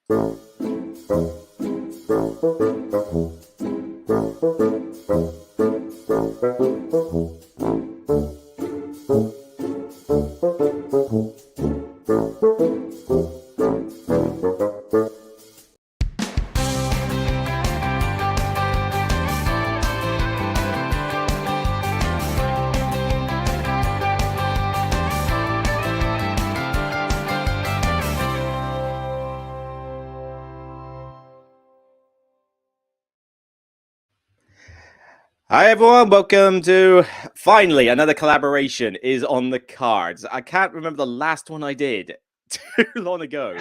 Hi everyone, welcome to finally another collaboration is on the cards. I can't remember the last one I did too long ago,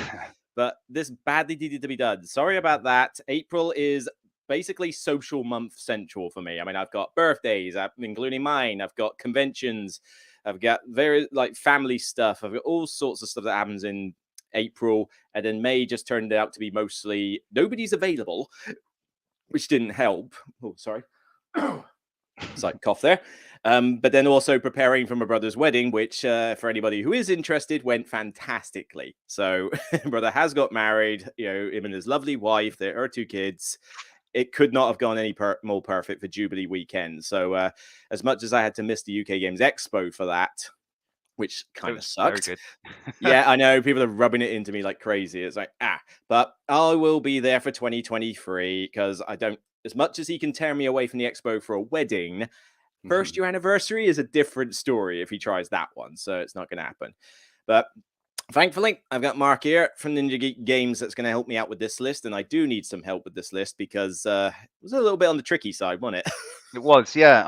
but this badly needed to be done. Sorry about that. April is basically social month central for me. I mean, I've got birthdays, including mine. I've got conventions. I've got very family stuff. I've got all sorts of stuff that happens in April, and then May just turned out to be mostly nobody's available, which didn't help. Oh, sorry. Slight cough there. But then also preparing for my brother's wedding, which for anybody who is interested, went fantastically. So brother has got married, him and his lovely wife, there are 2 kids. It could not have gone any more perfect for Jubilee weekend. So as much as I had to miss the UK Games Expo for that, which kind of sucked. Very good. Yeah, I know people are rubbing it into me like crazy. It's like, but I will be there for 2023 because I don't, as much as he can tear me away from the expo for a wedding, first year anniversary is a different story if he tries that one. So it's not going to happen. But thankfully, I've got Mark here from NinjaGeekGames that's going to help me out with this list. And I do need some help with this list because it was a little bit on the tricky side, wasn't it? It was, yeah.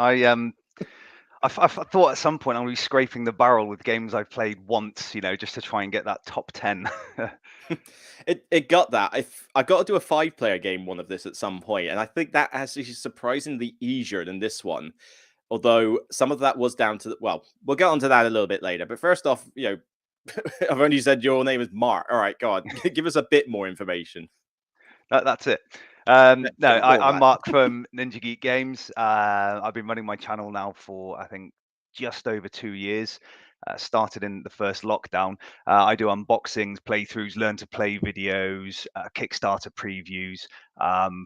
I thought at some point I'll be scraping the barrel with games I've played once, just to try and get that top 10. It got that. I got to do a 5-player game one of this at some point, and I think that actually is surprisingly easier than this one. Although some of that was down to we'll get onto that a little bit later. But first off, I've only said your name is Mark. All right, God, give us a bit more information. That's it. No, I'm Mark from Ninja Geek Games. I've been running my channel now for, I think, just over 2 years. Started in the first lockdown. I do unboxings, playthroughs, learn to play videos, Kickstarter previews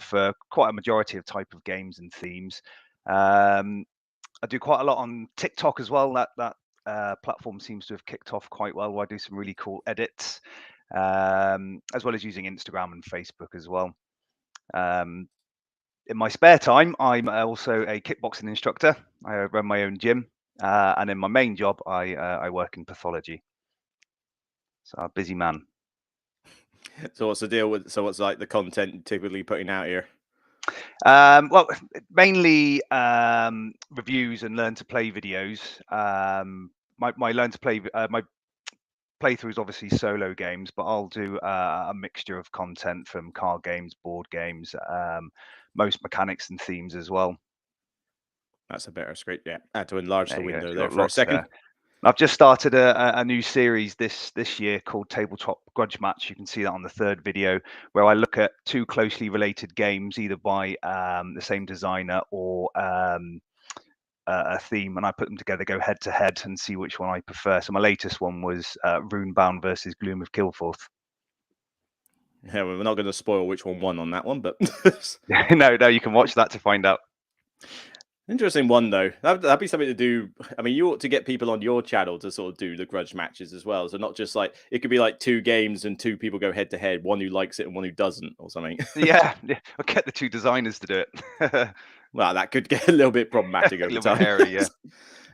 for quite a majority of type of games and themes. I do quite a lot on TikTok as well. That platform seems to have kicked off quite well, where I do some really cool edits, as well as using Instagram and Facebook as well. In my spare time, I'm also a kickboxing instructor. I run my own gym, and in my main job, I work in pathology. So I'm a busy man. So what's the deal with? So what's like the content typically putting out here? Well, mainly reviews and learn to play videos. My learn to play my playthroughs obviously solo games, but I'll do a mixture of content from card games, board games, most mechanics and themes as well. That's a better script. Yeah, I had to enlarge the window there for a second. I've just started a new series this year called Tabletop Grudge Match. You can see that on the 3rd video, where I look at 2 closely related games, either by the same designer or a theme, and I put them together, go head to head, and see which one I prefer. So my latest one was Runebound versus Gloom of Kilforth. Yeah, we're not going to spoil which one won on that one, but no, you can watch that to find out. Interesting one though. That'd be something to do. I mean, you ought to get people on your channel to sort of do the grudge matches as well. So not just like it could be like 2 games and 2 people go head to head, one who likes it and one who doesn't, or something. Yeah, I'll get the 2 designers to do it. Well, that could get a little bit problematic over time. Hairy, yeah.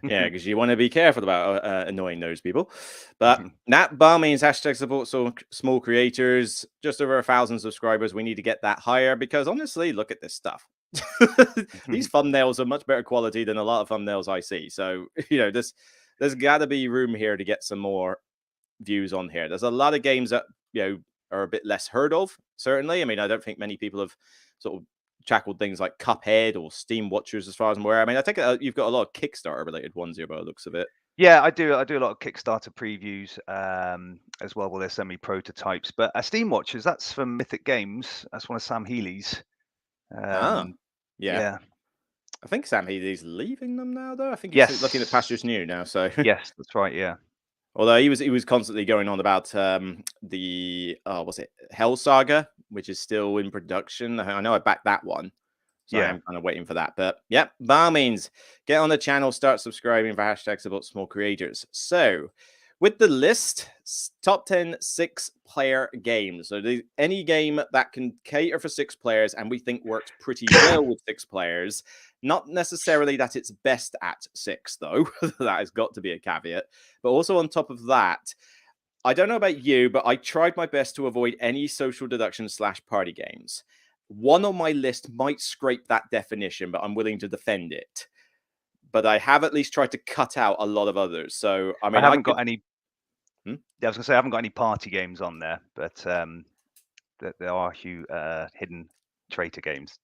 Yeah, because you want to be careful about annoying those people. But that bar means hashtag support small creators. Just over 1,000 subscribers. We need to get that higher because honestly, look at this stuff. These thumbnails are much better quality than a lot of thumbnails I see. So, there's got to be room here to get some more views on here. There's a lot of games that, are a bit less heard of, certainly. I mean, I don't think many people have sort of tackled things like Cuphead or Steam Watchers, as far as I'm aware. I mean, I think you've got a lot of Kickstarter related ones here by the looks of it. Yeah, I do a lot of Kickstarter previews as well, where they're semi prototypes. But Steam Watchers, that's from Mythic Games. That's one of Sam Healy's. Yeah. I think Sam Healy's leaving them now, though. I think he's looking at pastures new now. So yes, that's right. Yeah. Although he was constantly going on about the was it Hell Saga, which is still in production. I know I backed that one, so I am kind of waiting for that. But yeah, by all means, get on the channel, start subscribing for hashtags about small creators. So with the list, top 10 6-player games. So any game that can cater for 6 players and we think works pretty well with 6 players. Not necessarily that it's best at 6, though. That has got to be a caveat. But also on top of that, I don't know about you, but I tried my best to avoid any social deduction / party games. One on my list might scrape that definition, but I'm willing to defend it. But I have at least tried to cut out a lot of others. So, I mean, I haven't got any. Hmm? Yeah, I was going to say I haven't got any party games on there, but there are a few hidden traitor games.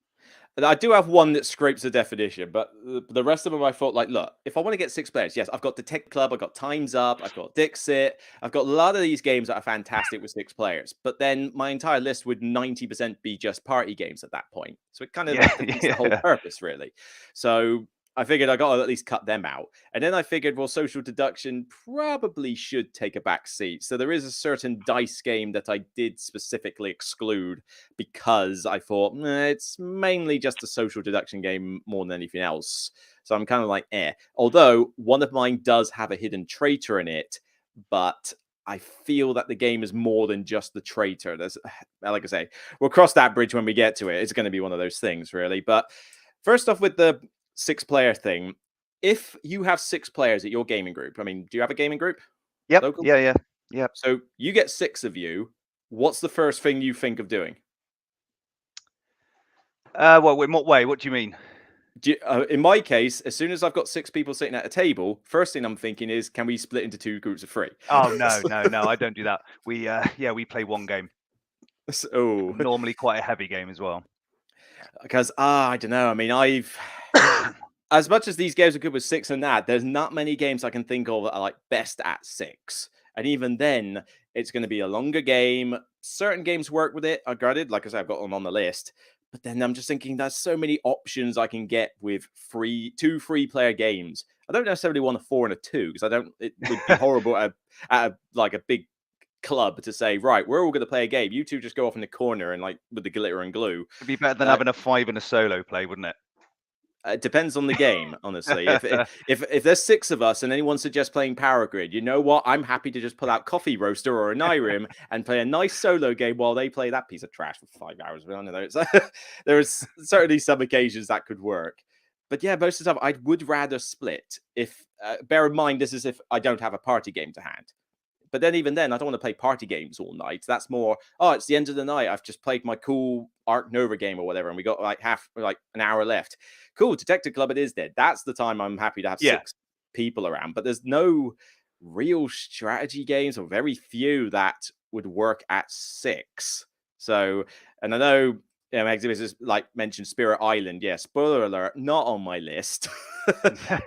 I do have one that scrapes the definition, but the rest of them I thought, like, look, if I want to get 6 players, yes, I've got Detective Club, I've got Time's Up, I've got Dixit, I've got a lot of these games that are fantastic with 6 players, but then my entire list would 90% be just party games at that point. So it kind of defeats the whole purpose, really. So I figured I got to at least cut them out. And then I figured, well, social deduction probably should take a back seat. So there is a certain dice game that I did specifically exclude because I thought it's mainly just a social deduction game more than anything else. So I'm kind of like, eh. Although one of mine does have a hidden traitor in it, but I feel that the game is more than just the traitor. There's, like I say, we'll cross that bridge when we get to it. It's going to be one of those things, really. But first off, with the 6-player thing, if you have 6 players at your gaming group, I mean, do you have a gaming group? Yep. Local? Yeah. So you get 6 of you. What's the first thing you think of doing? Well, in what way? What do you mean? In my case, as soon as I've got 6 people sitting at a table, first thing I'm thinking is, can we split into 2 groups of 3? Oh no, I don't do that. We we play one game. Oh, Normally quite a heavy game as well. because I don't know. I mean, I've as much as these games are good with 6 and that, there's not many games I can think of that are like best at 6. And even then, it's going to be a longer game. Certain games work with it. I granted, like I said, I've got them on the list. But then I'm just thinking there's so many options I can get with 2 free-player games. I don't necessarily want a 4 and a 2 because I don't. It would be horrible at like a big club to say, right, we're all going to play a game. You two just go off in the corner and like with the glitter and glue. It'd be better than having a 5 and a solo play, wouldn't it? It depends on the game, honestly. If there's 6 of us and anyone suggests playing Power Grid, you know what? I'm happy to just pull out Coffee Roaster or a Nyrim and play a nice solo game while they play that piece of trash for 5 hours. I don't know. There's certainly some occasions that could work. But yeah, most of the time, I would rather split. If bear in mind, this is if I don't have a party game to hand. But then even then, I don't want to play party games all night. That's more, oh, it's the end of the night. I've just played my cool Arc Nova game or whatever, and we got like an hour left. Cool, Detective Club, it is dead. That's the time I'm happy to have 6 people around. But there's no real strategy games, or very few that would work at 6. So, and I know exhibitors like mentioned Spirit Island. Yeah, spoiler alert, not on my list.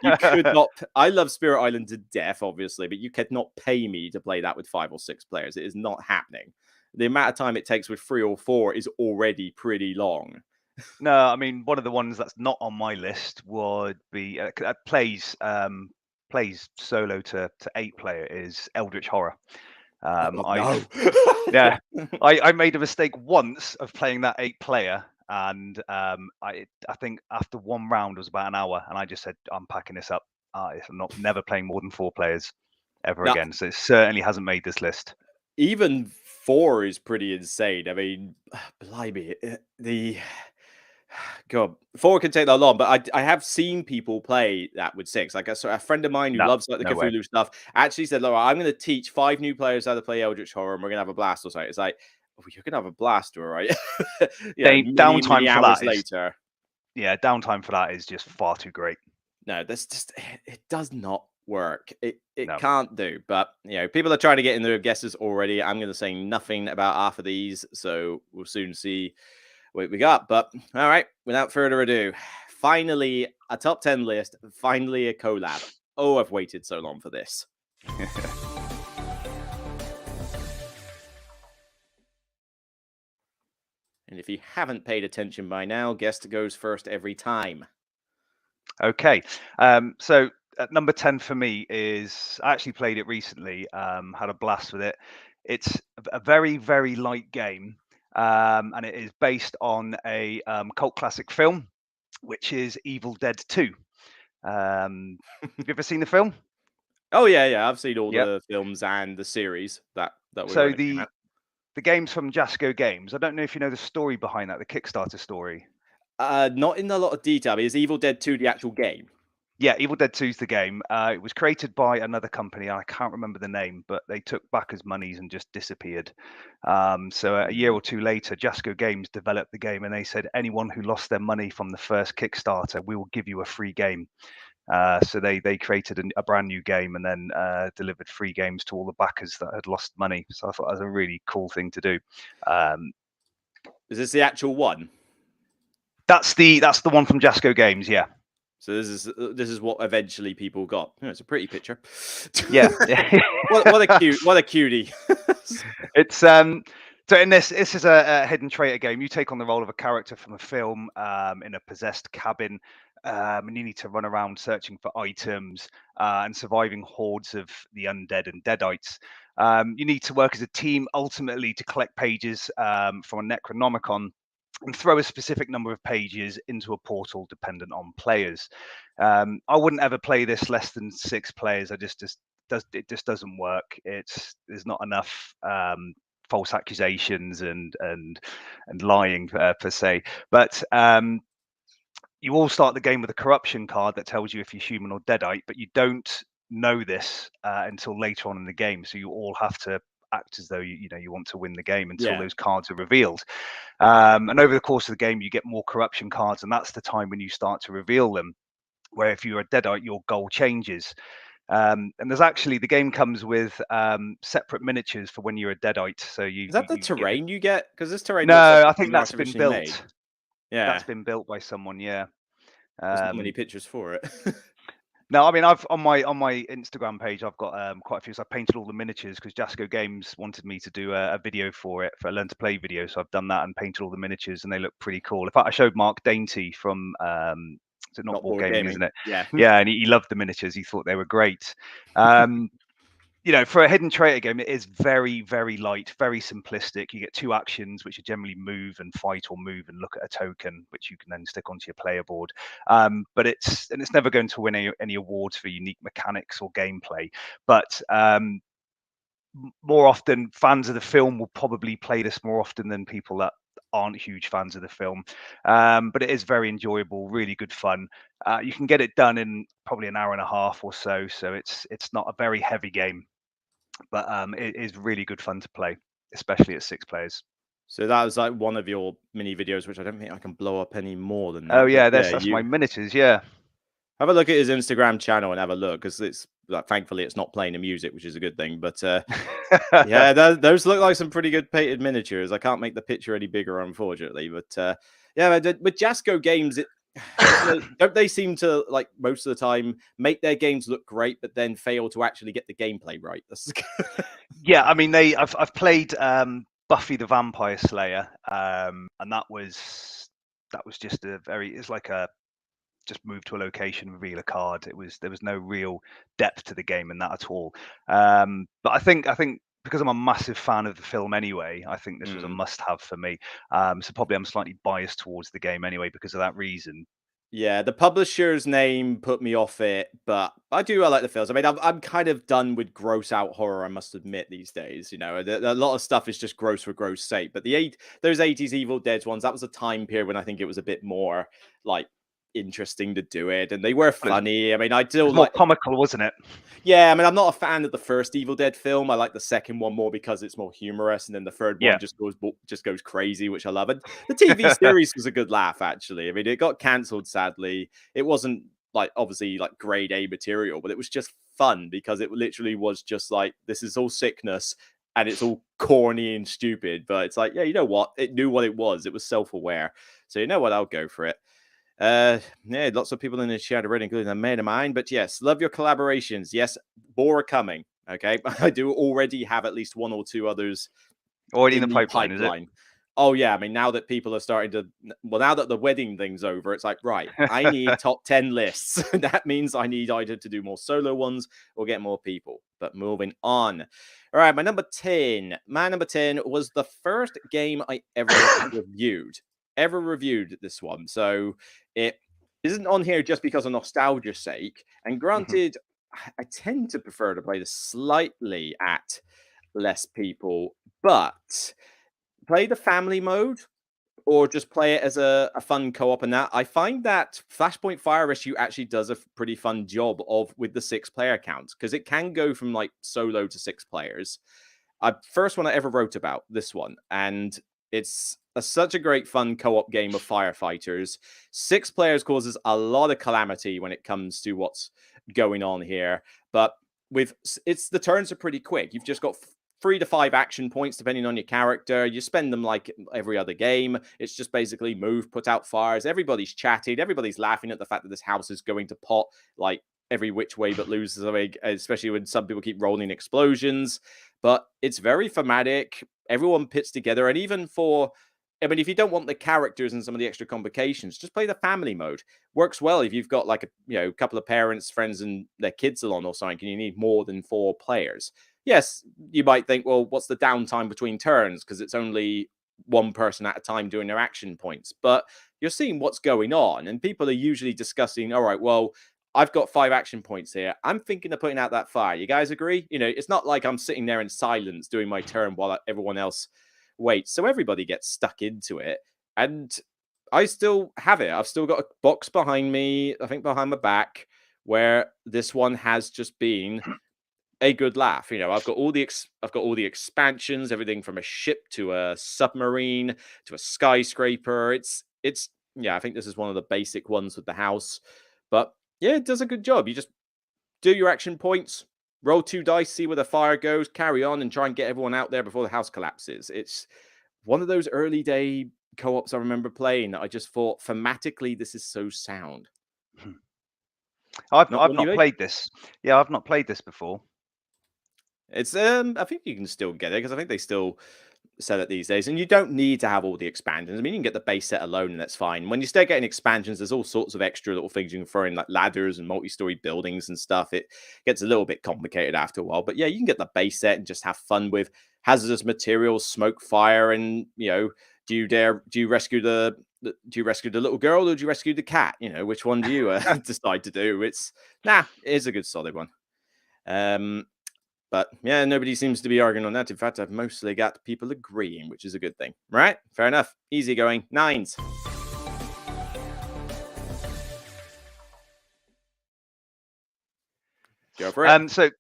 You could not. I love Spirit Island to death, obviously, but you could not pay me to play that with 5 or 6 players. It is not happening. The amount of time it takes with 3 or 4 is already pretty long. No, I mean, one of the ones that's not on my list would be plays solo to 8-player is Eldritch Horror. No. I made a mistake once of playing that 8-player, and I think after one round was about an hour, and I just said, I'm packing this up. I'm never playing more than 4 players ever again. So it certainly hasn't made this list. Even 4 is pretty insane. I mean, blimey, God, 4 can take that long, but I have seen people play that with 6. Like a friend of mine who loves like the Cthulhu stuff actually said, "Look, I'm going to teach 5 new players how to play Eldritch Horror, and we're going to have a blast." Or something. It's like, oh, you're going to have a blast, all right? Downtime for that later. Yeah, downtime for that is just far too great. No, that's just it does not work. It can't do. But people are trying to get in their guesses already. I'm going to say nothing about half of these, so we'll soon see what we got. But all right, without further ado, finally a top 10 list, finally a collab. Oh, I've waited so long for this. And if you haven't paid attention by now, guest goes first every time. Okay, so at number 10 for me is, I actually played it recently, had a blast with it. It's a very, very light game, and it is based on a cult classic film, which is Evil Dead 2. Have you ever seen the film? Oh yeah, I've seen all Yep. the films and the series that were So when it came out. the game's from Jasco Games. I don't know if you know the story behind that, the Kickstarter story. Not in a lot of detail. But is Evil Dead 2 the actual game? Yeah, Evil Dead 2 is the game. It was created by another company. I can't remember the name, but they took backers' monies and just disappeared. So a year or two later, Jasco Games developed the game, and they said anyone who lost their money from the first Kickstarter, we will give you a free game. So they created a brand new game and then delivered free games to all the backers that had lost money. So I thought that was a really cool thing to do. Is this the actual one? That's the one from Jasco Games, yeah. So this is what eventually people got. Oh, it's a pretty picture. Yeah. what a cutie. It's so in this is a hidden traitor game. You take on the role of a character from a film in a possessed cabin, and you need to run around searching for items and surviving hordes of the undead and deadites. You need to work as a team ultimately to collect pages from a Necronomicon and throw a specific number of pages into a portal dependent on players. I wouldn't ever play this less than 6 players. It just doesn't work. There's not enough false accusations and lying per se. But you all start the game with a corruption card that tells you if you're human or deadite, but you don't know this until later on in the game. So you all have to act as though you want to win the game until those cards are revealed. And over the course of the game, you get more corruption cards, and that's the time when you start to reveal them. Where if you're a deadite, your goal changes. And there's actually, the game comes with separate miniatures for when you're a deadite. So is that the terrain you get? Because this terrain. No, I think that's been built. Made. Yeah, that's been built by someone. Yeah, there's not many pictures for it. No, I mean, I've on my Instagram page, I've got quite a few. So I painted all the miniatures because Jasco Games wanted me to do a video for it, for a learn to play video. So I've done that and painted all the miniatures, and they look pretty cool. In fact, I showed Mark Dainty from is it not Board Gaming, isn't it? Yeah, yeah, and he loved the miniatures. He thought they were great. For a hidden traitor game, it is very, very light, very simplistic. You get 2 actions, which are generally move and fight, or move and look at a token, which you can then stick onto your player board. But it's never going to win any awards for unique mechanics or gameplay. But more often, fans of the film will probably play this more often than people that aren't huge fans of the film. But it is very enjoyable, really good fun. You can get it done in probably an hour and a half or so. So it's not a very heavy game. But it is really good fun to play, especially at 6 players. So that was like one of your mini videos, which I don't think I can blow up any more than that. Oh yeah, that's my miniatures. Yeah, have a look at his Instagram channel and have a look, because it's thankfully it's not playing the music, which is a good thing. But yeah, those look like some pretty good painted miniatures. I can't make the picture any bigger, unfortunately. But yeah, with Jasco Games, don't they seem to, like, most of the time make their games look great, but then fail to actually get the gameplay right? Yeah, I mean, I've played Buffy the Vampire Slayer, and that was just it's like a just move to a location, reveal a card. There was no real depth to the game in that at all. But I think because I'm a massive fan of the film anyway, I think this was a must-have for me. So probably I'm slightly biased towards the game anyway because of that reason. Yeah, the publisher's name put me off it, but I like the films. I mean, I'm kind of done with gross out horror, I must admit, these days. A lot of stuff is just gross for gross sake. But those 80s Evil Dead ones, that was a time period when I think it was a bit more like interesting to do it, and they were funny. I mean, I still more comical, wasn't it? Yeah, I mean, I'm not a fan of the first Evil Dead film. I like the second one more because it's more humorous, and then the third one just goes crazy, which I love. And the TV series was a good laugh, actually. I mean, it got cancelled, sadly. It wasn't obviously grade A material, but it was just fun because it literally was just like, this is all sickness and it's all corny and stupid. But it's like, yeah, you know what? It knew what it was. It was self-aware. So you know what? I'll go for it. Yeah, lots of people in the chat already, including a man of mine. But yes, love your collaborations. Yes, more are coming. Okay, I do already have at least 1 or 2 others already in the pipeline. Is it? Oh yeah, I mean, now that people are starting to, well, now that the wedding thing's over, it's like, right, I need top 10 lists. That means I need either to do more solo ones or get more people. But moving on. All right, my number 10. My number 10 was the first game I ever reviewed. Ever reviewed this one. So it isn't on here just because of nostalgia's sake. And granted, I tend to prefer to play this slightly at less people, but play the family mode or just play it as a fun co-op and that. I find that Flashpoint Fire Rescue actually does a pretty fun job of with the 6-player count because it can go from like solo to 6 players. First one I ever wrote about this one, and it's such a great fun co-op game of firefighters. 6 players causes a lot of calamity when it comes to what's going on here, but the turns are pretty quick. You've just got 3 to 5 action points depending on your character. You spend them like every other game. It's just basically move, put out fires. Everybody's chatting. Everybody's laughing at the fact that this house is going to pot like every which way but loses, especially when some people keep rolling explosions. But it's very thematic. Everyone pits together, and even for, I mean, if you don't want the characters and some of the extra complications, just play the family mode. Works well if you've got like a couple of parents, friends, and their kids along or something, and you need more than 4 players. Yes, you might think, well, what's the downtime between turns? Because it's only one person at a time doing their action points. But you're seeing what's going on, and people are usually discussing, all right, well, I've got 5 action points here. I'm thinking of putting out that fire. You guys agree? It's not like I'm sitting there in silence doing my turn while everyone else waits. So everybody gets stuck into it. And I still have it. I've still got a box behind me, I think behind my back, where this one has just been a good laugh. I've got all the expansions, everything from a ship to a submarine to a skyscraper. It's yeah, I think this is one of the basic ones with the house. But yeah, it does a good job. You just do your action points, roll 2 dice, see where the fire goes, carry on, and try and get everyone out there before the house collapses. It's one of those early day co-ops I remember playing that I just thought thematically this is so sound. I've not played this. Yeah, I've not played this before. It's I think you can still get it because I think they still sell it these days, and you don't need to have all the expansions. I mean, you can get the base set alone, and that's fine. When you start getting expansions, there's all sorts of extra little things you can throw in, like ladders and multi-story buildings and stuff. It gets a little bit complicated after a while, but yeah, you can get the base set and just have fun with hazardous materials, smoke, fire, and do you rescue the little girl or do you rescue the cat? Which one do you decide to do? It's a good solid one. But yeah, nobody seems to be arguing on that. In fact, I've mostly got people agreeing, which is a good thing. Right? Fair enough. Easy going. 9s. Go for it.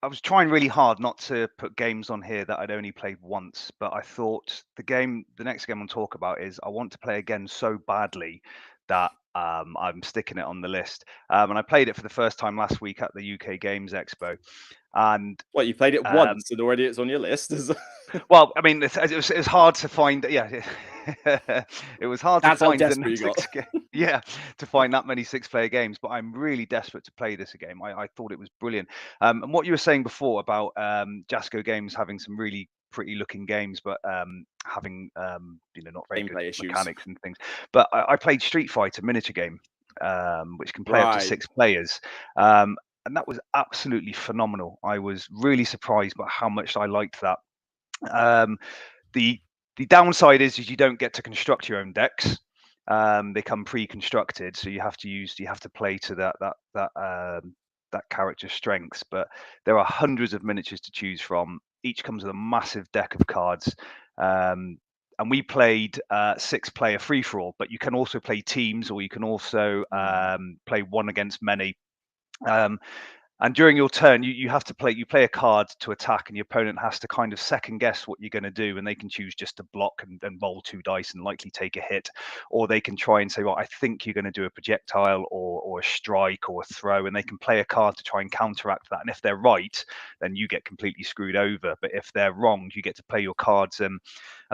I was trying really hard not to put games on here that I'd only played once, but I thought the next game I'll talk about is I want to play again so badly that I'm sticking it on the list. And I played it for the first time last week at the UK Games Expo. And what, you played it once and already it's on your list? Well, I mean, it was hard to find. Yeah, it was hard That's to find how desperate you got. Yeah, to find that many 6-player games. But I'm really desperate to play this game. I thought it was brilliant. And what you were saying before about Jasco Games having some really pretty looking games, but having not very good mechanics and things. But I played Street Fighter miniature game, which can play up to 6 players. And that was absolutely phenomenal. I was really surprised by how much I liked that. The downside is you don't get to construct your own decks. They come pre-constructed, so you have to play to that character's strengths. But there are hundreds of miniatures to choose from. Each comes with a massive deck of cards. And we played 6-player free-for-all, but you can also play teams, or you can also play one against many. And during your turn, you play a card to attack, and your opponent has to kind of second guess what you're going to do, and they can choose just to block and roll 2 dice and likely take a hit, or they can try and say, well, I think you're going to do a projectile or a strike or a throw, and they can play a card to try and counteract that. And if they're right, then you get completely screwed over. But if they're wrong, you get to play your cards. And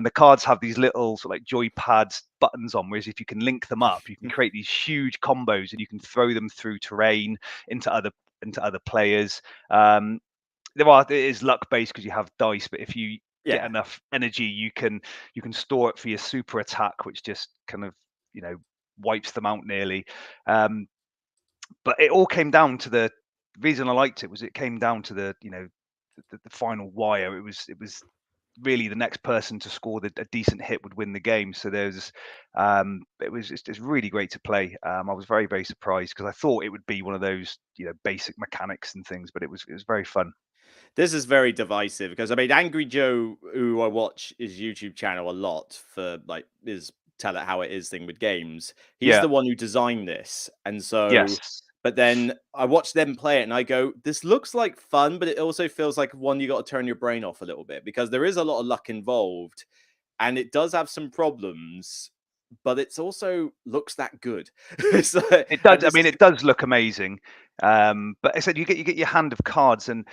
the cards have these little sort of like joypads buttons on, whereas if you can link them up, you can create these huge combos, and you can throw them through terrain into other players. It is luck based because you have dice, but if you get enough energy, you can store it for your super attack, which just kind of wipes them out nearly. But it all came down to the reason I liked it was it came down to the final wire. It was really the next person to score a decent hit would win the game. So there's it was just really great to play. I was very, very surprised because I thought it would be one of those basic mechanics and things, but it was very fun. This is very divisive because I mean, Angry Joe, who I watch his YouTube channel a lot for like his tell it how it is thing with games. He's Yeah. the one who designed this, and so. Yes. But then I watch them play it, and I go, "This looks like fun, but it also feels like one you got to turn your brain off a little bit because there is a lot of luck involved, and it does have some problems." But it's also looks that good. So, It does. I mean, it does look amazing. But I said you get your hand of cards and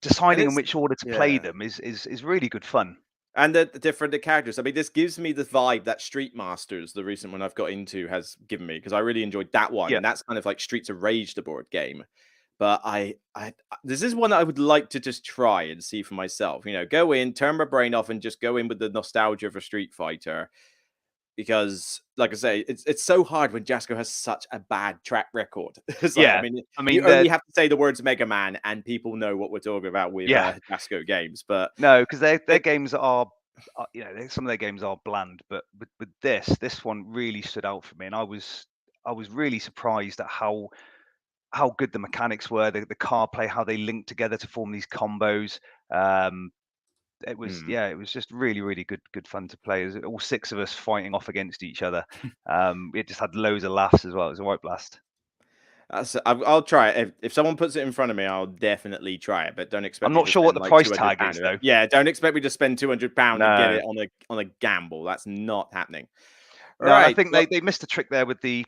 deciding in which order to play them is really good fun. And the different characters. I mean, this gives me the vibe that Street Masters, the recent one I've got into, has given me because I really enjoyed that one, Yeah. and that's kind of like Streets of Rage, the board game. But this is one I would like to just try and see for myself. Go in, turn my brain off, and just go in with the nostalgia of a Street Fighter. Because, like I say, it's so hard when Jasco has such a bad track record. It's like, I mean, you only have to say the words Mega Man, and people know what we're talking about with Jasco games. But no, because their games are, some of their games are bland. But with this one really stood out for me, and I was really surprised at how good the mechanics were, the card play, how they linked together to form these combos. It was it was just really, really good fun to play. It was all 6 of us fighting off against each other. It just had loads of laughs as well. It was a white blast. I'll try it. If someone puts it in front of me, I'll definitely try it. But don't expect I'm me not to sure what spend the like price £200 tag is though. Yeah, don't expect me to spend £200 to get No. it on a gamble. That's not happening. No, and I Right. think they missed a trick there with the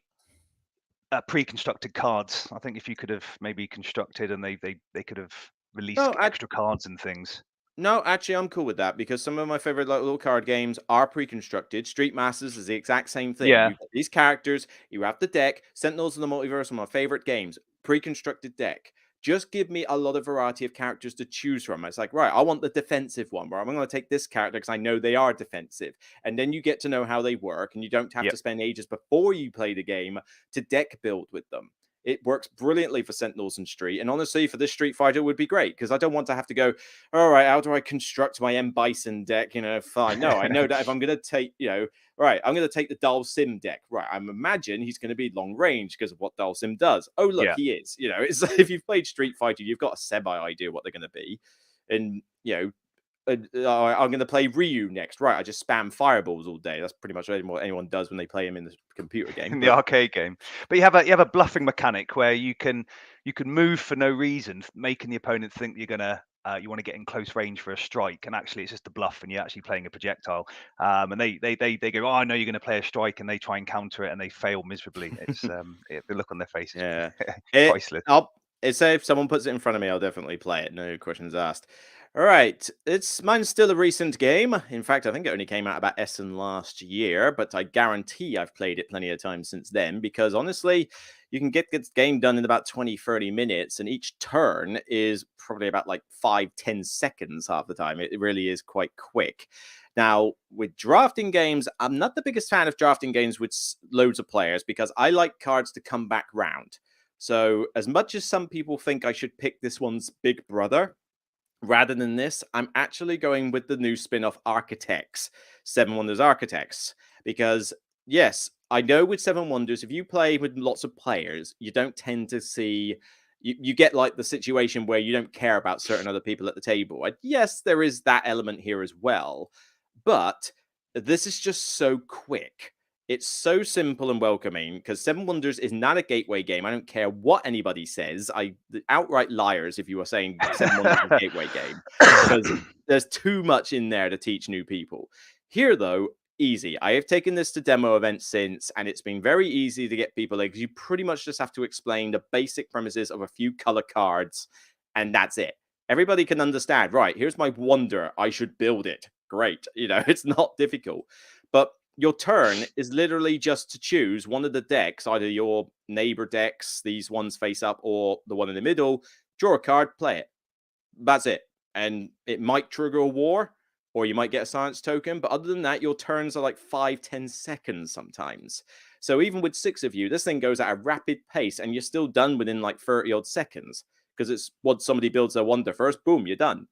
pre-constructed cards. I think if you could have maybe constructed and they could have released extra cards and things. No, actually, I'm cool with that because some of my favorite little card games are pre-constructed. Street Masters is the exact same thing. Yeah. You've got these characters, you have the deck. Sentinels of the Multiverse are my favorite games. Pre-constructed deck. Just give me a lot of variety of characters to choose from. It's like, right, I want the defensive one, where I'm going to take this character because I know they are defensive. And then you get to know how they work, and you don't have to spend ages before you play the game to deck build with them. It works brilliantly for Sentinels and Street. And honestly, for this Street Fighter, it would be great because I don't want to have to go, all right, how do I construct my M Bison deck? Fine. No, I know that if I'm going to take, right, I'm going to take the Dual Sim deck. Right, I imagine he's going to be long range because of what Dual Sim does. Oh, look, he is. It's if you've played Street Fighter, you've got a semi idea what they're going to be. And, I'm going to play Ryu next. Right, I just spam fireballs all day. That's pretty much what anyone does when they play him in the computer game. In the arcade game. But you have a bluffing mechanic where you can move for no reason, making the opponent think you're gonna you want to get in close range for a strike, and actually it's just a bluff, and you're actually playing a projectile. And they go, oh, I know you're going to play a strike, and they try and counter it, and they fail miserably. It's the look on their faces, priceless. Say if someone puts it in front of me, I'll definitely play it. No questions asked. All right, mine's still a recent game. In fact, I think it only came out about Essen last year, but I guarantee I've played it plenty of times since then because honestly, you can get this game done in about 20-30 minutes, and each turn is probably about like 5-10 seconds half the time. It really is quite quick. Now, with drafting games, I'm not the biggest fan of drafting games with loads of players because I like cards to come back round. So as much as some people think I should pick this one's big brother, rather than this, I'm actually going with the new spin-off Architects, Seven Wonders Architects. Because, yes, I know with Seven Wonders, if you play with lots of players, you don't tend to see... You get like the situation where you don't care about certain other people at the table. And yes, there is that element here as well. But this is just so quick. It's so simple and welcoming because Seven Wonders is not a gateway game. I don't care what anybody says. Outright liars if you are saying Seven Wonders is a gateway game because there's too much in there to teach new people. Here, though, easy. I have taken this to demo events since, and it's been very easy to get people because you pretty much just have to explain the basic premises of a few color cards, and that's it. Everybody can understand, right, here's my wonder. I should build it. Great. It's not difficult. But your turn is literally just to choose one of the decks, either your neighbor decks, these ones face up, or the one in the middle. Draw a card, play it. That's it. and it might trigger a war, or you might get a science token. But other than that, your turns are like 5-10 seconds sometimes. So even with 6 of you, this thing goes at a rapid pace, and you're still done within like 30 odd seconds, because it's once somebody builds their wonder first, boom, you're done.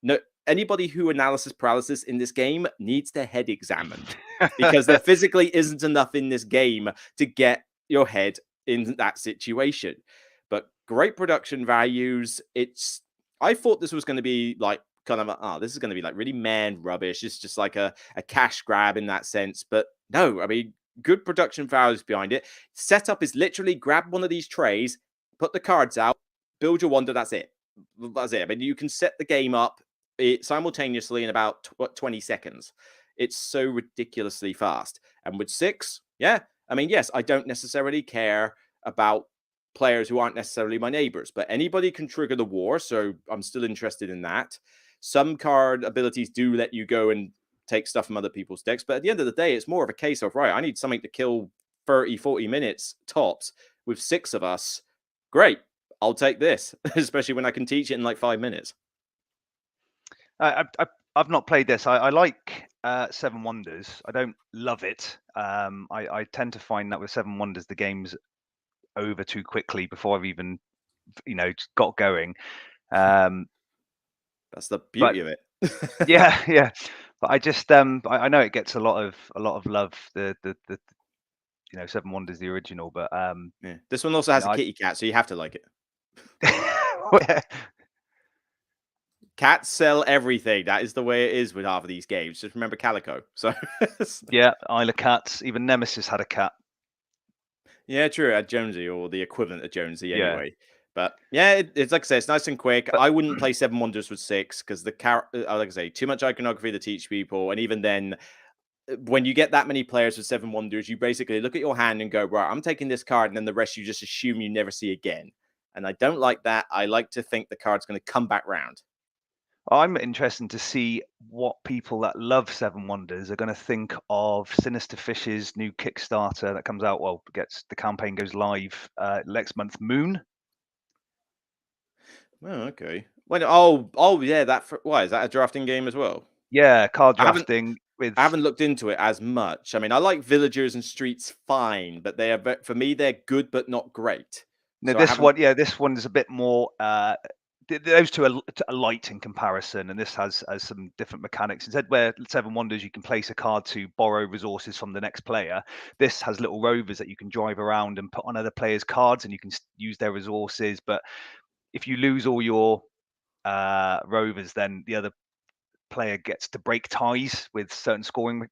No, anybody who analysis paralysis in this game needs their head examined, because there physically isn't enough in this game to get your head in that situation. But great production values. I thought this was going to be like kind of this is going to be like really man rubbish. It's just like a cash grab in that sense. But no, I mean, good production values behind it. Setup is literally grab one of these trays, put the cards out, build your wonder. That's it. That's it. I mean, you can set the game up simultaneously in about 20 seconds. It's so ridiculously fast. And with 6, yeah, I mean, yes, I don't necessarily care about players who aren't necessarily my neighbors, but anybody can trigger the war, so I'm still interested in that. Some card abilities do let you go and take stuff from other people's decks, but at the end of the day, it's more of a case of, right, I need something to kill 30, 40 minutes tops with 6 of us. Great, I'll take this, especially when I can teach it in like 5 minutes. I've not played this. I like Seven Wonders. I don't love it. I tend to find that with Seven Wonders, the game's over too quickly before I've even, got going. That's the beauty of it. yeah. But I just I know it gets a lot of love. The Seven Wonders, the original, but yeah. This one also has a kitty cat, so you have to like it. Cats sell everything. That is the way it is with half of these games. Just remember Calico. So yeah, Isle of Cats. Even Nemesis had a cat. Yeah, true. At Jonesy, or the equivalent of Jonesy, anyway. Yeah. But yeah, it's like I say, it's nice and quick. But I wouldn't play Seven Wonders with 6 because like I say, too much iconography to teach people, and even then, when you get that many players with 7 Wonders, you basically look at your hand and go, right, I'm taking this card, and then the rest you just assume you never see again. And I don't like that. I like to think the card's going to come back round. I'm interested to see what people that love Seven Wonders are going to think of Sinister Fish's new Kickstarter that comes out. Well, the campaign goes live next month. Moon. Oh, okay. Well, yeah. Why is that a drafting game as well? Yeah, card drafting. I haven't looked into it as much. I mean, I like Villagers and Streets fine, but they are, for me, they're good but not great. No, so this one is a bit more. Those two are light in comparison, and this has some different mechanics. Instead, where Seven Wonders you can place a card to borrow resources from the next player, this has little rovers that you can drive around and put on other players' cards, and you can use their resources. But if you lose all your rovers, then the other player gets to break ties with certain scoring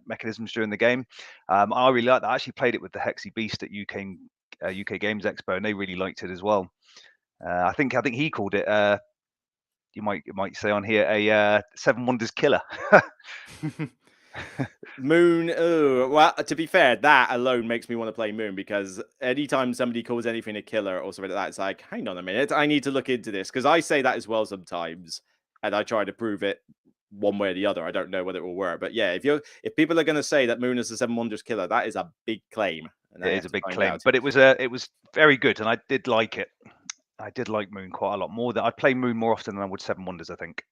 mechanisms during the game. I really like that. I actually played it with the Hexy Beast at UK Games Expo, and they really liked it as well. I think he called it. You might say on here a Seven Wonders killer. Moon. Oh, well, to be fair, that alone makes me want to play Moon, because anytime somebody calls anything a killer or something like that, it's like, hang on a minute, I need to look into this, because I say that as well sometimes, and I try to prove it one way or the other. I don't know whether it will work, but yeah, if people are going to say that Moon is the Seven Wonders killer, that is a big claim. It is a big claim, but it was very good, and I did like it. I did like Moon quite a lot more. I play Moon more often than I would Seven Wonders, I think.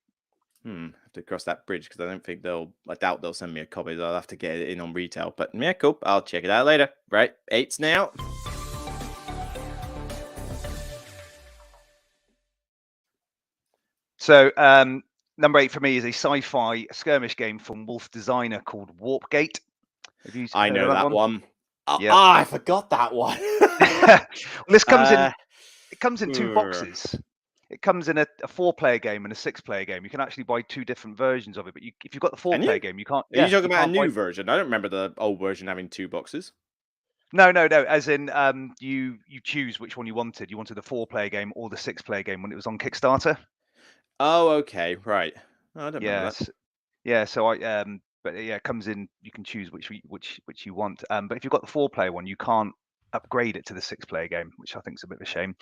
Have to cross that bridge, because I doubt they'll send me a copy. I'll have to get it in on retail. But yeah, cool. I'll check it out later. Right, 8's now. So number 8 for me is a sci-fi skirmish game from Wolf Designer called Warpgate. I know that one. Yeah. I forgot that one. Well, this comes in. It comes in 2 boxes. It comes in a 4-player game and a 6-player game. You can actually buy 2 different versions of it, but if you've got the 4-player game, you can't. Are you talking about a new version? I don't remember the old version having 2 boxes. No. As in, you choose which one you wanted. You wanted the 4-player game or the 6-player game when it was on Kickstarter. Oh, okay, right. I don't remember that. Yeah. So but yeah, it comes in. You can choose which you want. But if you've got the 4-player one, you can't upgrade it to the 6-player game, which I think is a bit of a shame.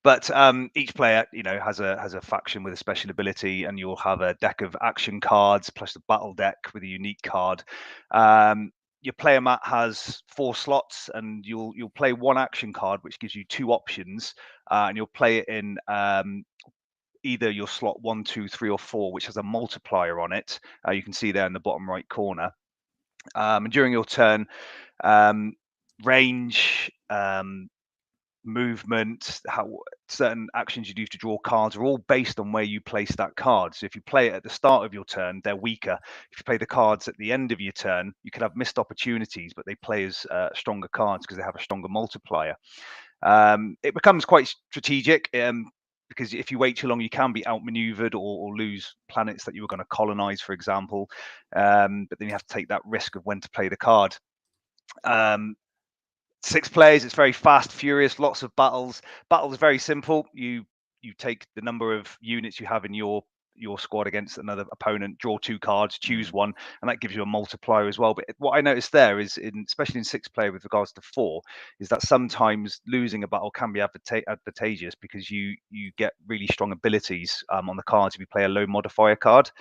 But each player, has a faction with a special ability, and you'll have a deck of action cards plus the battle deck with a unique card. Your player mat has 4 slots, and you'll play 1 action card, which gives you 2 options, and you'll play it in either your slot 1, 2, 3, or 4, which has a multiplier on it. You can see there in the bottom right corner. And during your turn, range, movement, how certain actions you do to draw cards are all based on where you place that card. So if you play it at the start of your turn, they're weaker. If you play the cards at the end of your turn, you could have missed opportunities, but they play as stronger cards because they have a stronger multiplier. It becomes quite strategic because if you wait too long, you can be outmaneuvered or lose planets that you were going to colonize, for example. But then you have to take that risk of when to play the card. 6 players, it's very fast, furious, lots of battles. Battles very simple. You take the number of units you have in your squad against another opponent, draw 2 cards, choose one, and that gives you a multiplier as well. But what I noticed there is, especially in 6 player with regards to 4, is that sometimes losing a battle can be advantageous because you get really strong abilities on the cards if you play a low modifier card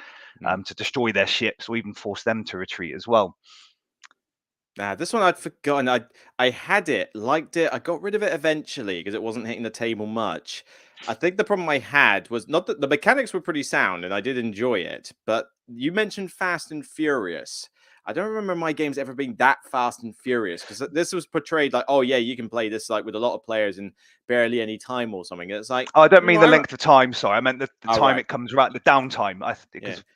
to destroy their ships or even force them to retreat as well. This one I'd forgotten. I had it, liked it. I got rid of it eventually because it wasn't hitting the table much. I think the problem I had was not that the mechanics were pretty sound and I did enjoy it, but you mentioned Fast and Furious. I don't remember my games ever being that fast and furious because this was portrayed like, oh yeah, you can play this like with a lot of players in barely any time or something. It's like, I don't mean the length of time. Sorry, I meant the time it comes right, the downtime.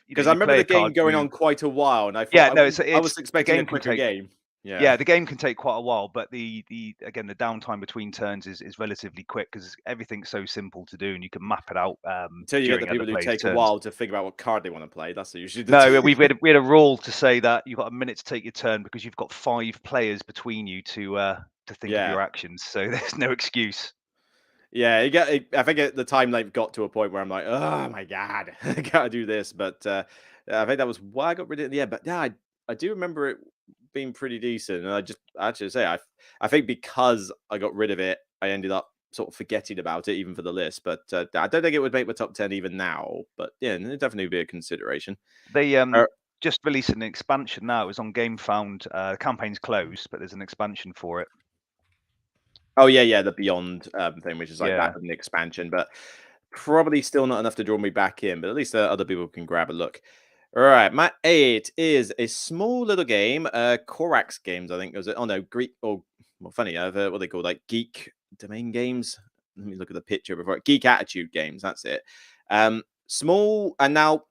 Because I remember the game going on quite a while, and I thought, I was expecting a quicker game. Yeah, the game can take quite a while, but the downtime between turns is relatively quick because everything's so simple to do, and you can map it out. Until you get the people who take a while to figure out what card they want to play. That's usually we had a rule to say that you've got a minute to take your turn because you've got 5 players between you to think of your actions. So there's no excuse. Yeah, I think the time length got to a point where I'm like, oh my god, I gotta do this. But I think that was why I got rid of it in the end. But yeah, I do remember it being pretty decent. And I just actually say I think because I got rid of it, I ended up sort of forgetting about it even for the list. But I don't think it would make my top 10 even now. But yeah, it'd definitely be a consideration. They just released an expansion now. It was on GameFound. The campaign's closed, but there's an expansion for it. Oh yeah, the Beyond thing, which is like that an expansion, but probably still not enough to draw me back in. But at least other people can grab a look. All right, my 8 is a small little game, Corax Games, I think. Was it? Oh no, Greek or well, funny. What are they called? Like Geek Domain Games. Let me look at the picture before. Geek Attitude Games. That's it. Small, and now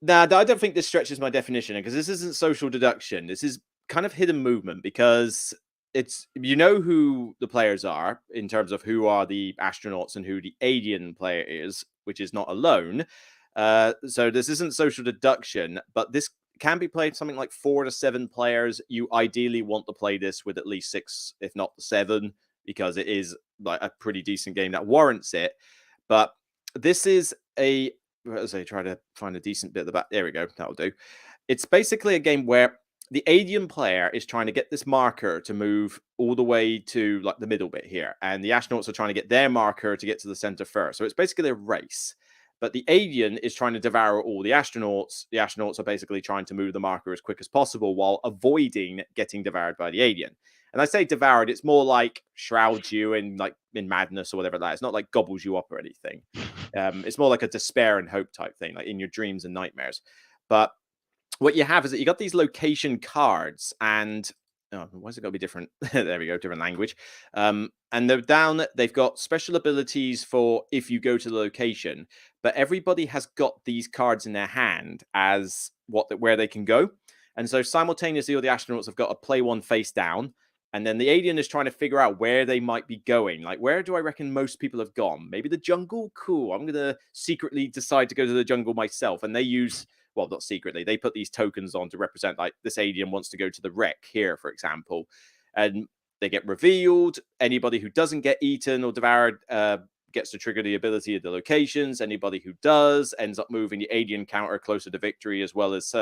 I don't think this stretches my definition because this isn't social deduction. This is kind of hidden movement because it's who the players are in terms of who are the astronauts and who the alien player is, which is not alone. So this isn't social deduction, but this can be played something like 4 to 7 players. You ideally want to play this with at least 6, if not 7, because it is like a pretty decent game that warrants it. But this is as I try to find a decent bit of the back. There we go. That'll do. It's basically a game where the alien player is trying to get this marker to move all the way to like the middle bit here. And the astronauts are trying to get their marker to get to the center first. So it's basically a race. But the alien is trying to devour all the astronauts. The astronauts are basically trying to move the marker as quick as possible while avoiding getting devoured by the alien. And I say devoured, it's more like shrouds you in madness or whatever that is. It's not like gobbles you up or anything. It's more like a despair and hope type thing, like in your dreams and nightmares. But what you have is that you got these location cards, and why is it got to be different? There we go, different language. And they're down. They've got special abilities for if you go to the location, but everybody has got these cards in their hand as where they can go. And so simultaneously, all the astronauts have got to play one face down. And then the alien is trying to figure out where they might be going. Like, where do I reckon most people have gone? Maybe the jungle? Cool. I'm going to secretly decide to go to the jungle myself. And they use, well, not secretly, they put these tokens on to represent, like, this alien wants to go to the wreck here, for example. And they get revealed. Anybody who doesn't get eaten or devoured gets to trigger the ability of the locations. Anybody who does ends up moving the alien counter closer to victory, as well as,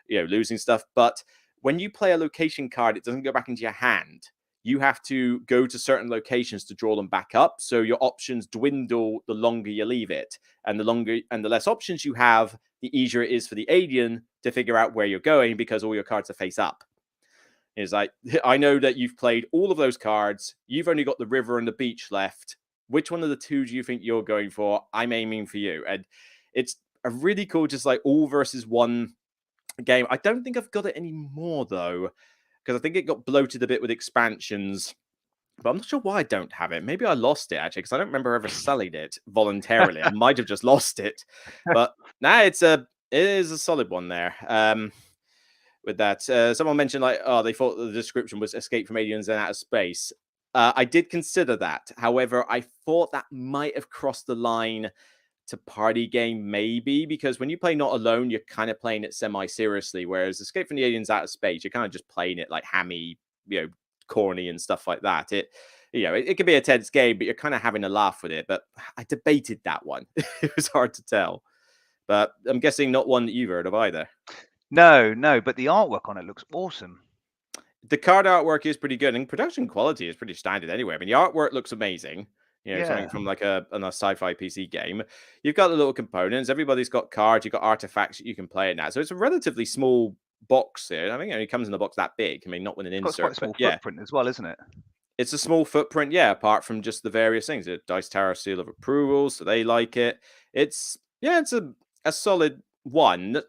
losing stuff. But when you play a location card, it doesn't go back into your hand. You have to go to certain locations to draw them back up. So your options dwindle the longer you leave it. And the less options you have, the easier it is for the alien to figure out where you're going because all your cards are face up. It's like, I know that you've played all of those cards. You've only got the river and the beach left. which one of the two do you think you're going for? I'm aiming for you. And it's a really cool, just like all versus one game. I don't think I've got it anymore, though, because I think it got bloated a bit with expansions. But I'm not sure why I don't have it. Maybe I lost it, actually, because I don't remember ever selling it voluntarily. I might have just lost it. But now it is a solid one there. With that, someone mentioned like, oh, they thought the description was "Escape from Aliens and Outer Space." I did consider that. However, I thought that might have crossed the line to party game, maybe, because when you play Not Alone, you're kind of playing it semi-seriously, whereas Escape from the Aliens Outer Space, you're kind of just playing it like hammy, corny and stuff like that. It could be a tense game, but you're kind of having a laugh with it. But I debated that one. It was hard to tell. But I'm guessing not one that you've heard of either. No, but the artwork on it looks awesome. The card artwork is pretty good, and production quality is pretty standard anyway. I mean, the artwork looks amazing. Something from like a sci-fi PC game. You've got the little components. Everybody's got cards. You've got artifacts that you can play in that. So it's a relatively small box here. I think it only comes in a box that big. I mean, not with an insert. It's quite a small footprint as well, isn't it? It's a small footprint, yeah, apart from just the various things. The Dice Tower seal of approval, so they like it. It's a solid one.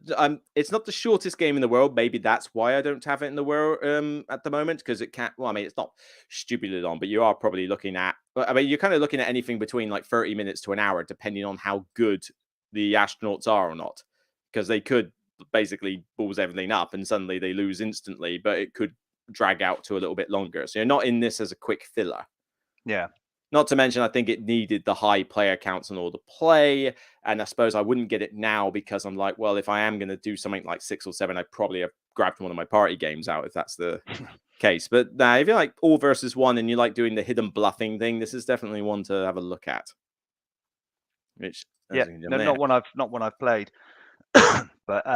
It's not the shortest game in the world. Maybe that's why I don't have it in the world at the moment, because it can't. Well, I mean, it's not stupidly long, but you are probably looking at. I mean, you're kind of looking at anything between like 30 minutes to an hour, depending on how good the astronauts are or not, because they could basically balls everything up and suddenly they lose instantly, but it could drag out to a little bit longer. So you're not in this as a quick filler. Yeah. Not to mention, I think it needed the high player counts in order to play. And I suppose I wouldn't get it now because I'm like, well, if I am going to do something like 6 or 7, I'd probably have grabbed one of my party games out if that's the case. But nah, if you like all versus one and you like doing the hidden bluffing thing, this is definitely one to have a look at. Which, not one I've played. But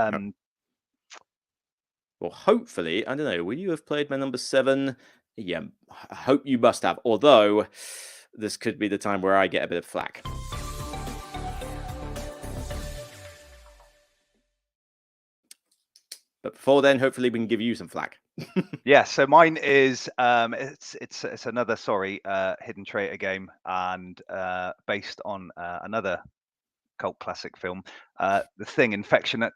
well, hopefully, I don't know, will you have played my number 7? Yeah, I hope you must have. Although, this could be the time where I get a bit of flack. But before then, hopefully we can give you some flack. Yeah, so mine is it's another hidden traitor game, and based on another cult classic film, The Thing, Infection at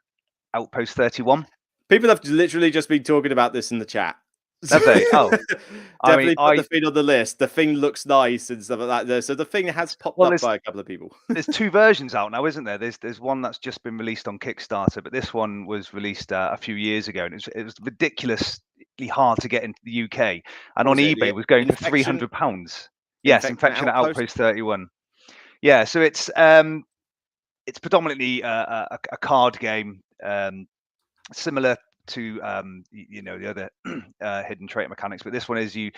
Outpost 31. People have literally just been talking about this in the chat. Have they? Oh, definitely put The Thing on the list. The Thing looks nice and stuff like that. So The Thing has popped up by a couple of people. There's 2 versions out now, isn't there? There's one that's just been released on Kickstarter, but this one was released a few years ago, and it was ridiculously hard to get into the UK. And on eBay, it was going for £300. Yes, Infection at Outpost 31. Yeah, so it's predominantly a card game, similar to the other hidden traitor mechanics, but this one is you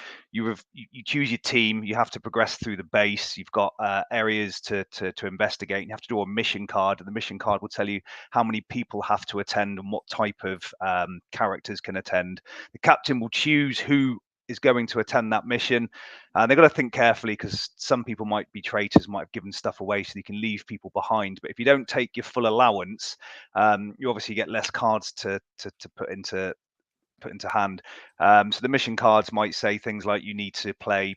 choose your team. You have to progress through the base. You've got areas to investigate. You have to draw a mission card, and the mission card will tell you how many people have to attend and what type of characters can attend. The captain will choose who is going to attend that mission. They've got to think carefully, because some people might be traitors, might have given stuff away, so you can leave people behind. But if you don't take your full allowance, you obviously get less cards to put into hand. So the mission cards might say things like you need to play,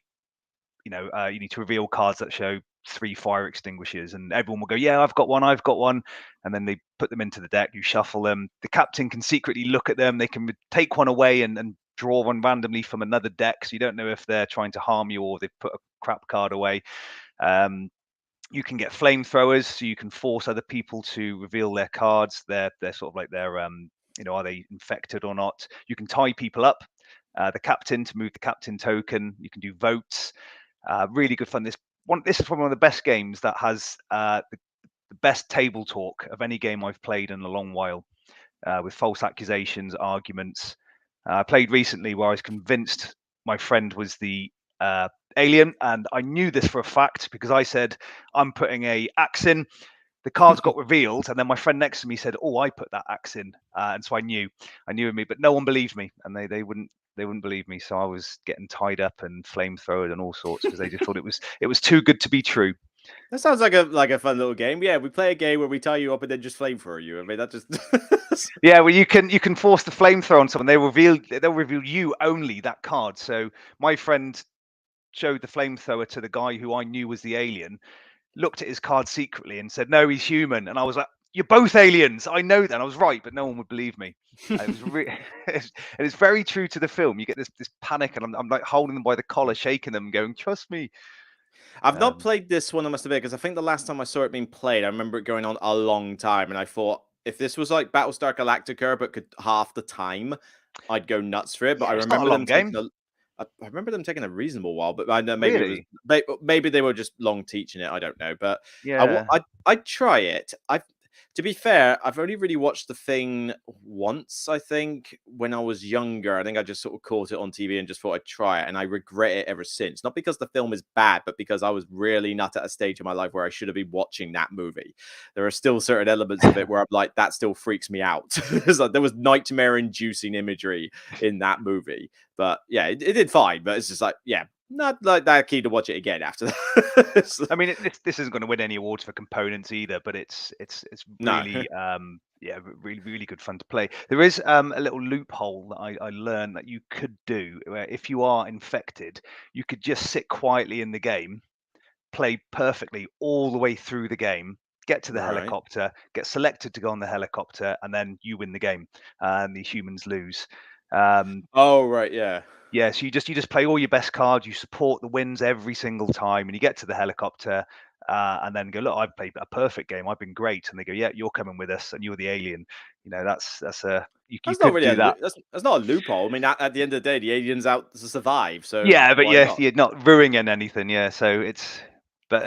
you need to reveal cards that show 3 fire extinguishers, and everyone will go, yeah, I've got one, and then they put them into the deck. You shuffle them. The captain can secretly look at them. They can take one away and draw one randomly from another deck, so you don't know if they're trying to harm you or they've put a crap card away. You can get flamethrowers, so you can force other people to reveal their cards. They're sort of like are they infected or not? You can tie people up. The captain, to move the captain token. You can do votes. Really good fun. This is probably one of the best games that has the best table talk of any game I've played in a long while, with false accusations, arguments. I played recently where I was convinced my friend was the alien, and I knew this for a fact because I said, I'm putting a axe in. The cards got revealed, and then my friend next to me said, oh, I put that axe in, and so I knew me, but no one believed me, and they wouldn't believe me. So I was getting tied up and flamethrowered and all sorts, because they just thought it was too good to be true. That sounds like a fun little game. Yeah, we play a game where we tie you up and then just flamethrower you. I mean, that just yeah. Well, you can force the flamethrower on someone. They'll reveal you only that card. So my friend showed the flamethrower to the guy who I knew was the alien, looked at his card secretly and said, "No, he's human." And I was like, "You're both aliens. I know that." And I was right, but no one would believe me. It was and it's very true to the film. You get this panic, and I'm like holding them by the collar, shaking them, going, "Trust me." I've not played this one, I must admit, because I think the last time I saw it being played, I remember it going on a long time, and I thought if this was like Battlestar Galactica, but could half the time, I'd go nuts for it. But Yeah, I it's not a remember long them taking game. I remember them taking a reasonable while, but I know maybe it was Really? maybe they were just long teaching it. I don't know, but Yeah. I'd try it. To be fair, I've only really watched the thing once, I think, when I was younger. I think I just sort of caught it on TV and just thought I'd try it, and I regret it ever since. Not because the film is bad, but because I was really not at a stage in my life where I should have been watching that movie. There are still certain elements of it where I'm like, that still freaks me out. Like, there was nightmare-inducing imagery in that movie. But yeah, it did fine, but it's just like, yeah, not like that keen to watch it again after that. I mean, this isn't going to win any awards for components either, but it's No. really yeah, really good fun to play. There is a little loophole that I learned that you could do where if you are infected, you could just sit quietly in the game, play perfectly all the way through the game, get to the Right. helicopter, get selected to go on the helicopter, and then you win the game, and the humans lose. Oh, right, yeah. Yeah, so you just play all your best cards. You support the wins every single time, and you get to the helicopter, and then go, "Look, I've played a perfect game. I've been great." And they go, "Yeah, you're coming with us, and you're the alien." You know, that's a you That's not could really do that. that's not a loophole. I mean, at the end of the day, the alien's out to survive, so Yeah, but why yeah, not? you're not ruining anything. Yeah, so it's but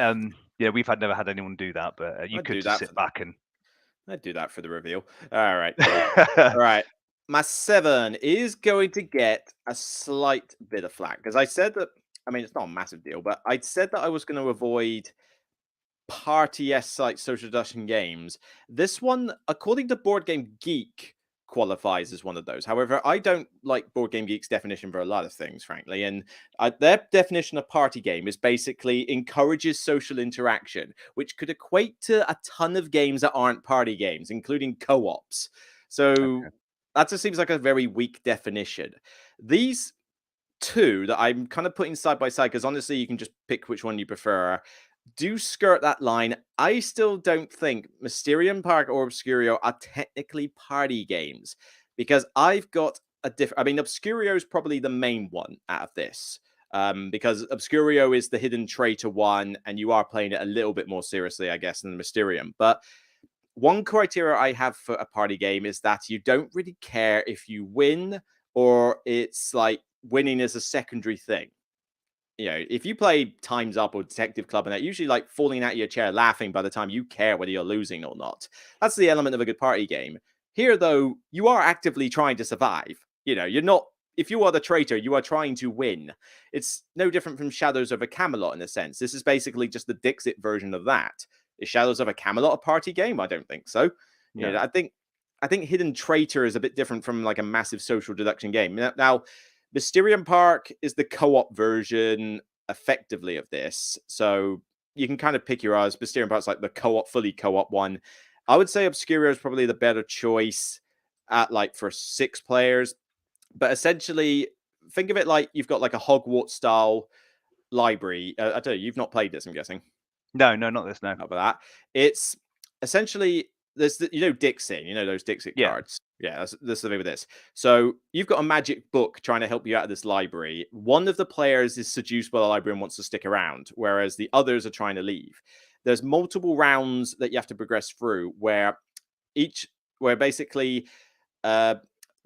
yeah, we've never had anyone do that, but you I'd could do just that sit for back and. I'd do that for the reveal. All right, cool. All right. My 7 is going to get a slight bit of flack because I said that, I mean, it's not a massive deal, but I said that I was going to avoid party-esque like social deduction games. This one, according to Board Game Geek, qualifies as one of those. However, I don't like Board Game Geek's definition for a lot of things, frankly. And their definition of party game is basically encourages social interaction, which could equate to a ton of games that aren't party games, including co-ops. So Okay. that just seems like a very weak definition. These two that I'm kind of putting side by side, because honestly, you can just pick which one you prefer, do skirt that line. I still don't think Mysterium Park or Obscurio are technically party games because I've got a different. I mean, Obscurio is probably the main one out of this because Obscurio is the hidden traitor one, and you are playing it a little bit more seriously, I guess, than Mysterium. But one criteria I have for a party game is that you don't really care if you win or it's like winning is a secondary thing. You know, if you play Time's Up or Detective Club and that, usually like falling out of your chair laughing by the time you care whether you're losing or not. That's the element of a good party game. Here, though, you are actively trying to survive. You know, you're not, if you are the traitor, you are trying to win. It's no different from Shadows of a Camelot in a sense. This is basically just the Dixit version of that. Is Shadows of a Camelot a party game? I don't think so. You No. know, I think Hidden Traitor is a bit different from like a massive social deduction game. Now Mysterium Park is the co-op version effectively of this. So you can kind of pick your odds. Mysterium Park's like the co-op, fully co-op one. I would say Obscurio is probably the better choice at like for 6 players. But essentially, think of it like you've got like a Hogwarts style library. I don't know, you've not played this, I'm guessing. No, not this. No. Not about that. It's essentially there's you know Dixit, you know those Dixit Yeah. cards. Yeah, that's the thing with this. So you've got a magic book trying to help you out of this library. One of the players is seduced by the library and wants to stick around, whereas the others are trying to leave. There's multiple rounds that you have to progress through where basically uh,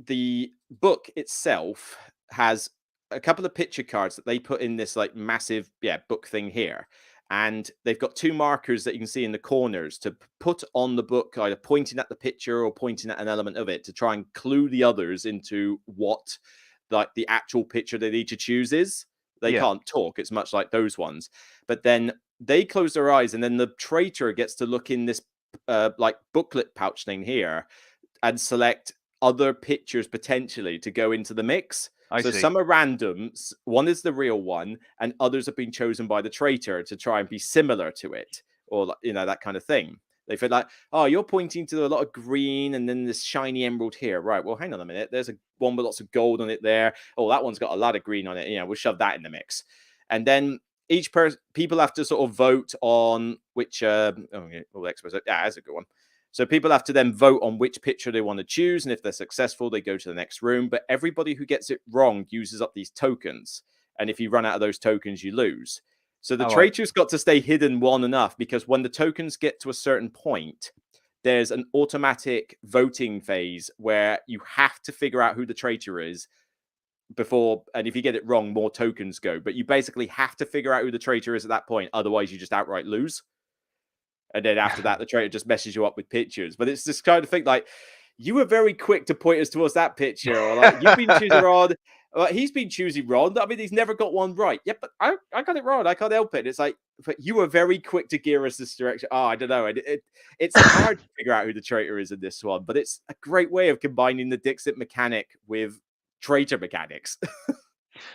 the book itself has a couple of picture cards that they put in this like massive book thing here, and they've got 2 markers that you can see in the corners to put on the book, either pointing at the picture or pointing at an element of it to try and clue the others into what like the actual picture they need to choose is. They Yeah. can't talk. It's much like those ones, but then they close their eyes, and then the traitor gets to look in this like booklet pouch thing here and select other pictures potentially to go into the mix. I So see. some are randoms, one is the real one, and others have been chosen by the traitor to try and be similar to it, or you know that kind of thing. They feel like, oh, you're pointing to a lot of green and then this shiny emerald here, right? Well, hang on a minute. There's a one with lots of gold on it there. Oh, that one's got a lot of green on it. You know, we'll shove that in the mix. and then each person, people have to sort of vote on which. That's a good one. So people have to then vote on which picture they want to choose, and if they're successful, they go to the next room. But everybody who gets it wrong uses up these tokens, and if you run out of those tokens, you lose. So the traitor's got to stay hidden long enough, because when the tokens get to a certain point, there's an automatic voting phase where you have to figure out who the traitor is before, and if you get it wrong, more tokens go. But you basically have to figure out who the traitor is at that point, otherwise you just outright lose. And then after that, the traitor just messes you up with pictures. But it's this kind of thing, like, you were very quick to point us towards that picture, or like, you've been choosing Rod. He's been choosing Rod. I mean, he's never got one right. Yeah, but I got it wrong. I can't help it. It's like, but you were very quick to gear us this direction. Oh, I don't know. It's hard to figure out who the traitor is in this one, but it's a great way of combining the Dixit mechanic with traitor mechanics.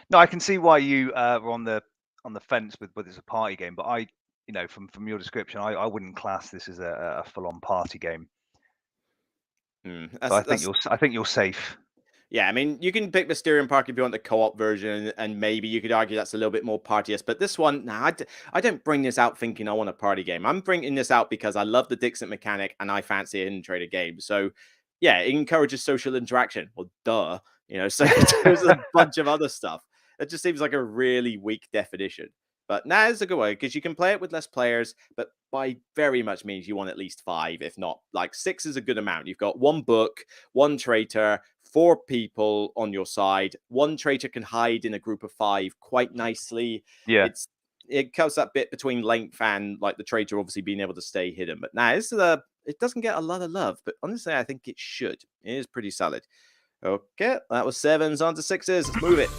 No, I can see why you were on the fence with whether it's a party game, but I, from your description, I wouldn't class this as a full-on party game. So I think you're safe. Yeah, I mean, you can pick Mysterium Park if you want the co-op version, and maybe you could argue that's a little bit more partyiest. But this one, nah, I don't bring this out thinking I want a party game. I'm bringing this out because I love the Dixit mechanic and I fancy a hidden trader game. So, yeah, it encourages social interaction. Well, duh. So there's a bunch of other stuff. That just seems like a really weak definition. But now it's a good way, because you can play it with less players, but by very much means you want at least 5, if not, like 6 is a good amount. You've got 1 book, 1 traitor, 4 people on your side. 1 traitor can hide in a group of 5 quite nicely. Yeah. It covers that bit between length and like the traitor obviously being able to stay hidden. But now it doesn't get a lot of love, but honestly, I think it should. It is pretty solid. Okay, that was 7s on to 6s. Let's move it.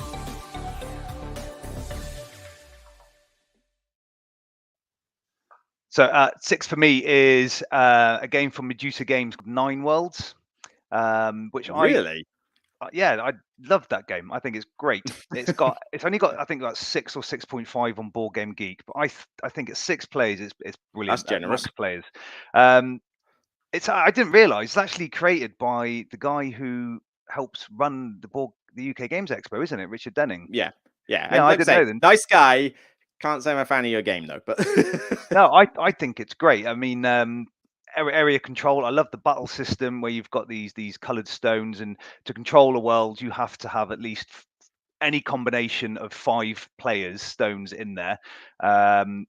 So 6 for me is a game from Medusa Games called 9 Worlds, which really, I love that game. I think it's great. It's only got I think about 6 or 6.5 on Board Game Geek, but I think at 6 players it's brilliant. That's generous. Max players. I didn't realize it's actually created by the guy who helps run the UK Games Expo, isn't it? Richard Denning. Yeah. I didn't know then. Nice guy. Can't say I'm a fan of your game though, but no, I think it's great. I mean, area control. I love the battle system where you've got these coloured stones, and to control a world, you have to have at least any combination of 5 players' stones in there. And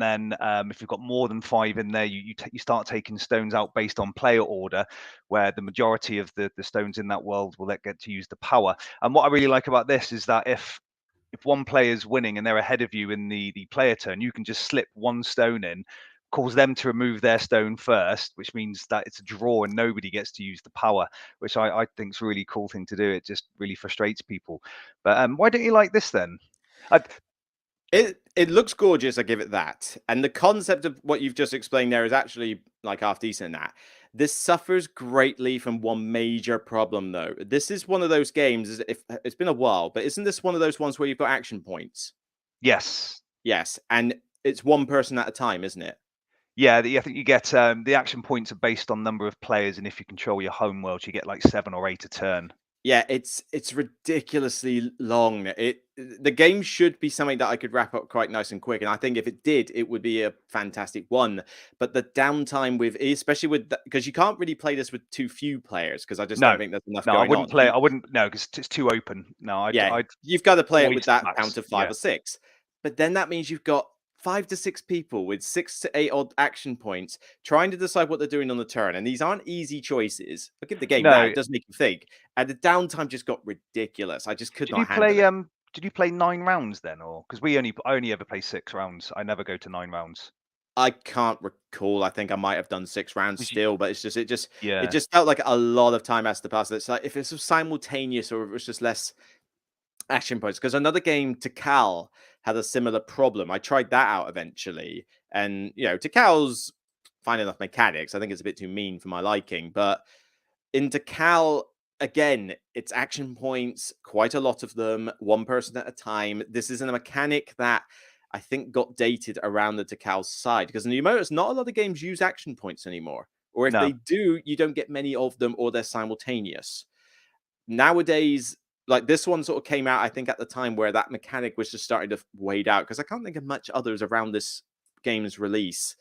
then if you've got more than 5 in there, you start taking stones out based on player order, where the majority of the stones in that world will get to use the power. And what I really like about this is that if one player's winning and they're ahead of you in the player turn, you can just slip 1 stone in, cause them to remove their stone first, which means that it's a draw and nobody gets to use the power, which I think is a really cool thing to do. It just really frustrates people. But why don't you like this then? It looks gorgeous, I give it that. And the concept of what you've just explained there is actually like half decent in that. This suffers greatly from one major problem, though. This is one of those games, if it's been a while, but isn't this one of those ones where you've got action points? Yes. Yes, and it's 1 person at a time, isn't it? Yeah, I think you get the action points are based on number of players, and if you control your home world, you get like 7 or 8 a turn. Yeah, it's ridiculously long. The game should be something that I could wrap up quite nice and quick, and I think if it did, it would be a fantastic one. But the downtime especially with because you can't really play this with too few players, because I just don't think there's enough. No, I wouldn't play. I wouldn't. No, because it's too open. No, you've got to play it with that count of 5 or 6. But then that means you've got 5 to 6 people with 6 to 8 odd action points trying to decide what they're doing on the turn. And these aren't easy choices. I'll give the game that. It does make you think. And the downtime just got ridiculous. I just could not handle it. Did you play 9 rounds then? Or because I only ever play 6 rounds. I never go to 9 rounds. I can't recall. I think I might have done 6 rounds still, but it just felt like a lot of time has to pass. It's like if it's simultaneous or if it was just less action points. Because another game, Tikal, had a similar problem. I tried that out eventually, and Tikal's fine enough mechanics. I think it's a bit too mean for my liking, but in Tikal, again, it's action points, quite a lot of them, 1 person at a time. This isn't a mechanic that I think got dated around the Tikal side, because in the Emotus, not a lot of games use action points anymore, or if they do, you don't get many of them, or they're simultaneous. Nowadays, like this one sort of came out, I think, at the time where that mechanic was just starting to wade out, because I can't think of much others around this game's release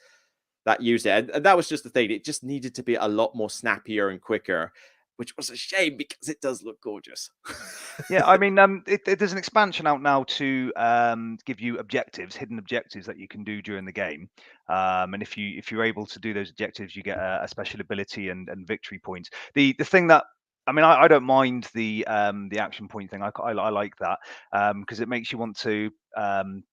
that used it. And that was just the thing. It just needed to be a lot more snappier and quicker, which was a shame because it does look gorgeous. Yeah, I mean, there's an expansion out now to give you objectives, hidden objectives that you can do during the game. And if you're able to do those objectives, you get a special ability and victory points. The thing that I don't mind the action point thing. I like that because it makes you want to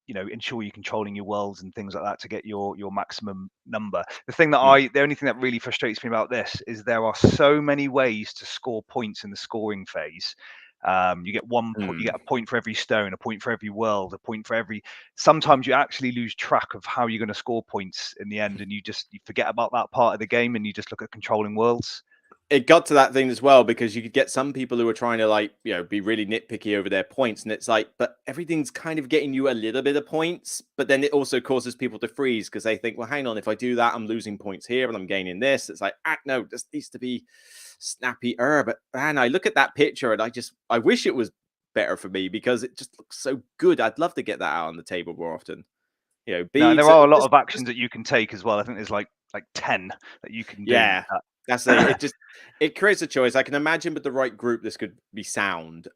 ensure you're controlling your worlds and things like that to get your maximum number. The only thing that really frustrates me about this is there are so many ways to score points in the scoring phase. You get you get a point for every stone, a point for every world, a point for every. Sometimes you actually lose track of how you're going to score points in the end, and you forget about that part of the game, and you just look at controlling worlds. It got to that thing as well, because you could get some people who are trying to, like, be really nitpicky over their points, and it's like, but everything's kind of getting you a little bit of points, but then it also causes people to freeze because they think, well, hang on, if I do that, I'm losing points here and I'm gaining this. It's like, no, this needs to be snappier. But man, I look at that picture and I wish it was better for me, because it just looks so good. I'd love to get that out on the table more often. No, and beads. there are a lot of actions that you can take as well. I think there's like 10 that you can do. Yeah. That's it creates a choice. I can imagine with the right group, this could be sound.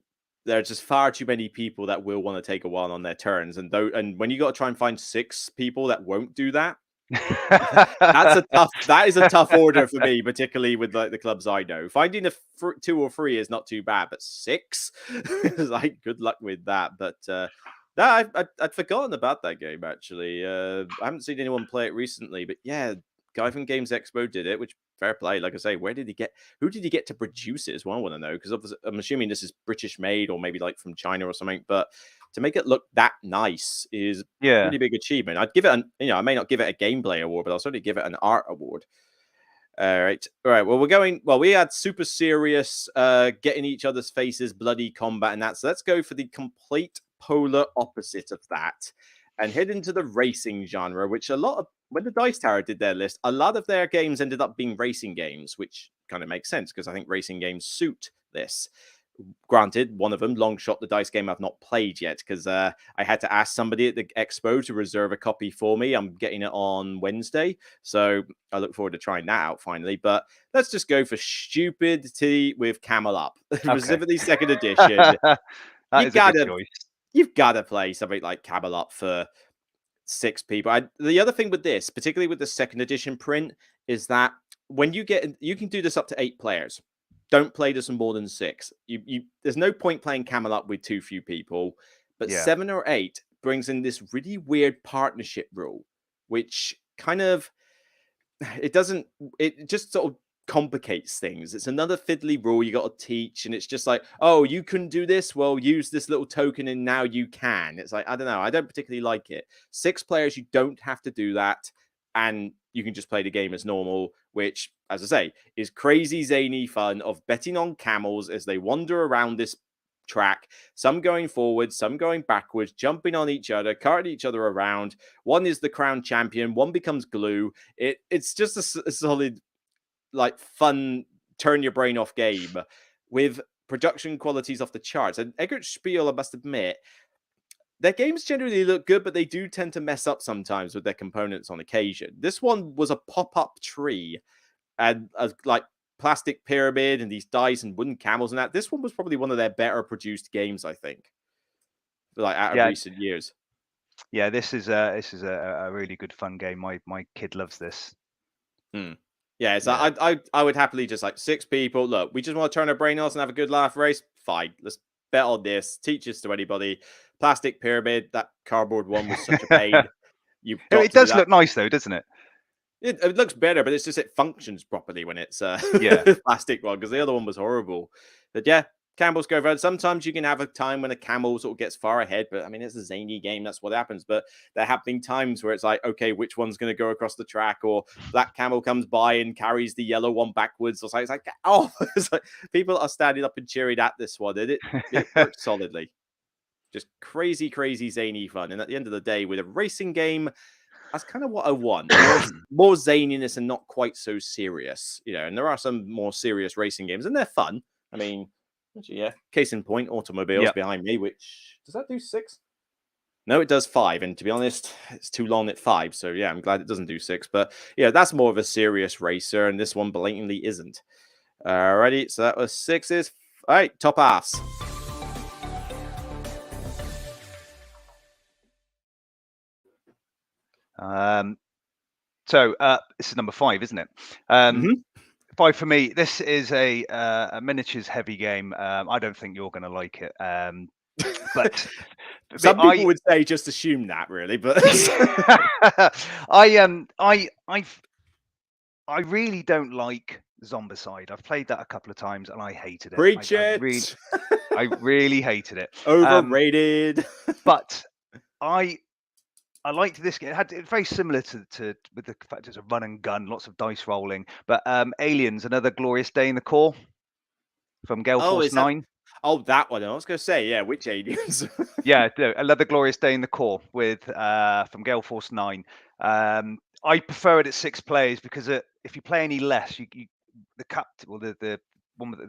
There are just far too many people that will want to take a while on their turns, and when you got to try and find 6 people that won't do that, that is a tough order for me, particularly with like the clubs I know. Finding 2 or 3 is not too bad, but 6 is like, good luck with that. But I'd forgotten about that game, actually. I haven't seen anyone play it recently, but yeah, guy from Games Expo did it, which, fair play. Like I say, who did he get to produce it is what I want to know, because I'm assuming this is British made or maybe like from China or something, but to make it look that nice is a pretty big achievement. I'd give it I may not give it a gameplay award, but I'll certainly give it an art award. All right. Well, we had super serious, getting each other's faces, bloody combat and that. So let's go for the complete polar opposite of that and head into the racing genre, which when the Dice Tower did their list, a lot of their games ended up being racing games, which kind of makes sense because I think racing games suit this. Granted, one of them, Long Shot, the dice game, I've not played yet because I had to ask somebody at the expo to reserve a copy for me. I'm getting it on Wednesday, so I look forward to trying that out finally. But let's just go for stupidity with Camel Up. Specifically second edition. You've got to play something like Camel Up for 6 people. The other thing with this, particularly with the second edition print, is that when you can do this up to 8 players. Don't play this on more than 6. There's no point playing Camel Up with too few people, but 7 or 8 brings in this really weird partnership rule, which kind of it just sort of complicates things. It's another fiddly rule you got to teach, and it's just like, oh, you couldn't do this, well, use this little token and now you can. It's like, I don't know, I don't particularly like it. 6 players, you don't have to do that, and you can just play the game as normal, which, as I say, is crazy zany fun of betting on camels as they wander around this track, some going forward, some going backwards, jumping on each other, carting each other around. One is the crown champion, one becomes glue. It's just a solid, like, fun, turn your brain off game with production qualities off the charts. And Eggert Spiel, I must admit, their games generally look good, but they do tend to mess up sometimes with their components on occasion. This one was a pop-up tree and a like plastic pyramid and these dice and wooden camels and that. This one was probably one of their better produced games, I think, like out of recent years. Yeah, this is a really good fun game. My kid loves this. Yeah, so I would happily just, like, 6 people. Look, we just want to turn our brain off and have a good laugh race. Fine, let's bet on this. Teach this to anybody. Plastic pyramid, that cardboard one was such a pain. It does look nice though, doesn't it? It looks better, but it's just it functions properly when it's plastic one, because the other one was horrible. But yeah, camels go around. Sometimes you can have a time when a camel sort of gets far ahead, but I mean, it's a zany game. That's what happens. But there have been times where it's like, okay, which one's going to go across the track? Or black camel comes by and carries the yellow one backwards. Or something. It's like, oh, it's like people are standing up and cheering at this one. And it worked solidly. Just crazy, crazy zany fun. And at the end of the day, with a racing game, that's kind of what I want. More zaniness and not quite so serious, And there are some more serious racing games, and they're fun. I mean, Actually, yeah. Case in point, automobiles Yep. behind me. Which does that do 6? No, it does 5. And to be honest, it's too long at 5. So yeah, I'm glad it doesn't do 6. But yeah, that's more of a serious racer, and this one blatantly isn't. Alrighty, so that was 6s. All right, top halves. So this is number 5, isn't it? 5 for me. This is a miniatures heavy game. I don't think you're going to like it. But some people would say just assume that, really. But I really don't like Zombicide. I've played that a couple of times and I hated it. Preach it. I really hated it. Overrated. But I liked this game. It's very similar to with the fact it's a run and gun, lots of dice rolling. But Aliens, Another Glorious Day in the Core from Gale Force 9. Oh, that one. I was going to say, yeah, which Aliens? Yeah, Another Glorious Day in the Core with from Gale Force 9. I prefer it at 6 players because if you play any less, the captain or the one with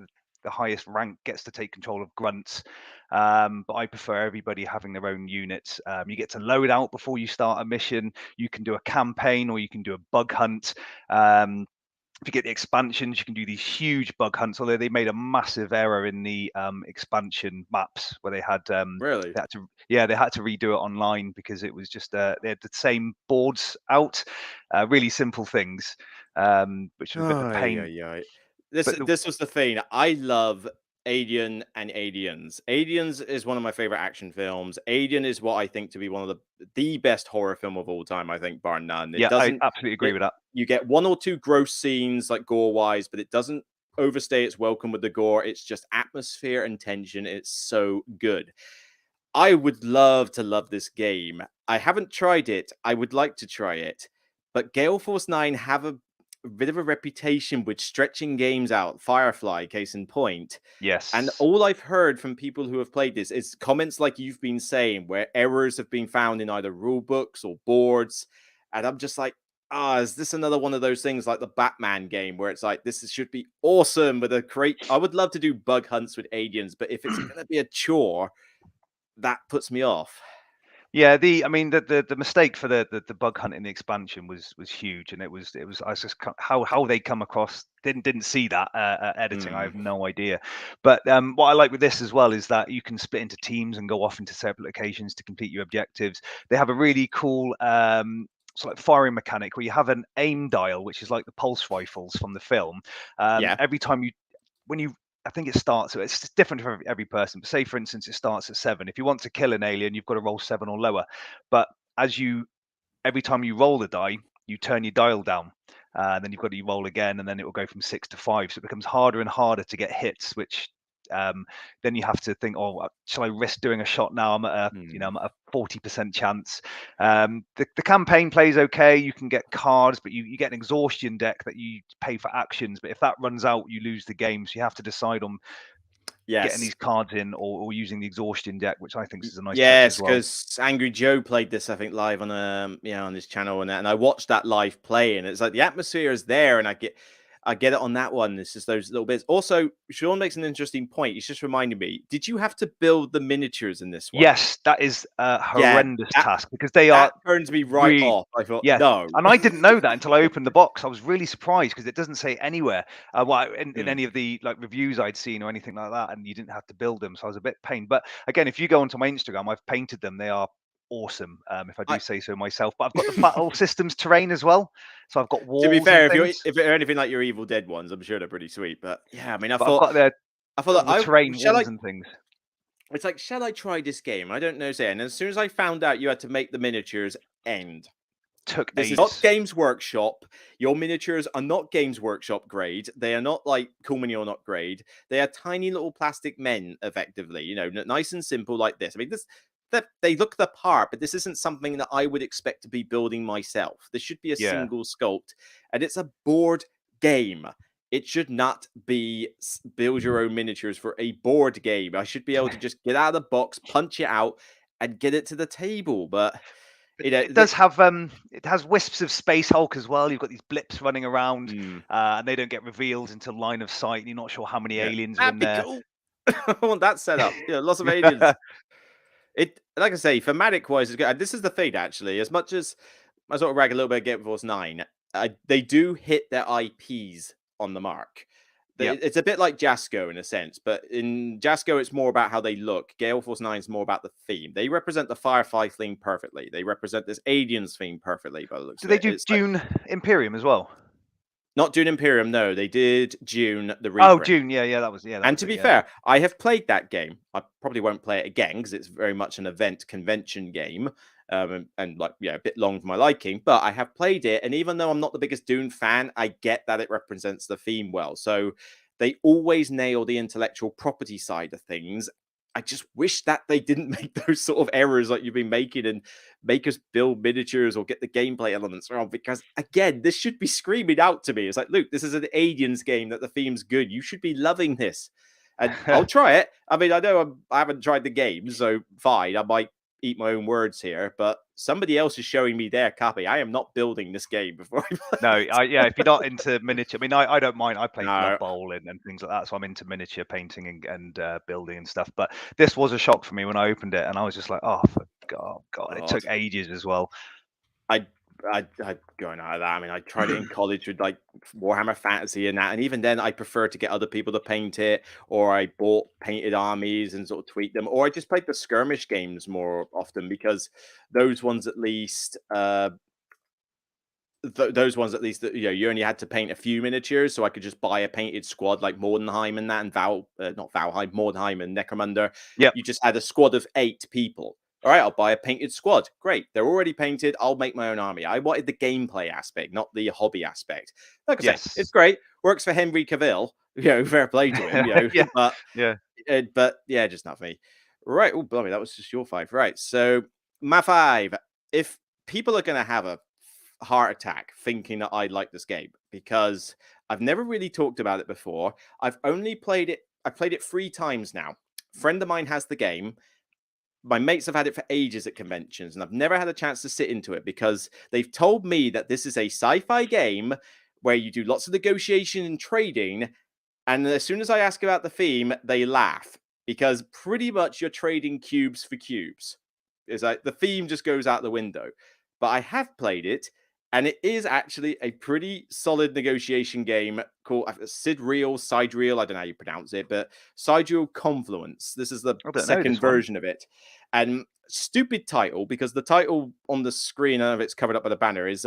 the highest rank gets to take control of grunts. But I prefer everybody having their own units. You get to load out before you start a mission. You can do a campaign or you can do a bug hunt. If you get the expansions, you can do these huge bug hunts. Although they made a massive error in the expansion maps where they had really, they had to redo it online because it was just they had the same boards out, really simple things, which was a bit of a pain. This was the thing. I love Alien and Aliens. Aliens is one of my favorite action films. Alien is what I think to be one of the best horror film of all time. I think, bar none. Yeah, I absolutely agree with that. You get 1 or 2 gross scenes, like gore-wise, but it doesn't overstay its welcome with the gore. It's just atmosphere and tension. It's so good. I would love to love this game. I haven't tried it. I would like to try it. But Gale Force 9 have a bit of a reputation with stretching games out. Firefly, case in point. Yes. And all I've heard from people who have played this is comments like you've been saying, where errors have been found in either rule books or boards. And I'm just like, is this another one of those things like the Batman game where it's like, this should be awesome with a great... I would love to do bug hunts with aliens, but if it's going to be a chore, that puts me off. Yeah, the mistake for the bug hunt in the expansion was huge, and it was I was just how they come across didn't see that editing. I have no idea. But what I like with this as well is that you can split into teams and go off into separate locations to complete your objectives. They have a really cool sort of firing mechanic where you have an aim dial, which is like the pulse rifles from the film. Every time I think it starts, it's different for every person, but say for instance, it starts at 7. If you want to kill an alien, you've got to roll 7 or lower. But every time you roll the die, you turn your dial down. Then you've got to roll again, and then it will go from 6 to 5. So it becomes harder and harder to get hits, which then you have to think, shall I risk doing a shot now? I'm at a 40% chance. The campaign plays okay. You can get cards, but you get an exhaustion deck that you pay for actions. But if that runs out, you lose the game. So you have to decide on getting these cards in or using the exhaustion deck, which I think is a nice touch as well. Because Angry Joe played this, I think, live on on his channel and I watched that live play, and it's like the atmosphere is there, and I get it on that one. It's just those little bits. Also, Sean makes an interesting point. He's just reminded me. Did you have to build the miniatures in this one? Yes, that is a horrendous task because that turns me right off. I thought, no. And I didn't know that until I opened the box. I was really surprised because it doesn't say anywhere in any of the reviews I'd seen or anything like that, and you didn't have to build them. So I was a bit pained. But again, if you go onto my Instagram, I've painted them. They are awesome, if I do say so myself. But I've got the battle systems terrain as well, so I've got walls. To be fair, if they're anything like your Evil Dead ones, I'm sure they're pretty sweet. But yeah, I mean, I thought the terrain walls and things. It's like, shall I try this game? I don't know, say. And as soon as I found out you had to make the miniatures, This is not Games Workshop. Your miniatures are not Games Workshop grade. They are not like Cool Mini or Not grade. They are tiny little plastic men, effectively. Nice and simple like this. I mean, they look the part, but this isn't something that I would expect to be building myself. This should be a single sculpt, and it's a board game. It should not be build your own miniatures for a board game. I should be able to just get out of the box, punch it out, and get it to the table. But it does have it has wisps of Space Hulk as well. You've got these blips running around, and they don't get revealed until line of sight. And you're not sure how many aliens are in there. Cool. I want that set up. Yeah, lots of aliens. It, like I say, thematic wise is good. And this is the thing, actually. As much as I sort of rag a little bit at Game Force 9, they do hit their IPs on the mark. Yeah. It's a bit like Jasco in a sense, but in Jasco, it's more about how they look. Gale Force 9 is more about the theme. They represent the Firefly theme perfectly. They represent this Aliens theme perfectly, by the looks Do of they it. do It's like, Dune Imperium as well? not Dune Imperium, no. They did Dune the Oh, Reprint. Dune. Yeah, that was And to it. be Yeah. fair, I have played that game. I probably won't play it again because it's very much an event convention game, and like a bit long for my liking. But I have played it, and even though I'm not the biggest Dune fan, I get that it represents the theme well. So they always nail the intellectual property side of things. I just wish that they didn't make those sort of errors like you've been making and make us build miniatures or get the gameplay elements wrong. Because again, this should be screaming out to me. It's like, Luke, this is an Aliens game that the theme's good. You should be loving this. And I'll try it. I mean, I know I haven't tried the game, so fine. I might eat my own words here, but somebody else is showing me their copy. I am not building this game before I play. No, if you're not into miniature, I mean, I don't mind. I play Blood No. Bowl and things like that, so I'm into miniature painting and building and stuff. But this was a shock for me when I opened it, and I was just like, oh, for God, it took ages as well. I'd going out of that. I mean, I tried it in college with like Warhammer Fantasy and that, and even then, I prefer to get other people to paint it, or I bought painted armies and sort of tweak them, or I just played the skirmish games more often because those ones at least. Those ones at least that you only had to paint a few miniatures, so I could just buy a painted squad like Mordenheim and that, and not Valheim, Mordenheim and Necromunda. Yeah, you just had a squad of 8 people. All right, I'll buy a painted squad. Great, they're already painted. I'll make my own army. I wanted the gameplay aspect, not the hobby aspect. Like I say, it's great. Works for Henry Cavill. Fair play to him. yeah, but yeah. But yeah, just not for me. Right. Oh, blimey, that was just your 5. Right. So my 5. If people are going to have a heart attack thinking that I like this game, because I've never really talked about it before. I've only played it. I've played it 3 times now. A friend of mine has the game. My mates have had it for ages at conventions, and I've never had a chance to sit into it because they've told me that this is a sci-fi game where you do lots of negotiation and trading. And as soon as I ask about the theme, they laugh because pretty much you're trading cubes for cubes. It's like the theme just goes out the window. But I have played it, and it is actually a pretty solid negotiation game called Sidereal. I don't know how you pronounce it, but Sidereal Confluence. This is the second version of it. And stupid title, because the title on the screen of it's covered up by the banner is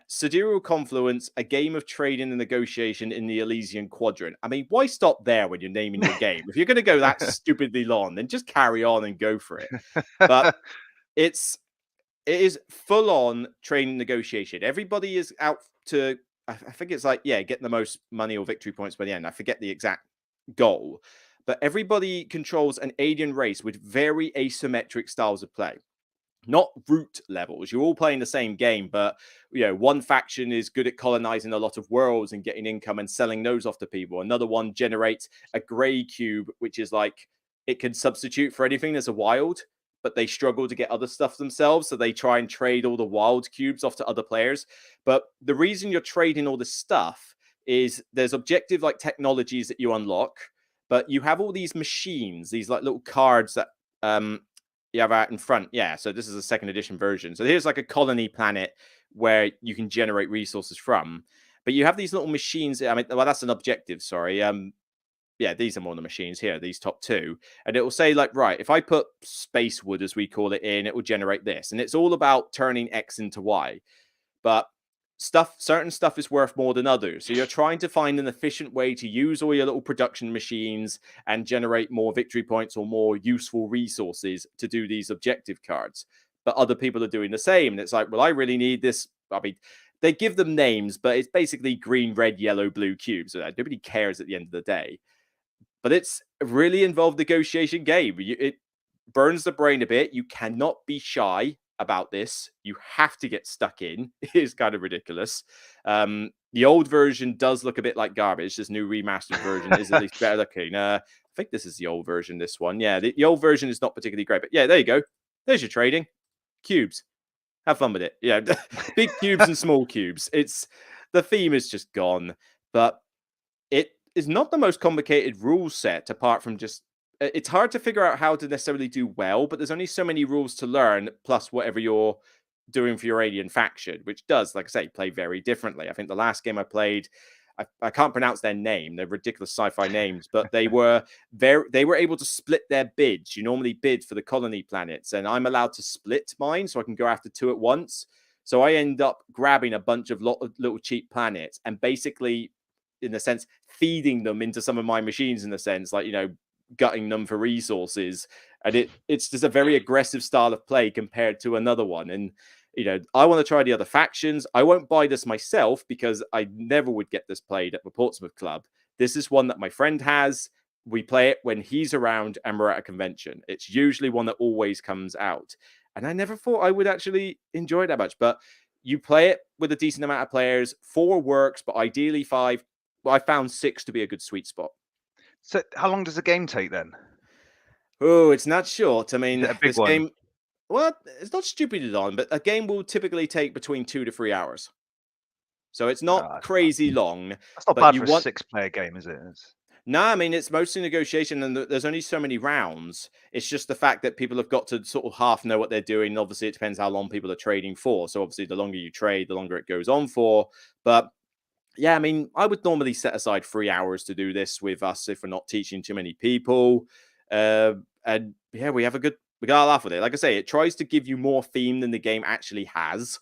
Sidereal Confluence, a game of trading and negotiation in the Elysian Quadrant. I mean, why stop there when you're naming your game? If you're going to go that stupidly long, then just carry on and go for it. But it is full on trading negotiation. Everybody is out to, I think it's like, getting the most money or victory points by the end. I forget the exact goal, but everybody controls an alien race with very asymmetric styles of play. Not root levels. You're all playing the same game, but one faction is good at colonizing a lot of worlds and getting income and selling those off to people. Another one generates a gray cube, which is like it can substitute for anything that's a wild, but they struggle to get other stuff themselves, so they try and trade all the wild cubes off to other players. But the reason you're trading all this stuff is there's objective like technologies that you unlock, but you have all these machines, these like little cards that you have out in front. Yeah, so this is a 2nd edition version. So here's like a colony planet where you can generate resources from. But you have these little machines. I mean, well, that's an objective, sorry. These are more the machines here, these top 2. And it will say, like, right, if I put space wood, as we call it, in, it will generate this. And it's all about turning X into Y. But certain stuff is worth more than others. So you're trying to find an efficient way to use all your little production machines and generate more victory points or more useful resources to do these objective cards. But other people are doing the same. And it's like, well, I really need this. I mean, they give them names, but it's basically green, red, yellow, blue cubes. So nobody cares at the end of the day. But it's a really involved negotiation game. It burns the brain a bit. You cannot be shy about this. You have to get stuck in. It is kind of ridiculous. The old version does look a bit like garbage. This new remastered version is at least better looking. I think this is the old version, this one. Yeah, the old version is not particularly great. But yeah, there you go. There's your trading. Cubes. Have fun with it. Yeah, big cubes and small cubes. The theme is just gone. But is not the most complicated rule set, apart from just it's hard to figure out how to necessarily do well, but there's only so many rules to learn, plus whatever you're doing for your alien faction, which does, like I say, play very differently. I think the last game I played, I can't pronounce their name. They're ridiculous sci-fi names, but they were able to split their bids. You normally bid for the colony planets, and I'm allowed to split mine so I can go after 2 at once. So I end up grabbing a bunch of little cheap planets and basically, in a sense, feeding them into some of my machines, in a sense, like, gutting them for resources. And it's just a very aggressive style of play compared to another one. And I want to try the other factions. I won't buy this myself because I never would get this played at the Portsmouth Club. This is one that my friend has. We play it when he's around and we're at a convention. It's usually one that always comes out. And I never thought I would actually enjoy it that much. But you play it with a decent amount of players. 4 works, but ideally 5. Well, I found 6 to be a good sweet spot. So how long does the game take then? Oh, it's not short. I mean, Is it a big this one? game, well, it's not stupidly long, but a game will typically take between 2 to 3 hours. So it's not crazy long. That's not bad for a 6-player game, is it? No, I mean, it's mostly negotiation, and there's only so many rounds. It's just the fact that people have got to sort of half know what they're doing. Obviously, it depends how long people are trading for. So obviously, the longer you trade, the longer it goes on for. But yeah, I mean, I would normally set aside 3 hours to do this with us if we're not teaching too many people. And yeah, we got a laugh with it. Like I say, it tries to give you more theme than the game actually has,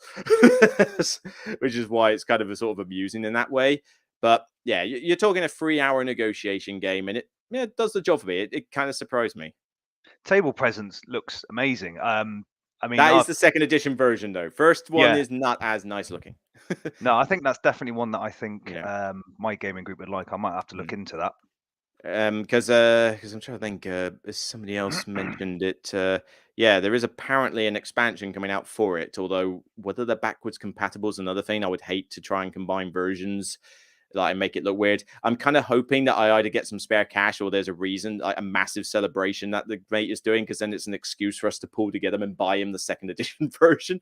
which is why it's kind of a sort of amusing in that way. But yeah, you're talking a 3-hour negotiation game, and it does the job for me. It kind of surprised me. Table presence looks amazing. I mean, that is the 2nd edition version, though. First one is not as nice looking. No, I think that's definitely one that I think my gaming group would like. I might have to look into that. Because I'm trying to think, somebody else mentioned it. Yeah, there is apparently an expansion coming out for it. Although whether they're backwards compatible is another thing. I would hate to try and combine versions, and make it look weird. I'm kind of hoping that I either get some spare cash or there's a reason, like a massive celebration that the mate is doing, because then it's an excuse for us to pull together and buy him the 2nd edition version,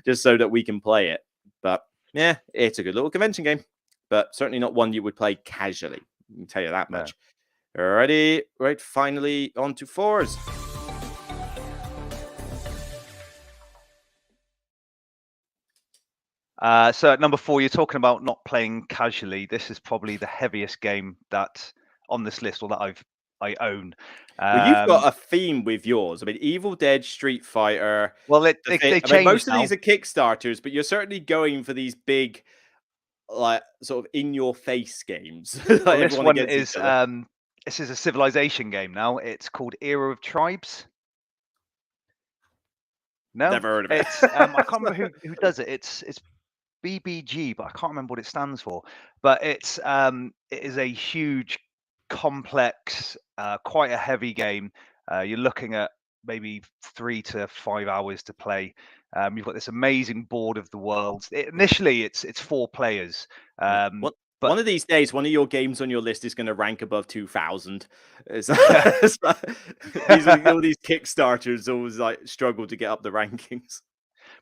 just so that we can play it. But yeah, it's a good little convention game, but certainly not one you would play casually. I can tell you that much. Alrighty, right, finally on to 4s. So at number 4, you're talking about not playing casually. This is probably the heaviest game that on this list, or that I own. Well, you've got a theme with yours. I mean, Evil Dead, Street Fighter. Well, they changed. Most of these are Kickstarters, but you're certainly going for these big, like, sort of in-your-face games. Well, this one is this is a civilization game now. It's called Era of Tribes. No, never heard of it. It's I can't remember who does it. It's BBG, but I can't remember what it stands for. But it is a huge, complex, quite a heavy game. You're looking at maybe 3 to 5 hours to play. You've got this amazing board of the world. Initially, it's 4 players. But one of these days, one of your games on your list is going to rank above 2,000. All these Kickstarters always struggle to get up the rankings.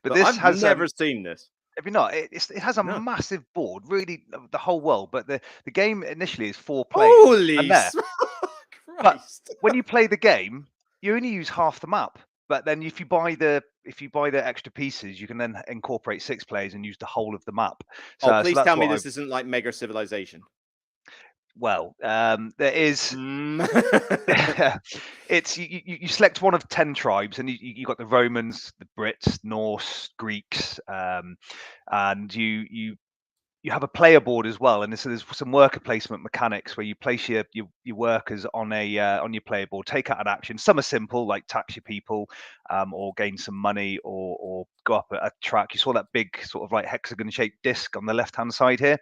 But this I've never seen this. If you're not, it has a massive board, really, the whole world. But the game initially is 4 players. Holy Christ! But when you play the game, you only use half the map. But then if you buy the extra pieces, you can then incorporate 6 players and use the whole of the map. So, please tell me this isn't like Mega Civilization. Well, there is. It's you select one of 10 tribes, and you got the Romans, the Brits, Norse, Greeks, and you have a player board as well. And so there's some worker placement mechanics where you place your workers on your player board, take out an action. Some are simple, like tax your people, or gain some money, or go up a track. You saw that big sort of like hexagon shaped disc on the left hand side here.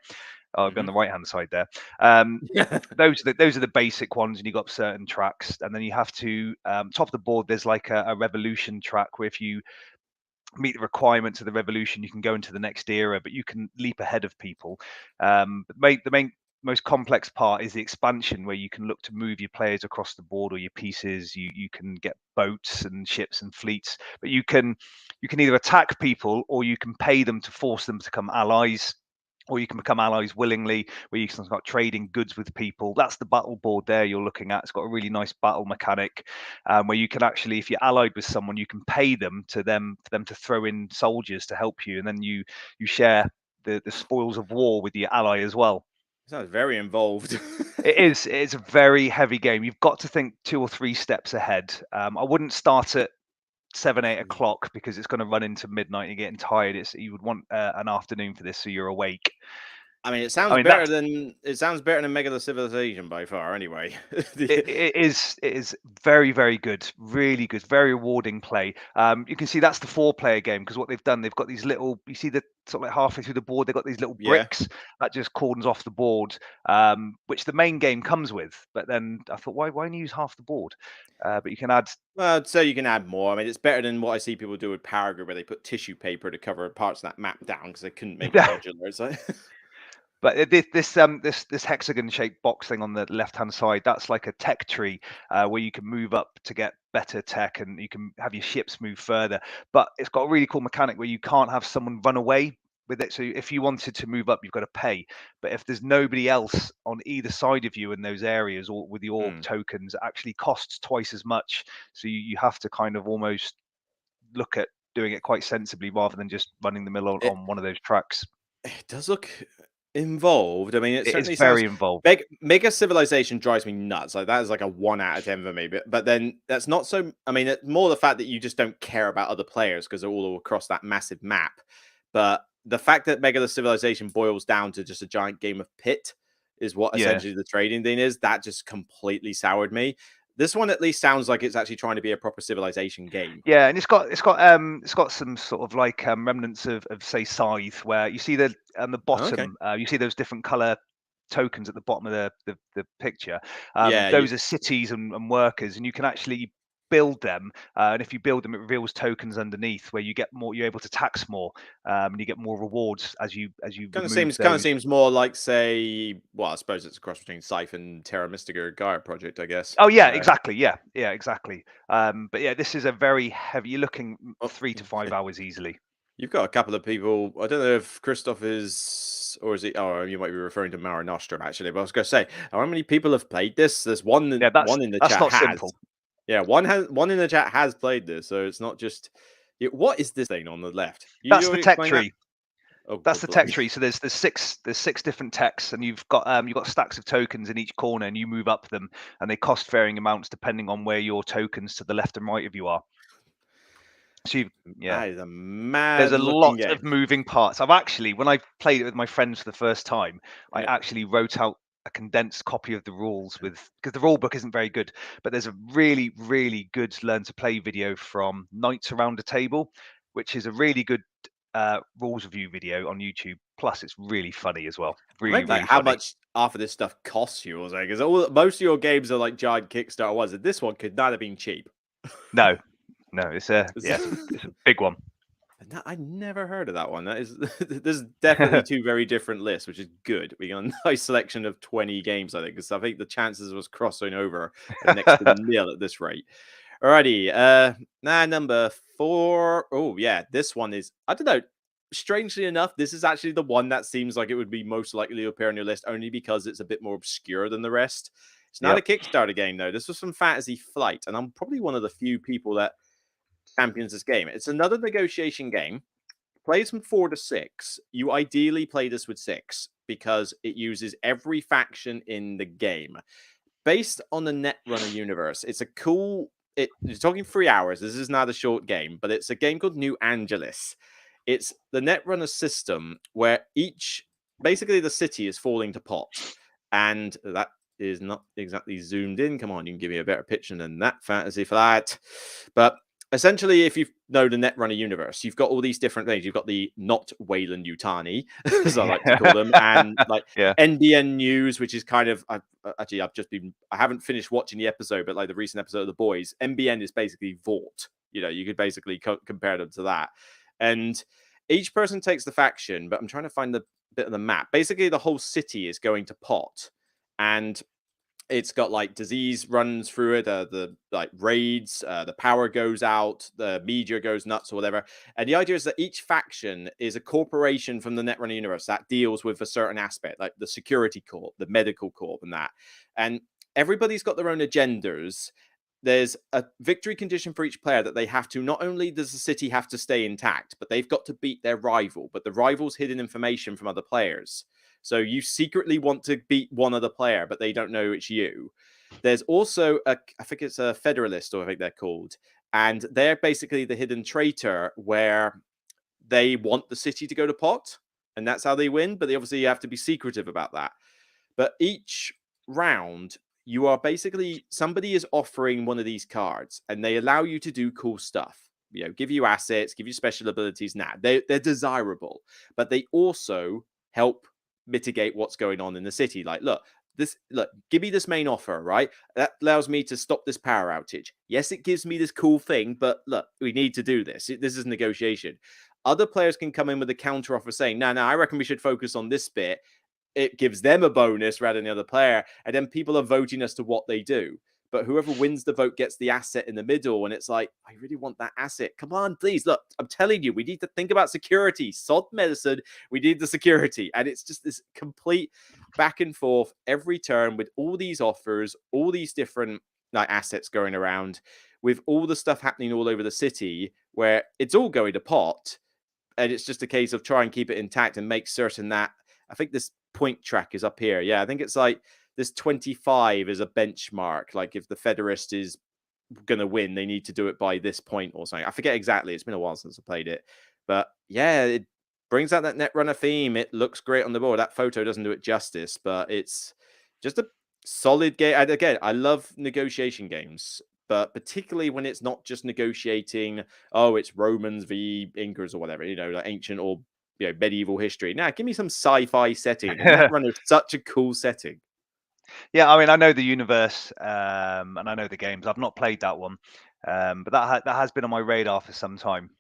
Oh, on the right hand side there. Those are the basic ones, and you got certain tracks, and then you have to top of the board. There's like a revolution track where if you meet the requirements of the revolution, you can go into the next era, but you can leap ahead of people. The main most complex part is the expansion, where you can look to move your players across the board, or your pieces. You can get boats and ships and fleets, but you can either attack people, or you can pay them to force them to become allies, or you can become allies willingly, where you can start trading goods with people. That's the battle board there you're looking at. It's got a really nice battle mechanic, where you can actually, if you're allied with someone, you can pay them for them to throw in soldiers to help you, and then you share the spoils of war with your ally as well. Sounds very involved. It is. It's a very heavy game. You've got to think 2 or 3 steps ahead. I wouldn't start at 7, 8 o'clock because it's going to run into midnight. You're getting tired. You would want an afternoon for this, so you're awake. I mean, it sounds better than Mega the Civilization by far. Anyway, it is very, very good, really good, very rewarding play. You can see that's the 4-player game, because what they've done, they've got these little, you see the sort of like halfway through the board, they've got these little bricks that just cordons off the board, which the main game comes with. But then I thought, why only use half the board? But you can add. Well, so you can add more. I mean, it's better than what I see people do with Power Grid, where they put tissue paper to cover parts of that map down because they couldn't make it modular. So. But this hexagon shaped box thing on the left hand side, that's like a tech tree, where you can move up to get better tech, and you can have your ships move further. But it's got a really cool mechanic where you can't have someone run away with it. So if you wanted to move up, you've got to pay. But if there's nobody else on either side of you in those areas, or with your tokens, it actually costs twice as much. So you have to kind of almost look at doing it quite sensibly, rather than just running the mill on one of those tracks. It does look involved. I mean, it certainly is very involved. Mega Civilization drives me nuts. Like, that is like a 1 out of 10 for me. But then that's not so. I mean, it's more the fact that you just don't care about other players because they're all across that massive map. But the fact that Mega Civilization boils down to just a giant game of pit is what essentially the trading thing is. That just completely soured me. This one at least sounds like it's actually trying to be a proper Civilization game. Yeah, and it's got some sort of like remnants of say Scythe, where you see the on the bottom, you see those different color tokens at the bottom of the picture. Those are cities and workers, and you can actually build them, and if you build them, it reveals tokens underneath where you get more. You're able to tax more, and you get more rewards as you kind of seems more like, say, well, I suppose it's a cross between Scythe and Terra Mystica Gaia project, I guess. Oh yeah, exactly. Yeah, exactly. But yeah, this is a very heavy. You're looking 3 to 5 hours easily. You've got a couple of people. I don't know if Christoph is, or is he? Oh, you might be referring to Mara Nostrum actually. But I was going to say, how many people have played this? There's one. One in the chat has. Simple. Yeah, one in the chat has played this, so it's not just. What is this thing on the left? That's the tech tree. That's the tech tree. So there's 6 different techs, and you've got stacks of tokens in each corner, and you move up them, and they cost varying amounts depending on where your tokens to the left and right of you are. So that is a mad. There's a lot of moving parts. I've actually, when I played it with my friends for the first time, I actually wrote out a condensed copy of the rules because the rule book isn't very good, but there's a really, really good learn to play video from Knights Around a Table, which is a really good rules review video on YouTube. Plus, it's really funny as well. Really, really how much half of this stuff costs you, or something? Because most of your games are like giant Kickstarter ones, and this one could not have been cheap. No, it's a big one. I never heard of that one. There's definitely 2 very different lists, which is good. We got a nice selection of 20 games, I think, because I think the chances was crossing over next to nil at this rate. Alrighty, number 4. Oh yeah, this one is, I don't know. Strangely enough, this is actually the one that seems like it would be most likely to appear on your list, only because it's a bit more obscure than the rest. It's not a Kickstarter game though. This was from Fantasy Flight, and I'm probably one of the few people that champions this game. It's another negotiation game. Plays from 4 to 6. You ideally play this with 6 because it uses every faction in the game. Based on the Netrunner universe, it's a cool. You're talking 3 hours. This is not a short game, but it's a game called New Angeles. It's the Netrunner system where basically the city is falling to pot, and that is not exactly zoomed in. Come on, you can give me a better picture than that, Fantasy Flight. But essentially, if you know the Netrunner universe, you've got all these different things. You've got the not Wayland Yutani, as I like to call them, and like NBN News, which is kind of I haven't finished watching the episode, but like the recent episode of The Boys, NBN is basically Vought. You could basically compare them to that, and each person takes the faction. But I'm trying to find the bit of the map. Basically, the whole city is going to pot, and It's got like disease runs through it, the like raids, the power goes out, the media goes nuts or whatever. And the idea is that each faction is a corporation from the Netrunner universe that deals with a certain aspect, like the security corp, the medical corp, and that. And everybody's got their own agendas. There's a victory condition for each player that they have to, not only does the city have to stay intact, but they've got to beat their rival. But the rival's hidden information from other players. So you secretly want to beat one other player, but they don't know it's you. There's also I think it's a Federalist, or I think they're called. And they're basically the hidden traitor where they want the city to go to pot. And that's how they win. But they obviously have to be secretive about that. But each round, you are basically, somebody is offering one of these cards and they allow you to do cool stuff. You know, give you assets, give you special abilities. Now, they're desirable, but they also help mitigate what's going on in the city. Like, look, give me this main offer, right? That allows me to stop this power outage. Yes, it gives me this cool thing, but look, we need to do this. This is negotiation. Other players can come in with a counter offer saying, no, I reckon we should focus on this bit. It gives them a bonus rather than the other player. And then people are voting as to what they do. But whoever wins the vote gets the asset in the middle. And it's like, I really want that asset. Come on, please. Look, I'm telling you, we need to think about security. Sod medicine. We need the security. And it's just this complete back and forth every turn with all these offers, all these different like assets going around, with all the stuff happening all over the city where it's all going to pot. And it's just a case of try and keep it intact and make certain that, I think this point track is up here. Yeah, I think it's like this 25 is a benchmark. Like if the Federalist is going to win, they need to do it by this point or something. I forget exactly. It's been a while since I played it. But yeah, it brings out that Netrunner theme. It looks great on the board. That photo doesn't do it justice, but it's just a solid game. And again, I love negotiation games, but particularly when it's not just negotiating, oh, it's Romans v Incas or whatever, you know, like ancient or medieval history. Now, give me some sci-fi setting. And Netrunner is such a cool setting. Yeah, I mean, I know the universe and I know the games. I've not played that one, but that has been on my radar for some time.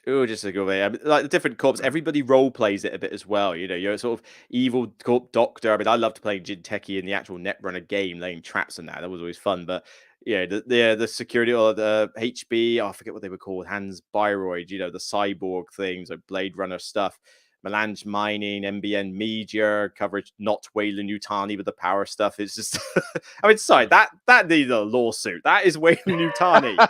Oh, just a good way. I mean, like the different corps, everybody role plays it a bit as well. You know, you're a sort of evil corp doctor. I mean, I loved playing Jinteki in the actual Netrunner game, laying traps and that. That was always fun. But yeah, the security or the HB, I forget what they were called, Hans Byroid, you know, the cyborg things, like Blade Runner stuff. Melange Mining, MBN Media coverage, not Wayland Yutani with the power stuff. It's just, I mean, sorry, that needs a lawsuit. That is Wayland Yutani.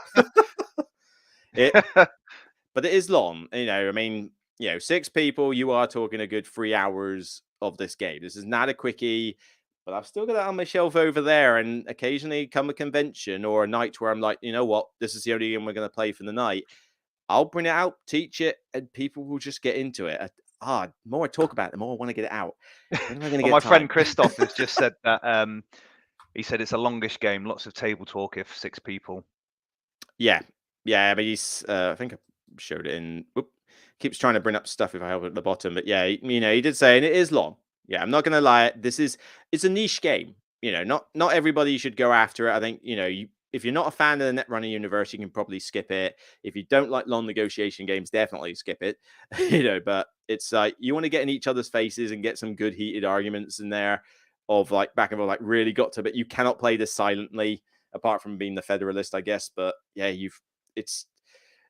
But it is long, you know. I mean, 6 people, you are talking a good 3 hours of this game. This is not a quickie, but I've still got that on my shelf over there. And occasionally come a convention or a night where I'm like, you know what, this is the only game we're going to play for the night. I'll bring it out, teach it, and people will just get into it. The more I talk about it, the more I want to get it out. When am I going to get my time? friend Christoph has just said that he said it's a longish game, lots of table talk if 6 people. Yeah. I mean, he's I think I showed it in. Keeps trying to bring up stuff if I help at the bottom, but yeah, he did say, and it is long. Yeah, I'm not gonna lie. It's a niche game. You know, not everybody should go after it. I think if you're not a fan of the Netrunner universe, you can probably skip it. If you don't like long negotiation games, definitely skip it. But it's like you want to get in each other's faces and get some good heated arguments in there of like back and forth, like really got to. But you cannot play this silently, apart from being the Federalist, I guess. But yeah, it's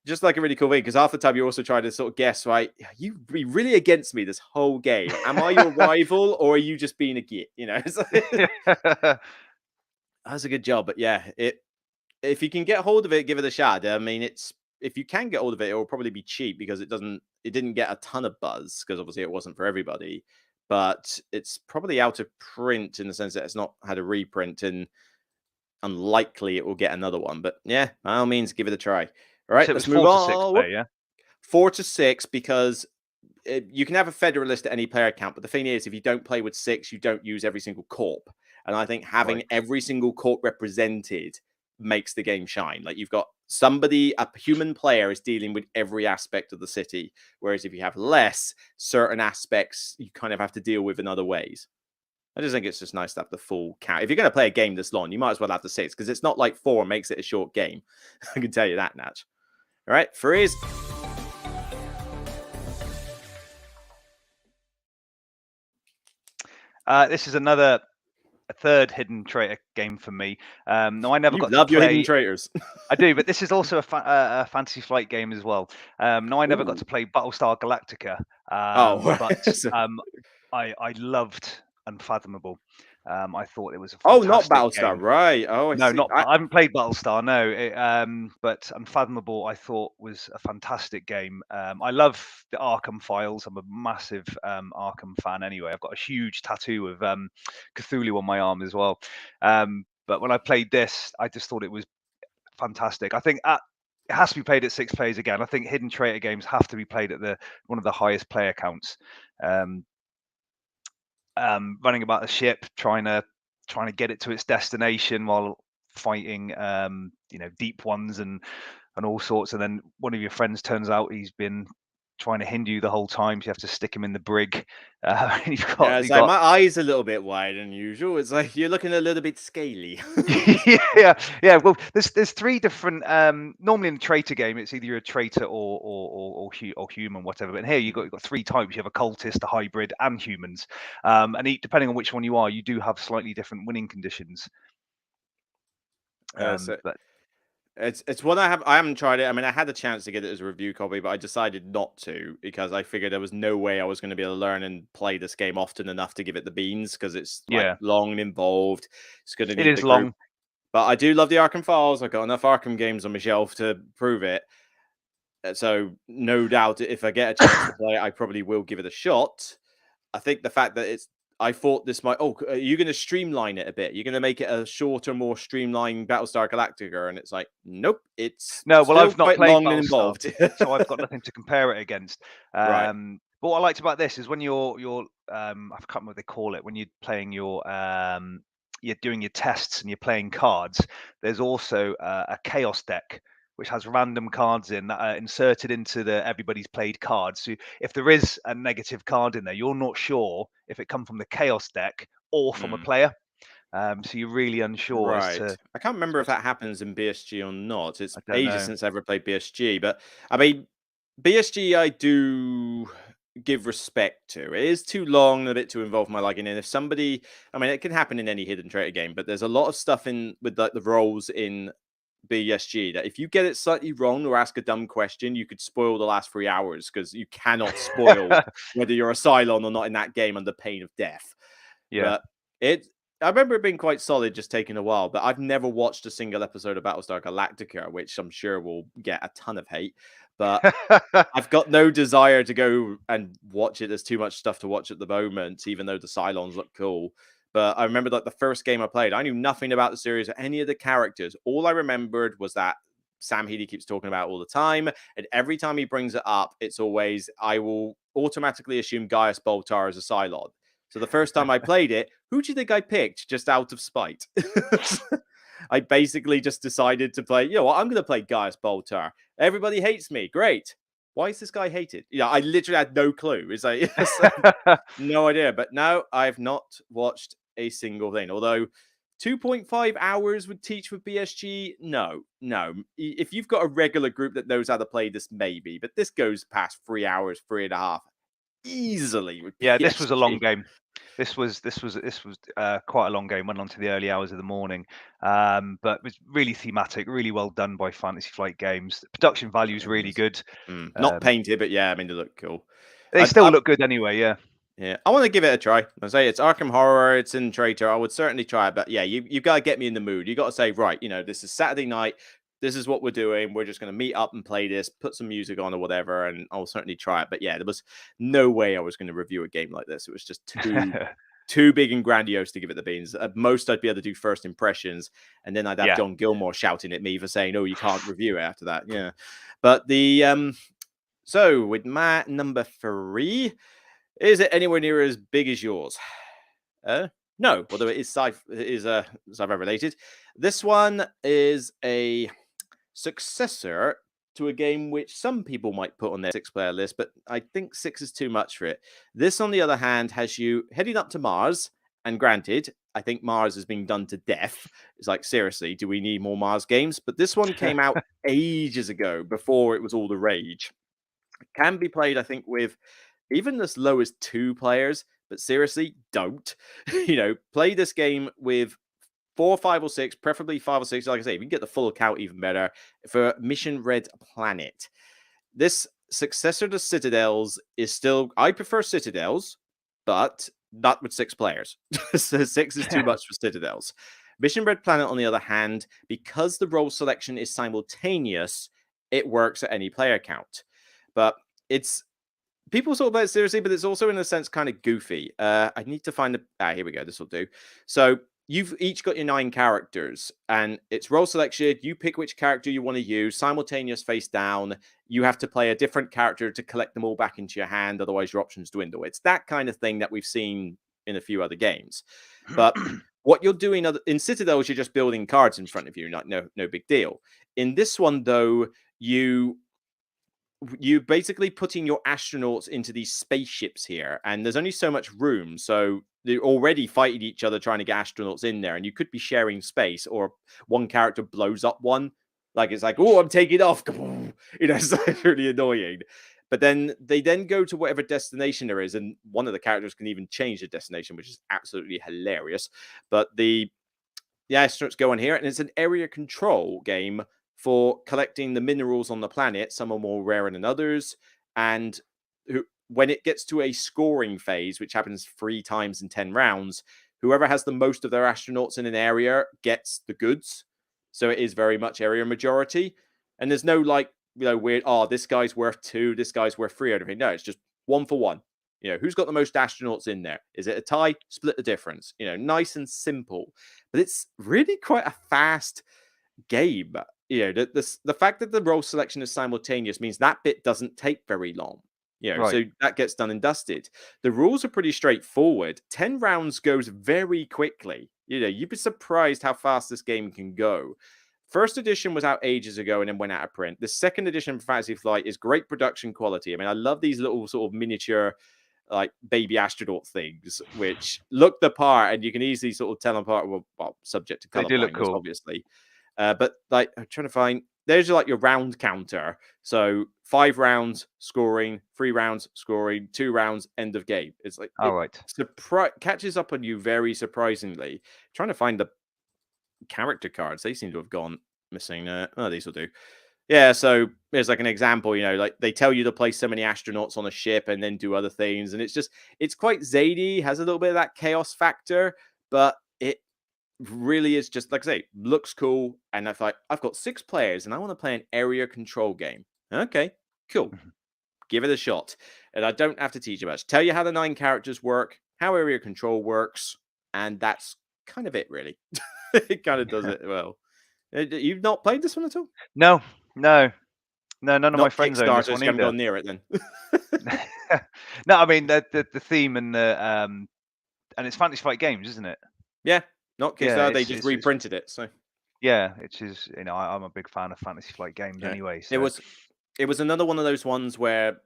just like a really cool thing, because half the time you're also trying to sort of guess, right? You be really against me this whole game. Am I your rival, or are you just being a git? That's a good job. But yeah, if you can get hold of it, give it a shot. I mean, if you can get hold of it, it will probably be cheap because it didn't get a ton of buzz because obviously it wasn't for everybody. But it's probably out of print in the sense that it's not had a reprint, and unlikely it will get another one. But yeah, by all means, give it a try. All right, So let's it was move 4 to on. 6 player, yeah? 4 to 6, because you can have a Federalist at any player count, but the thing is, if you don't play with 6, you don't use every single corp. And I think having every single corp represented makes the game shine. Like you've got a human player is dealing with every aspect of the city, whereas if you have less, certain aspects you kind of have to deal with in other ways. I just think it's just nice to have the full count. If you're going to play a game this long, you might as well have the 6, because it's not like 4 makes it a short game. I can tell you that, Natch. All right, freeze. This is another a third hidden traitor game for me. No, I never You got love to your play. hidden traitors. I do, but this is also a Fantasy Flight game as well. No, I never got Ooh. to play Battlestar Galactica, Oh, but so- I loved Unfathomable. I thought it was a oh, not fantastic Battlestar, game. right? Oh, I No, see. not. I haven't played Battlestar. No, but Unfathomable I thought was a fantastic game. I love the Arkham files. I'm a massive Arkham fan. Anyway, I've got a huge tattoo of Cthulhu on my arm as well. But when I played this, I just thought it was fantastic. I think it has to be played at 6 players again. I think hidden traitor games have to be played at one of the highest player counts. Running about the ship, trying to get it to its destination while fighting deep ones and all sorts, and then one of your friends turns out he's been trying to hinder you the whole time, so you have to stick him in the brig. Yeah, it's like my eyes a little bit wider than usual. It's like you're looking a little bit scaly. yeah. Well, there's 3 different. Normally in a traitor game, it's either you're a traitor or human, whatever. But here you've got 3 types. You have a cultist, a hybrid, and humans. And depending on which one you are, you do have slightly different winning conditions. So But it's one I haven't tried it. I mean, I had a chance to get it as a review copy, but I decided not to because I figured there was no way I was going to be able to learn and play this game often enough to give it the beans because it's like yeah, long and involved. It's going to it need is the group. long. But I do love the Arkham files. I've got enough Arkham games on my shelf to prove it. So no doubt, if I get a chance to play it, I probably will give it a shot. I think the fact that I thought this might. Oh, are you going to streamline it a bit? You're going to make it a shorter, more streamlined Battlestar Galactica, and it's like, nope, it's No, well, still I've not quite played long and Battlestar, involved. so I've got nothing to compare it against. Right. But what I liked about this is when you're I can't remember what they call it, when you're playing you're doing your tests and you're playing cards. There's also a chaos deck which has random cards in that are inserted into the everybody's played cards. So if there is a negative card in there, you're not sure if it come from the chaos deck or from a player. So you're really unsure as Right. to. I can't remember if that happens in BSG or not. It's I don't ages know. since I ever played BSG, but I mean, BSG I do give respect to. It is too long and a bit too involved for my liking. And if somebody, I mean, it can happen in any hidden traitor game, but there's a lot of stuff in with like the roles in BSG that if you get it slightly wrong or ask a dumb question, you could spoil the last 3 hours because you cannot spoil whether you're a Cylon or not in that game under pain of death. Yeah. But I remember it being quite solid, just taking a while. But I've never watched a single episode of Battlestar Galactica, which I'm sure will get a ton of hate. But I've got no desire to go and watch it. There's too much stuff to watch at the moment, even though the Cylons look cool. But I remember like the first game I played, I knew nothing about the series or any of the characters. All I remembered was that Sam Heady keeps talking about it all the time. And every time he brings it up, it's always, I will automatically assume Gaius Baltar is a Cylon. So the first time I played it, who do you think I picked just out of spite? I basically just decided to play, you know what, I'm going to play Gaius Baltar. Everybody hates me. Great. Why is this guy hated? Yeah, I literally had no clue. It's like, no idea. But no, I've not watched a single thing. Although 2.5 hours would teach with BSG. No. If you've got a regular group that knows how to play this, maybe. But this goes past 3 hours, 3.5 easily with Yeah, BSG. this was a long game. This was quite a long game. Went on to the early hours of the morning, but it was really thematic, really well done by Fantasy Flight Games. The production value is really good. Not painted, but yeah, I mean they look cool. They still look good anyway. Yeah. Yeah, I want to give it a try. I say it's Arkham Horror, it's in Traitor. I would certainly try it, but yeah, you got to get me in the mood. You got to say, right, this is Saturday night. This is what we're doing. We're just going to meet up and play this, put some music on or whatever, and I'll certainly try it. But yeah, there was no way I was going to review a game like this. It was just too big and grandiose to give it the beans. At most, I'd be able to do first impressions, and then I'd have John Gilmore shouting at me for saying, "Oh, you can't review it after that." Yeah, but so with my number 3. Is it anywhere near as big as yours? No, although it is sci-fi related. This one is a successor to a game which some people might put on their 6-player list, but I think 6 is too much for it. This, on the other hand, has you heading up to Mars, and granted, I think Mars has been done to death. It's like, seriously, do we need more Mars games? But this one came out ages ago, before it was all the rage. It can be played, I think, with even as low as 2 players, but seriously, don't. Play this game with 4, 5, or 6, preferably 5 or 6. Like I say, if you can get the full account, even better. For Mission Red Planet, this successor to Citadels is still. I prefer Citadels, but not with 6 players. So 6 is too much for Citadels. Mission Red Planet, on the other hand, because the role selection is simultaneous, it works at any player count. But it's people talk about it seriously, but it's also in a sense kind of goofy. I need to find here we go. This will do. So you've each got your 9 characters, and it's role selection. You pick which character you want to use, simultaneous face down. You have to play a different character to collect them all back into your hand, otherwise your options dwindle. It's that kind of thing that we've seen in a few other games. But what you're doing in Citadels, you're just building cards in front of you, no big deal. In this one, though, you basically putting your astronauts into these spaceships here, and there's only so much room, so they're already fighting each other trying to get astronauts in there, and you could be sharing space, or one character blows up one, like it's like, oh, I'm taking off, it's like really annoying. But then they go to whatever destination there is, and one of the characters can even change the destination, which is absolutely hilarious. But the astronauts go on here, and it's an area control game for collecting the minerals on the planet. Some are more rare than others. And when it gets to a scoring phase, which happens 3 times in 10 rounds, whoever has the most of their astronauts in an area gets the goods. So it is very much area majority. And there's no weird, this guy's worth 2, this guy's worth 3 or anything. No, it's just 1 for 1. Who's got the most astronauts in there? Is it a tie? Split the difference. Nice and simple. But it's really quite a fast game. The fact that the role selection is simultaneous means that bit doesn't take very long. Right. So that gets done and dusted. The rules are pretty straightforward. 10 rounds goes very quickly. You'd be surprised how fast this game can go. First edition was out ages ago and then went out of print. The second edition for Fantasy Flight is great production quality. I mean, I love these little sort of miniature like baby astronaut things, which look the part, and you can easily sort of tell them apart. Well, subject to color they do look blindness, cool, obviously. But like, I'm trying to find. There's like your round counter. So 5 rounds scoring, 3 rounds scoring, 2 rounds end of game. It's like catches up on you very surprisingly. Trying to find the character cards. They seem to have gone missing. These will do. Yeah, so there's like an example, like they tell you to place so many astronauts on a ship and then do other things. And it's quite zany, has a little bit of that chaos factor, but it really is just, like I say, looks cool. And I've got 6 players and I want to play an area control game. Okay, cool. Give it a shot. And I don't have to teach you much. Tell you how the 9 characters work, how area control works, and that's kind of it, really. It kind of does it well. You've not played this one at all? No. None of my friends own this one either. Haven't gone near it then. No, I mean the theme and and it's Fantasy Flight Games, isn't it? Yeah, not Kickstarter. Yeah, they just reprinted it. So yeah, it is. I'm a big fan of Fantasy Flight Games anyway. So. It was another one of those ones where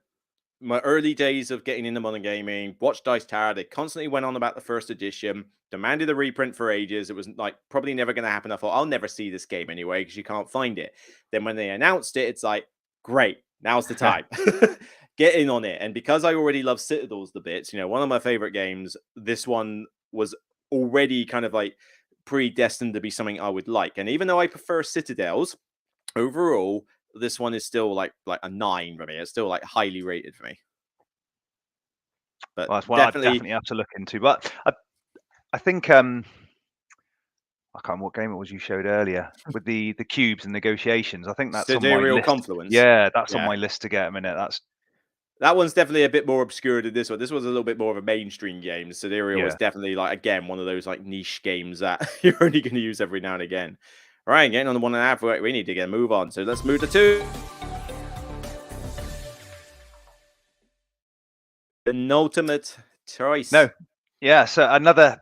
my early days of getting into modern gaming, watched Dice Tower, they constantly went on about the first edition, demanded a reprint for ages. It was like probably never going to happen. I thought, I'll never see this game anyway because you can't find it. Then when they announced it, it's like, great, now's the time. Get in on it. And because I already love Citadels the bits, one of my favorite games, this one was already kind of like predestined to be something I would like. And even though I prefer Citadels, overall, this one is still like a 9 for me. It's still like highly rated for me. But that's one I definitely have to look into. But I think I can't remember what game it was you showed earlier with the cubes and negotiations. I think that's on my list. Confluence. Yeah, that's on my list to get a minute. That one's definitely a bit more obscure than this one. This was a little bit more of a mainstream game. Sidereal was definitely like, again, one of those like niche games that you're only going to use every now and again. All right, getting on the 1.5. We need to move on. So let's move to 2. Penultimate choice. No. Yeah, so another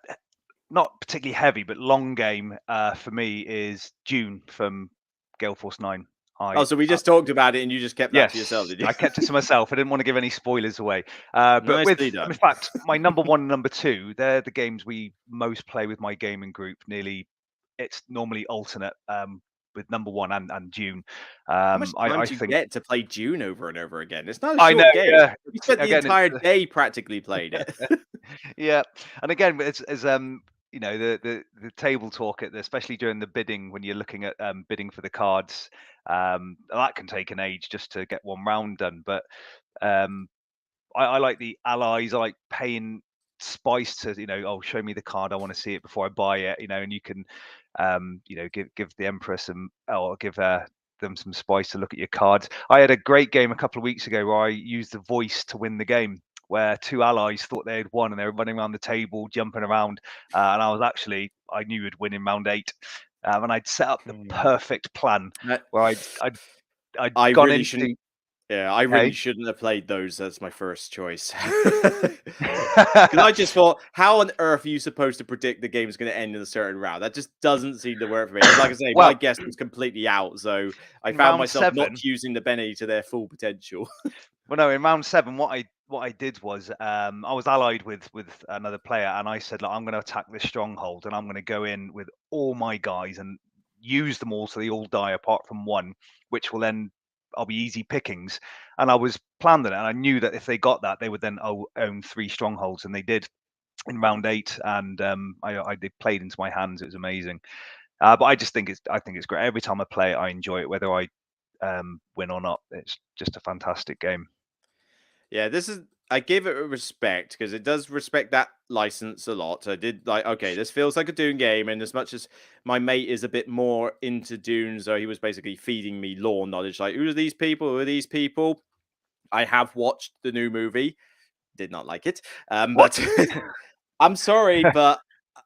not particularly heavy but long game for me is Dune from Gale Force 9. So we just talked about it and you just kept that to yourself, did you? I kept it to myself. I didn't want to give any spoilers away. But in fact, my number 1 and number 2, they're the games we most play with my gaming group. It's normally alternate number 1 and Dune. How much time I do you think get to play Dune over and over again? It's not a I know, short game. yeah. You spent the Again, entire day practically playing it. yeah, and again, it's as you know, the table talk, especially during the bidding when you're looking at bidding for the cards, that can take an age just to get one round done. But um, I like the allies. I like paying spice to, oh, show me the card. I want to see it before I buy it. And you can, give the Emperor some, or give them some spice to look at your cards. I had a great game a couple of weeks ago where I used the voice to win the game, where 2 allies thought they had won and they were running around the table, jumping around, and I knew you'd win in round 8, and I'd set up the perfect plan where I'd I gone really into. shouldn't. Yeah, I really shouldn't have played those as my first choice. Because I just thought, how on earth are you supposed to predict the game's going to end in a certain round? That just doesn't seem to work for me. And like I say, my Well, guess was completely out, so I in found round myself 7, not using the Benny to their full potential. well, no, in round 7, what I did was I was allied with another player, and I said, look, I'm going to attack this stronghold, and I'm going to go in with all my guys and use them all so they all die apart from one, which will then I'll be easy pickings. And I was planning it, and I knew that if they got that, they would then own 3 strongholds, and they did in round 8. And they played into my hands. It was amazing. But I think it's great. Every time I play it, I enjoy it, whether I win or not. It's just a fantastic game. Yeah, I gave it a respect because it does respect that license a lot. I did like, okay, this feels like a Dune game, and as much as my mate is a bit more into Dune, so he was basically feeding me lore knowledge, like, who are these people? Who are these people? I have watched the new movie, did not like it. What? But I'm sorry, but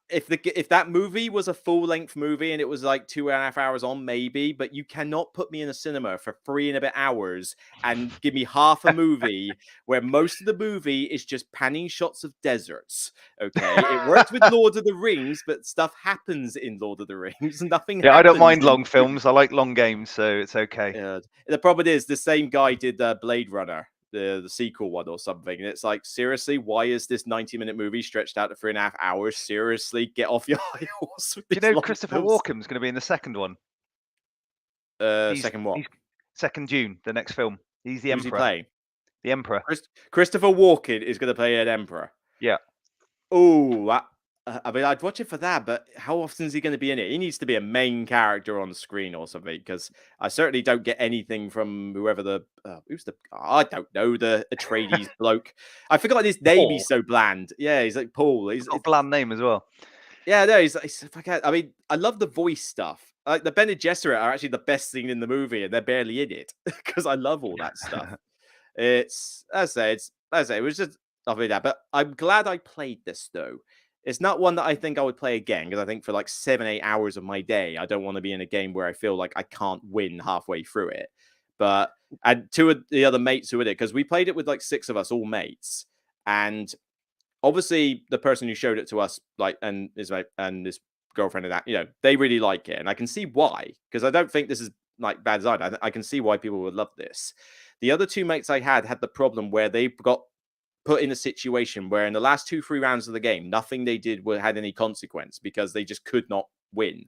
if that movie was a full length movie and it was like 2.5 hours on, maybe, but you cannot put me in a cinema for 3 and a bit hours and give me half a movie where most of the movie is just panning shots of deserts. Okay, it worked with Lord of the Rings, but stuff happens in Lord of the Rings. Nothing Yeah, I don't happens mind in long films. I like long games, so it's okay. the problem is the same guy did Blade Runner, the sequel one or something, and it's like, seriously, why is this 90-minute movie stretched out to 3.5 hours? Seriously, get off your high horse with Do you these know long Christopher films. Walken's going to be in the second one? Second what? He's 2nd June, the next film. He's the Who's he Emperor. playing? The Emperor. Christopher Walken is going to play an emperor. Yeah. Oh, I mean, I'd watch it for that, but how often is he going to be in it? He needs to be a main character on the screen or something, because I certainly don't get anything from whoever I don't know, the Atreides bloke. I forgot his name. Paul. He's so bland. Yeah, he's like Paul. He's got a bland name as well. Yeah, no, I mean, I love the voice stuff. Like the Bene Gesserit are actually the best thing in the movie, and they're barely in it because I love all that stuff. As I say, it was just lovely that. But I'm glad I played this though. It's not one that I think I would play again, because I think for like 7-8 hours of my day, I don't want to be in a game where I feel like I can't win halfway through it. But and 2 of the other mates who were it, because we played it with like 6 of us, all mates, and obviously the person who showed it to us, like, and this girlfriend and that, they really like it, and I can see why, because I don't think this is like bad design. I can see why people would love this. The other 2 mates I had the problem where they got put in a situation where in the last 2-3 rounds of the game, nothing they did had any consequence, because they just could not win.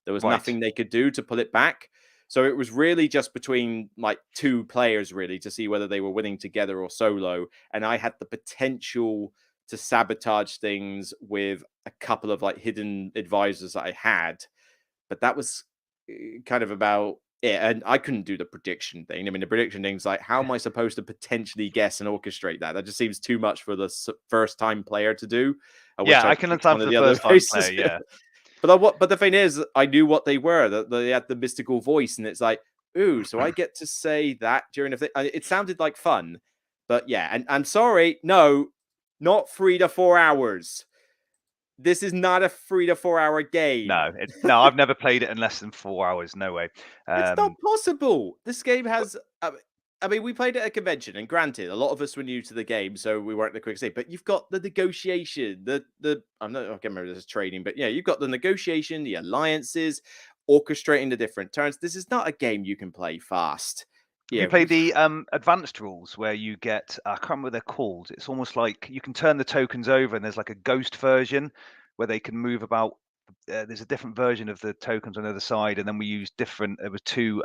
There was nothing they could do to pull it back. So it was really just between like 2 players really to see whether they were winning together or solo. And I had the potential to sabotage things with a couple of like hidden advisors that I had, but that was kind of about it. And I couldn't do the prediction thing. I mean, the prediction thing's like, how am I supposed to potentially guess and orchestrate that? That just seems too much for the first time player to do. Yeah, I can understand for the first time player. Yeah, but the thing is, I knew what they were. That they had the mystical voice, and it's like, ooh, so I get to say that during the thing. It sounded like fun, but yeah. And I'm sorry, no, not 3 to 4 hours. This is not a 3 to 4 hour game. No, I've never played it in less than 4 hours. No way. It's not possible. This game has. I mean, we played at a convention, and granted, a lot of us were new to the game, so we weren't the quickest thing. But you've got the negotiation, I can't remember if this is trading, but yeah, you've got the negotiation, the alliances, orchestrating the different turns. This is not a game you can play fast. You play the advanced rules where you get, I can't remember what they're called. It's almost like you can turn the tokens over, and there's like a ghost version where they can move about there's a different version of the tokens on the other side, and then we used different. There were two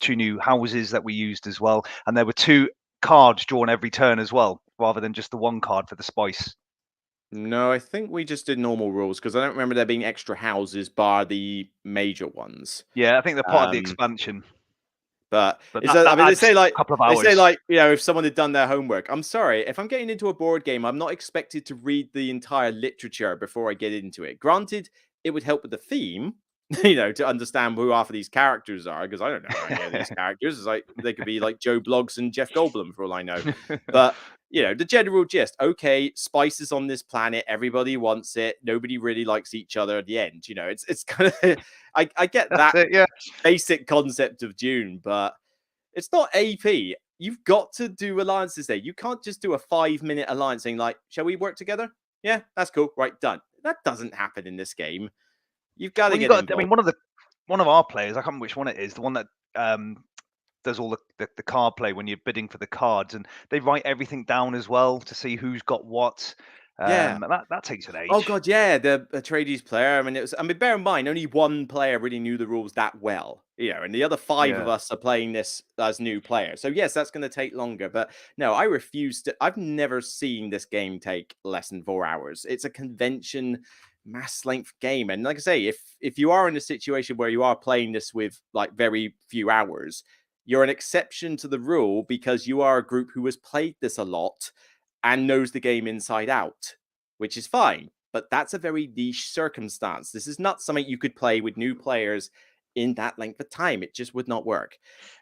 new houses that we used as well, and there were 2 cards drawn every turn as well, rather than just the 1 card for the spice. No, I think we just did normal rules because I don't remember there being extra houses bar the major ones. Yeah, I think they're part of the expansion. But it's, that I mean, adds a couple of hours. if someone had done their homework. I'm sorry, if I'm getting into a board game, I'm not expected to read the entire literature before I get into it. Granted, it would help with the theme, to understand who half of these characters are, because I don't know any of these characters. It's like they could be like Joe Bloggs and Jeff Goldblum for all I know. But the general gist. Okay, spices on this planet, everybody wants it. Nobody really likes each other at the end. It's kind of I get that basic concept of Dune, but it's not AP. You've got to do alliances there. You can't just do a 5-minute alliance saying like, shall we work together? Yeah, that's cool. Right, done. That doesn't happen in this game. You've got to get involved. I mean, one of our players, I can't remember which one it is, the one that does all the card play when you're bidding for the cards, and they write everything down as well to see who's got what. Yeah, that takes an age. Oh god, yeah, the Atreides player. I mean, bear in mind, only one player really knew the rules that well, and the other 5 of us are playing this as new players. So yes, that's going to take longer. But no, I refuse to. I've never seen this game take less than 4 hours. It's a convention mass length game, and like I say, if you are in a situation where you are playing this with like very few hours, you're an exception to the rule because you are a group who has played this a lot and knows the game inside out, which is fine. But that's a very niche circumstance. This is not something you could play with new players in that length of time. It just would not work.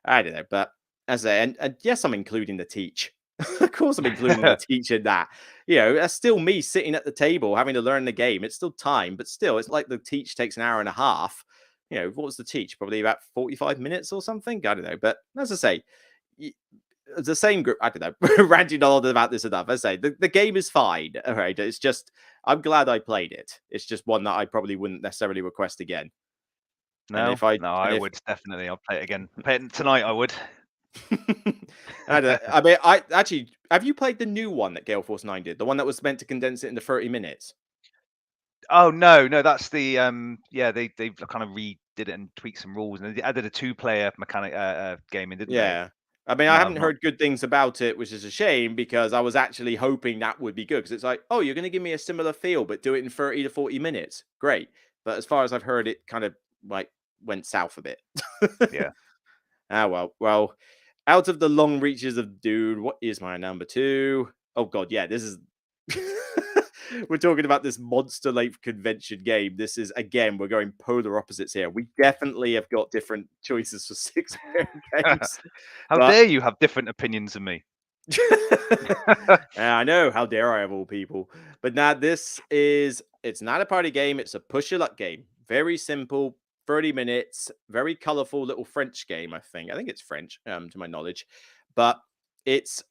I don't know. But as and yes, I'm including the teach. Of course, I'm including the teach in that. That's still me sitting at the table having to learn the game. It's still time, but still, it's like the teach takes an hour and a half. What was the teach? Probably about 45 minutes or something. I don't know. But as I say, the same group, I don't know, ranting on about this enough. I say the game is fine. All right. It's just, I'm glad I played it. It's just one that I probably wouldn't necessarily request again. No, I would definitely. I'll play it again. Play it tonight, I would. I mean, I actually, have you played the new one that Gale Force 9 did? The one that was meant to condense it into 30 minutes? Oh, no, that's the, they've kind of redid it and tweaked some rules, and they added a 2-player mechanic gaming, didn't they? Yeah. I mean, I haven't heard good things about it, which is a shame because I was actually hoping that would be good because it's like, oh, you're going to give me a similar feel, but do it in 30 to 40 minutes. Great. But as far as I've heard, it kind of like went south a bit. Yeah. Well, out of the long reaches of Dune, what is my number 2? Oh, God, yeah, this is... We're talking about this monster length convention game. This is, again, we're going polar opposites here. We definitely have got different choices for 6-player games. How dare you have different opinions than me? I know, how dare I of all people. But now it's not a party game, it's a push your luck game. Very simple, 30 minutes, very colorful little French game, I think. I think it's French, to my knowledge. But it's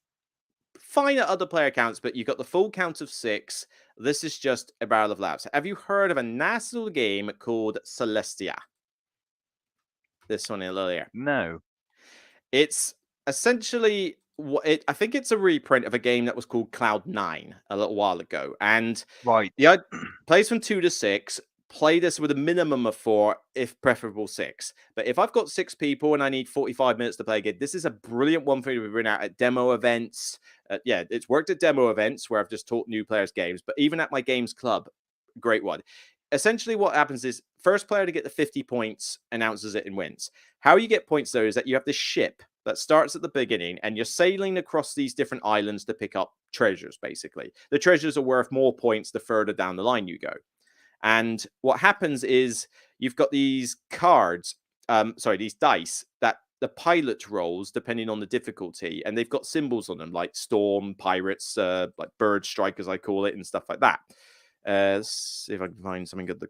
fine at other player counts, but you've got the full count of 6. This is just a barrel of laughs. Have you heard of a nice little game called Celestia? This one earlier. No. It's essentially I think it's a reprint of a game that was called Cloud 9 a little while ago. And right, plays from 2 to 6. Play this with a minimum of 4, if preferable 6. But if I've got 6 people and I need 45 minutes to play a game, this is a brilliant one for you to bring out at demo events. It's worked at demo events where I've just taught new players games, but even at my games club, great one. Essentially what happens is first player to get the 50 points announces it and wins. How you get points though is that you have this ship that starts at the beginning and you're sailing across these different islands to pick up treasures, basically. The treasures are worth more points the further down the line you go. And what happens is you've got these cards, these dice that the pilot rolls depending on the difficulty, and they've got symbols on them like storm, pirates, like bird strike, as I call it, and stuff like that. Let's see if I can find something good. The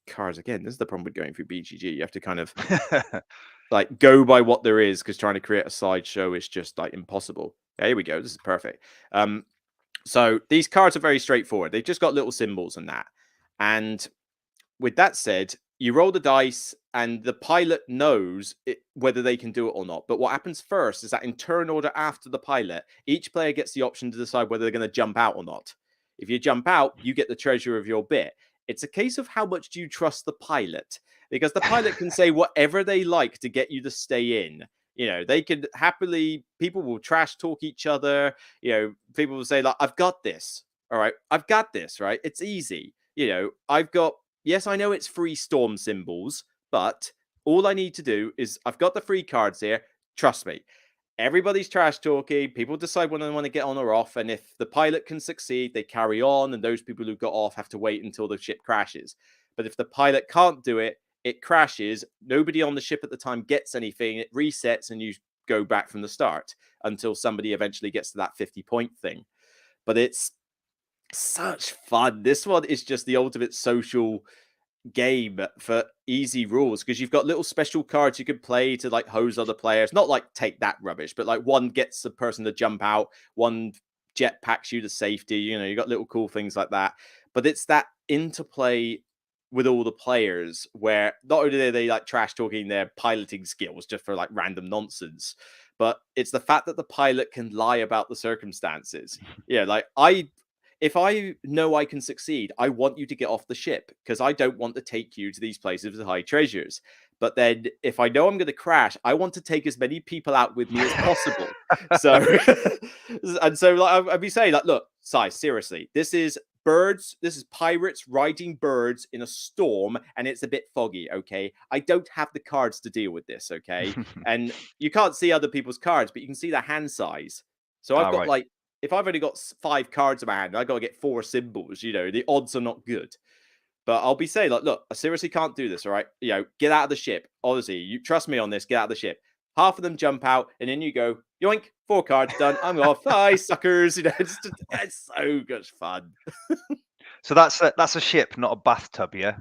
cards again. This is the problem with going through BGG. You have to kind of like go by what there is because trying to create a slideshow is just like impossible. Yeah, here we go. This is perfect. So these cards are very straightforward. They've just got little symbols and that. And with that said, you roll the dice and the pilot knows whether they can do it or not. But what happens first is that in turn order after the pilot, each player gets the option to decide whether they're going to jump out or not. If you jump out, you get the treasure of your bit. It's a case of how much do you trust the pilot, because the pilot can say whatever they like to get you to stay in. They could happily, people will trash talk each other. People will say, like, I've got this. All right, I've got this, right? It's easy. I've got, yes, I know it's free storm symbols, but all I need to do is I've got the free cards here. Trust me. Everybody's trash talking. People decide when they want to get on or off. And if the pilot can succeed, they carry on. And those people who got off have to wait until the ship crashes. But if the pilot can't do it, it crashes. Nobody on the ship at the time gets anything. It resets and you go back from the start until somebody eventually gets to that 50-point thing. But it's such fun. This one is just the ultimate social game for easy rules, because you've got little special cards you can play to like hose other players. Not like take that rubbish, but like one gets the person to jump out, one jetpacks you to safety. You got little cool things like that. But it's that interplay with all the players where not only are they like trash talking their piloting skills just for like random nonsense, but it's the fact that the pilot can lie about the circumstances. Like if I know I can succeed, I want you to get off the ship because I don't want to take you to these places with high treasures. But then if I know I'm going to crash, I want to take as many people out with me as possible. So like I'd be saying, like, look, Si, seriously, this is birds. This is pirates riding birds in a storm, and it's a bit foggy. Okay, I don't have the cards to deal with this. Okay, and you can't see other people's cards, but you can see the hand size. So I've got like, if I've only got 5 cards in my hand, I got to get 4 symbols. The odds are not good. But I'll be saying, like, look, I seriously can't do this. All right, get out of the ship. Honestly, you trust me on this. Get out of the ship. Half of them jump out, and then you go, yoink, 4 cards done. I'm off. Bye, suckers. It's so much fun. So that's a ship, not a bathtub, yeah.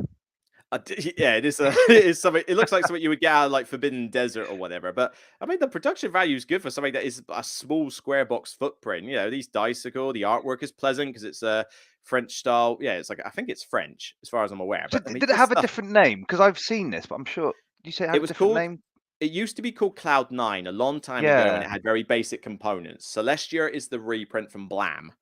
Yeah, it is. It is something. It looks like something you would get out of like Forbidden Desert or whatever. But I mean, the production value is good for something that is a small square box footprint. These dice are cool. The artwork is pleasant because it's a French style. Yeah, it's like, I think it's French as far as I'm aware. But I mean, did it have a different name? Because I've seen this, but I'm sure. Did you say it had a different name? It used to be called Cloud9 a long time ago, and it had very basic components. Celestia is the reprint from Blam.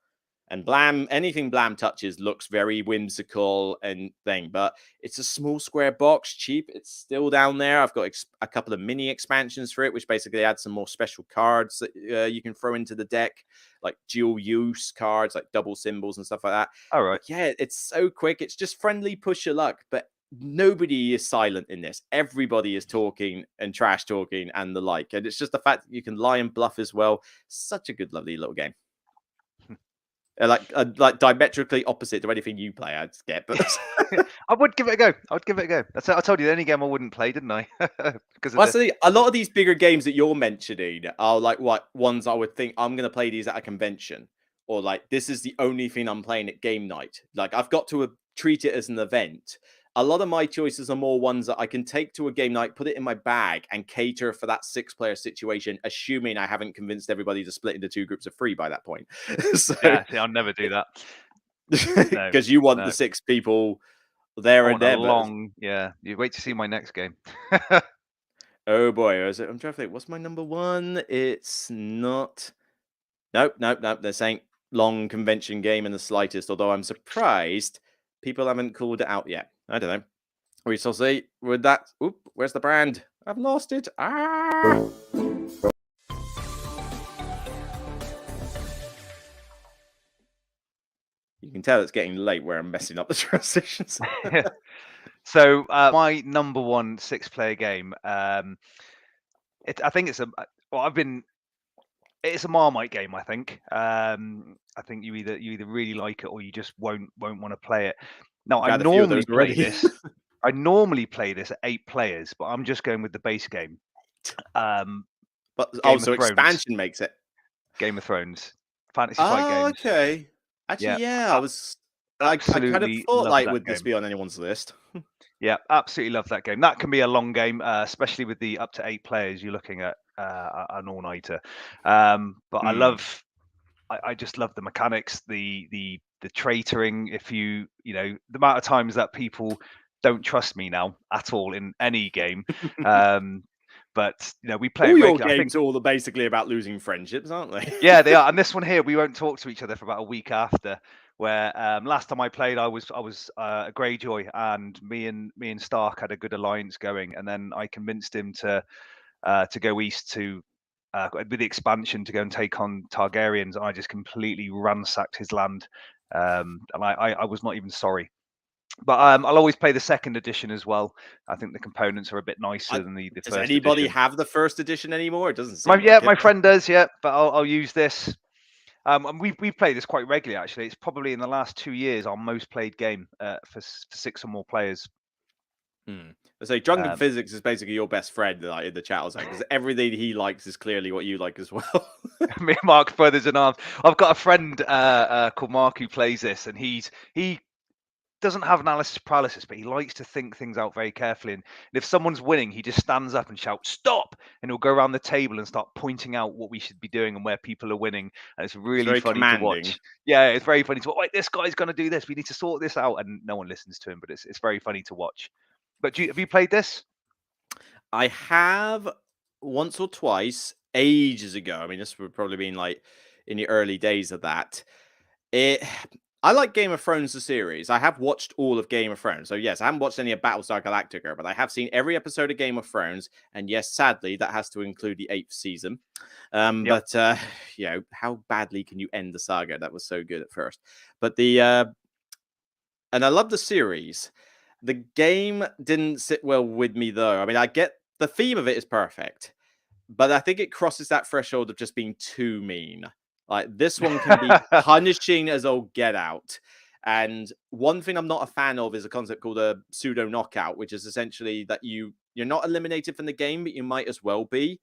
And Blam, anything Blam touches looks very whimsical and thing, but it's a small square box, cheap. It's still down there. I've got a couple of mini expansions for it, which basically add some more special cards that you can throw into the deck, like dual use cards, like double symbols and stuff like that. All right. But yeah, it's so quick. It's just friendly push your luck, but nobody is silent in this. Everybody is talking and trash talking and the like. And it's just the fact that you can lie and bluff as well. Such a good, lovely little game. Like diametrically opposite to anything you play, I'd get. But I would give it a go. I told you the only game I wouldn't play, didn't I? Because a lot of these bigger games that you're mentioning are like what ones I would think I'm going to play these at a convention, or like this is the only thing I'm playing at game night. Like I've got to treat it as an event. A lot of my choices are more ones that I can take to a game night, put it in my bag, and cater for that 6-player situation, assuming I haven't convinced everybody to split into 2 groups of 3 by that point. Yeah, see, I'll never do that. Because you want the 6 people there and there. Yeah, you wait to see my next game. Oh boy, I'm trying to think. What's my number 1? It's not. Nope. They're saying long convention game in the slightest. Although I'm surprised people haven't called it out yet. I don't know. We shall see with that. Oop, where's the brand? I've lost it. Ah! You can tell it's getting late where I'm messing up the transitions. So my number 1 6-player game. I think it's it's a Marmite game. I think. I think you either really like it or you just won't want to play it. Now I normally play this. I normally play this at 8 players, but I'm just going with the base game. But also expansion makes it Game of Thrones, fantasy fight games. Okay. Actually, yeah, I kind of thought like, would this be on anyone's list? Yeah, absolutely love that game. That can be a long game, especially with the up to 8 players. You're looking at an all-nighter. But I just love the mechanics, the traitoring. If you know the amount of times that people don't trust me now at all in any game. But we play. All your games are all basically about losing friendships, aren't they? Yeah, they are. And this one here, we won't talk to each other for about a week after. Where last time I played, I was a Greyjoy, and me and Stark had a good alliance going, and then I convinced him to go east to with the expansion to go and take on Targaryens, and I just completely ransacked his land, and I was not even sorry. But I'll always play the second edition as well. I think the components are a bit nicer than the Does first anybody edition. have the first edition anymore? It doesn't My seem like it. my friend does, yeah, but I'll use this. And we've played this quite regularly, actually. It's probably in the last 2 years our most played game for 6 or more players. So Drunken Um, Physics is basically your best friend, like, in the chat, because everything he likes is clearly what you like as well. Me and Mark brothers in arms. I've got a friend called Mark who plays this, and he doesn't have analysis paralysis, but he likes to think things out very carefully. And if someone's winning, he just stands up and shouts "stop," and he'll go around the table and start pointing out what we should be doing and where people are winning. And it's It's really very funny to commanding. watch. Yeah, it's very funny to watch. Wait, this guy's going to do this. We need to sort this out, and no one listens to him. But it's very funny to watch. But have you played this? I have once or twice ages ago. I mean, this would probably been like in the early days of that. I like Game of Thrones, the series. I have watched all of Game of Thrones. So, yes, I haven't watched any of Battlestar Galactica, but I have seen every episode of Game of Thrones. And yes, sadly, that has to include the 8th season. Yep. But, how badly can you end the saga? That was so good at first. But and I love the series. The game didn't sit well with me, though. I mean, I get the theme of it is perfect, but I think it crosses that threshold of just being too mean. Like, this one can be punishing as all get out. And one thing I'm not a fan of is a concept called a pseudo knockout, which is essentially that you're not eliminated from the game, but you might as well be.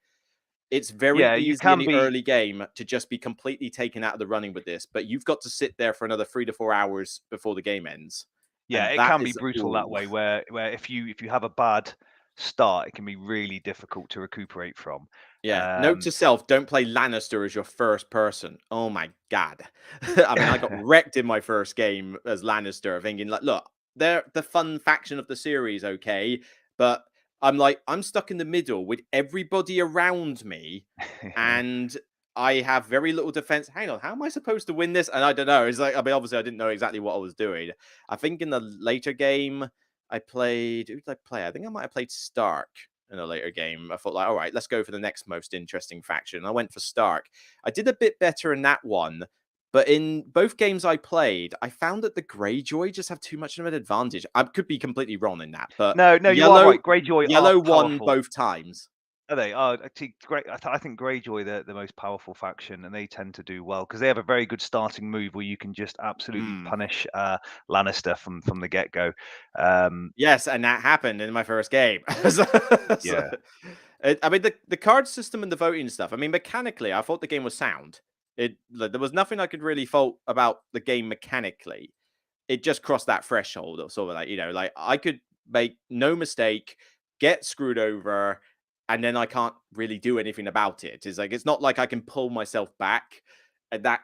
It's very Yeah, you easy in can the be. early game to just be completely taken out of the running with this, but you've got to sit there for another 3 to 4 hours before the game ends. Yeah, And it that can be is brutal that all. way. Where if you have a bad start, it can be really difficult to recuperate from. Yeah. Note to self, don't play Lannister as your first person. Oh my God. I mean, I got wrecked in my first game as Lannister, thinking, like, look, they're the fun faction of the series, okay? But I'm stuck in the middle with everybody around me, and I have very little defense. Hang on, how am I supposed to win this? And I don't know. It's like, I mean, obviously, I didn't know exactly what I was doing. I think in the later game, I played. Who did I play? I think I might have played Stark in a later game. I thought, like, all right, let's go for the next most interesting faction. I went for Stark. I did a bit better in that one, but in both games I played, I found that the Greyjoy just have too much of an advantage. I could be completely wrong in that, but No, you are right. Greyjoy are Yellow won powerful. both times. Are they? Oh, actually, great. I think Greyjoy the most powerful faction, and they tend to do well because they have a very good starting move where you can just absolutely punish Lannister from the get go. Yes, and that happened in my first game. Yeah. I mean, the card system and the voting stuff. I mean, mechanically, I thought the game was sound. There was nothing I could really fault about the game mechanically. It just crossed that threshold of sort of like, like I could make no mistake, get screwed over, and then I can't really do anything about it. It's not like I can pull myself back, and that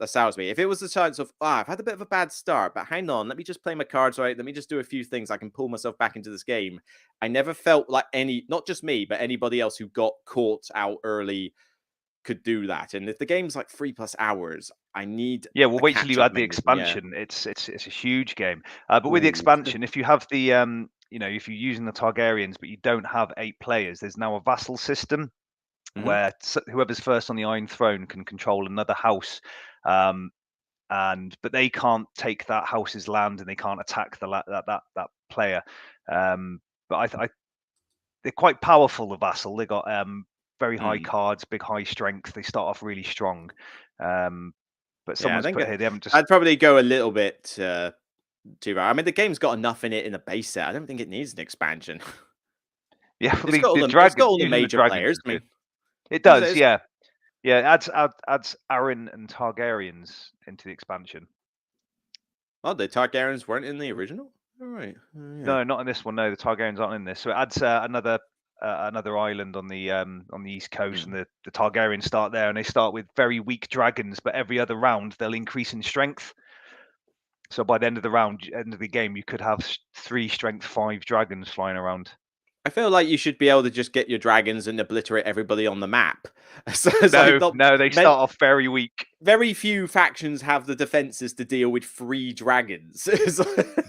sours me. If it was the chance of, I've had a bit of a bad start, but hang on, let me just play my cards right. Let me just do a few things. I can pull myself back into this game. I never felt like not just me, but anybody else who got caught out early could do that. And if the game's like 3+ hours, I need Well, a wait till you catch-up add the mechanism. Yeah. expansion. It's a huge game. But with the expansion, if you have the if you're using the Targaryens, but you don't have 8 players, there's now a vassal system where whoever's first on the Iron Throne can control another house, but they can't take that house's land and they can't attack that player. But they're quite powerful. The vassal, they got very high cards, big high strength. They start off really strong. But someone's put here they haven't just. I'd probably go a little bit too far. I mean, the game's got enough in it in a base set. I don't think it needs an expansion. Yeah, It's got all the major players. I mean, it does. Yeah. It adds Arryn and Targaryens into the expansion. Oh, the Targaryens weren't in the original? All right. Yeah. No, not in this one. No, the Targaryens aren't in this. So it adds another island on the east coast, and the Targaryens start there, and they start with very weak dragons. But every other round, they'll increase in strength. So by the end of the game, you could have 3 strength 5 dragons flying around. I feel like you should be able to just get your dragons and obliterate everybody on the map. So it's No, like no, they start off very weak. very few factions have the defenses to deal with 3 dragons.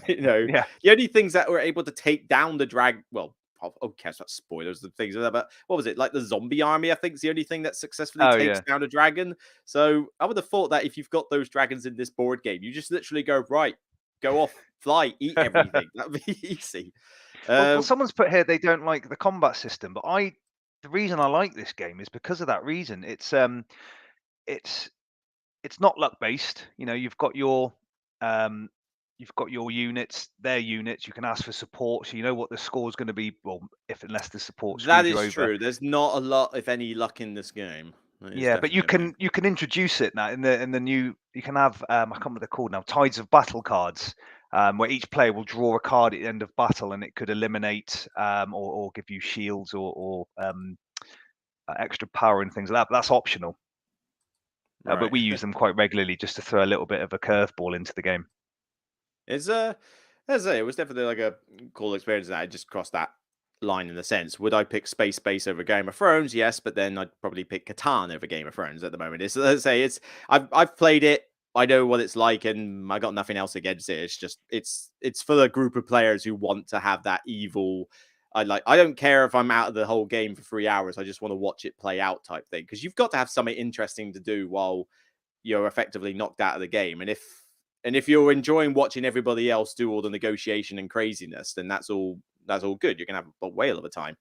You know, Yeah. the only things that were able to take down the okay, that's spoilers and things like that. But what was it? Like the zombie army, I think, is the only thing that successfully Oh, takes yeah. down a dragon. So I would have thought that if you've got those dragons in this board game, you just literally go, right, go off, fly, eat everything. That'd be easy. Well, someone's put here they don't like the combat system, but the reason I like this game is because of that reason. It's not luck based. You know, you've got your units, their units. You can ask for support, so you know what the score is going to be. Well, unless the support That screws you is over. true. There's not a lot, if any, luck in this game. Yeah, but you can introduce it now in the new. You can have I can't remember what they're called now. Tides of battle cards, where each player will draw a card at the end of battle, and it could eliminate or give you shields or extra power and things like that. But that's optional. Right. But we use them quite regularly just to throw a little bit of a curveball into the game. It's as I say, it was definitely like a cool experience. And I just crossed that line in a sense. Would I pick Space over Game of Thrones? Yes, but then I'd probably pick Catan over Game of Thrones at the moment. It's, as I say, it's I've played it. I know what it's like, and I got nothing else against it. It's just it's for the group of players who want to have that evil. I don't care if I'm out of the whole game for 3 hours. I just want to watch it play out type thing, because you've got to have something interesting to do while you're effectively knocked out of the game. And if you're enjoying watching everybody else do all the negotiation and craziness, then that's all good. You're gonna have a whale of a time.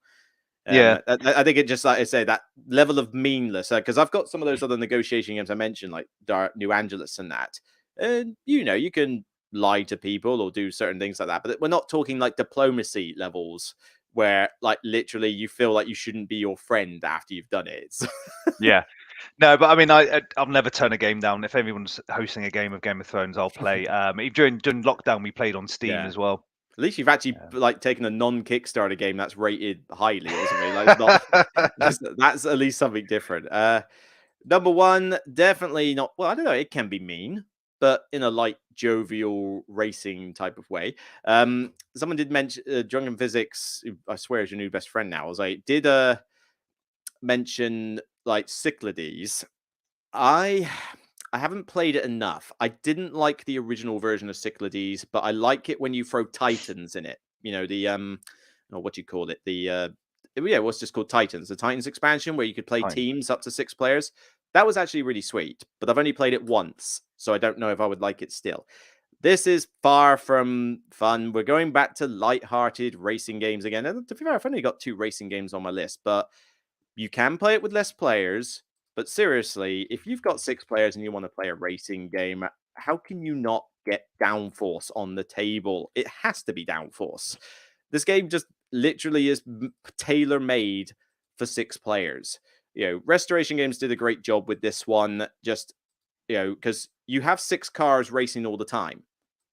Yeah, I think it just, like I say, that level of meanness, because I've got some of those other negotiation games I mentioned, like New Angeles and that, and you can lie to people or do certain things like that, but we're not talking like diplomacy levels where like literally you feel like you shouldn't be your friend after you've done it. yeah. No, but I mean, I'll never turn a game down. If anyone's hosting a game of Game of Thrones, I'll play. During lockdown, we played on Steam Yeah. as well. At least you've actually like taken a non-Kickstarter game that's rated highly or something. Like, it's not that's at least something different. Number one, definitely not. Well, I don't know. It can be mean, but in a light, jovial racing type of way. Someone did mention Drunken Physics. Who I swear is your new best friend now. I was like, did mention like Cyclades. I haven't played it enough. I didn't like the original version of Cyclades, but I like it when you throw Titans in it. You know, the or what do you call it? The yeah, what's just called Titans, the Titans expansion where you could play teams up to 6 players. That was actually really sweet, but I've only played it once, so I don't know if I would like it still. This is far from fun. We're going back to light-hearted racing games again. And to be fair, I've only got 2 racing games on my list, but you can play it with less players. But seriously, if you've got 6 players and you want to play a racing game, how can you not get downforce on the table? It has to be downforce. This game just literally is tailor made for 6 players. Restoration Games did a great job with this one, just, because you have 6 cars racing all the time.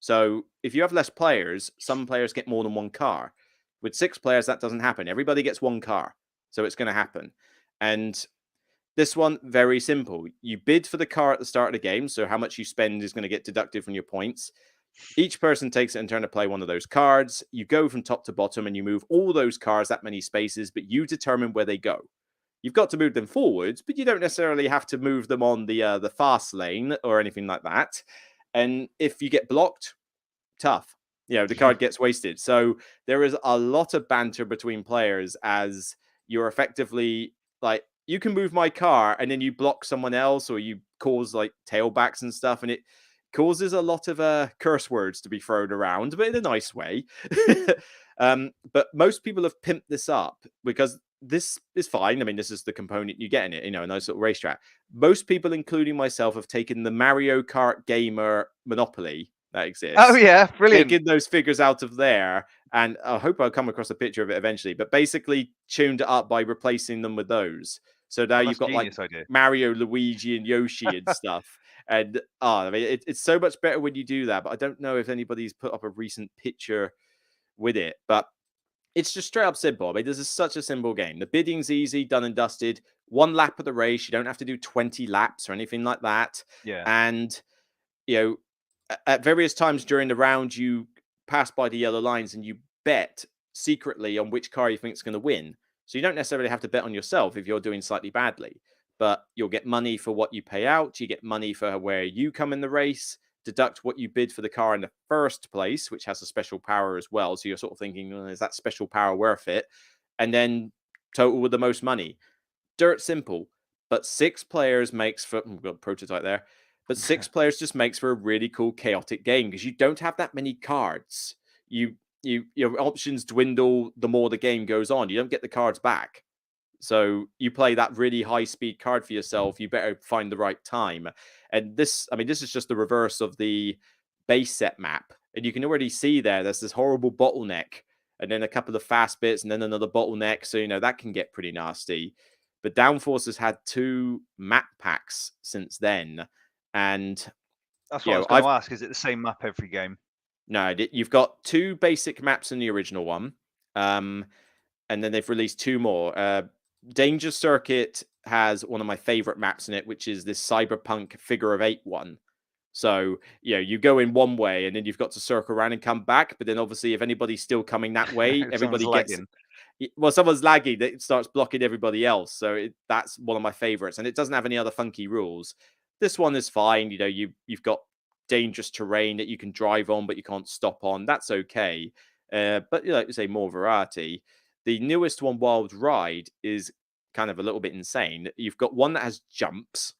So if you have less players, some players get more than 1 car. With 6 players, that doesn't happen. Everybody gets 1 car. So it's going to happen. And this one, very simple. You bid for the car at the start of the game, so how much you spend is going to get deducted from your points. Each person takes it in turn to play one of those cards. You go from top to bottom and you move all those cars that many spaces, but you determine where they go. You've got to move them forwards, but you don't necessarily have to move them on the fast lane or anything like that. And if you get blocked, tough. The card gets wasted. So there is a lot of banter between players as you're effectively like, you can move my car and then you block someone else or you cause like tailbacks and stuff, and it causes a lot of curse words to be thrown around, but in a nice way. But most people have pimped this up because this is fine. I mean, this is the component you get in it, a nice little racetrack. Most people, including myself, have taken the Mario Kart Gamer Monopoly that exists. Oh yeah, brilliant. Taking those figures out of there, and I hope I'll come across a picture of it eventually, but basically tuned it up by replacing them with those. So now you've got like idea. Mario, Luigi, and Yoshi and stuff. And I mean, it's so much better when you do that. But I don't know if anybody's put up a recent picture with it. But it's just straight up simple. I mean, this is such a simple game. The bidding's easy, done and dusted. 1 lap of the race. You don't have to do 20 laps or anything like that. Yeah. And at various times during the round, you pass by the yellow lines and you bet secretly on which car you think is going to win. So you don't necessarily have to bet on yourself if you're doing slightly badly, but you'll get money for what you pay out. You get money for where you come in the race, deduct what you bid for the car in the first place, which has a special power as well. So you're sort of thinking, is that special power worth it? And then total with the most money. Dirt simple, but 6 players makes for, we've got a prototype there, but 6 players just makes for a really cool chaotic game because you don't have that many cards. Your options dwindle the more the game goes on. You don't get the cards back. So you play that really high speed card for yourself. You better find the right time. And this, I mean, this is just the reverse of the base set map. And you can already see there's this horrible bottleneck, and then a couple of fast bits, and then another bottleneck. So, that can get pretty nasty. But Downforce has had 2 map packs since then. And that's what I was going to ask. Is it the same map every game? No, you've got 2 basic maps in the original one. And then they've released 2 more. Danger Circuit has one of my favorite maps in it, which is this cyberpunk figure of 8 one. So, you go in one way and then you've got to circle around and come back. But then obviously if anybody's still coming that way, everybody gets... Well, someone's lagging, that starts blocking everybody else. So that's one of my favorites. And it doesn't have any other funky rules. This one is fine. You've got dangerous terrain that you can drive on, but you can't stop on. That's okay. But like you say, more variety. The newest one, Wild Ride, is kind of a little bit insane. You've got one that has jumps,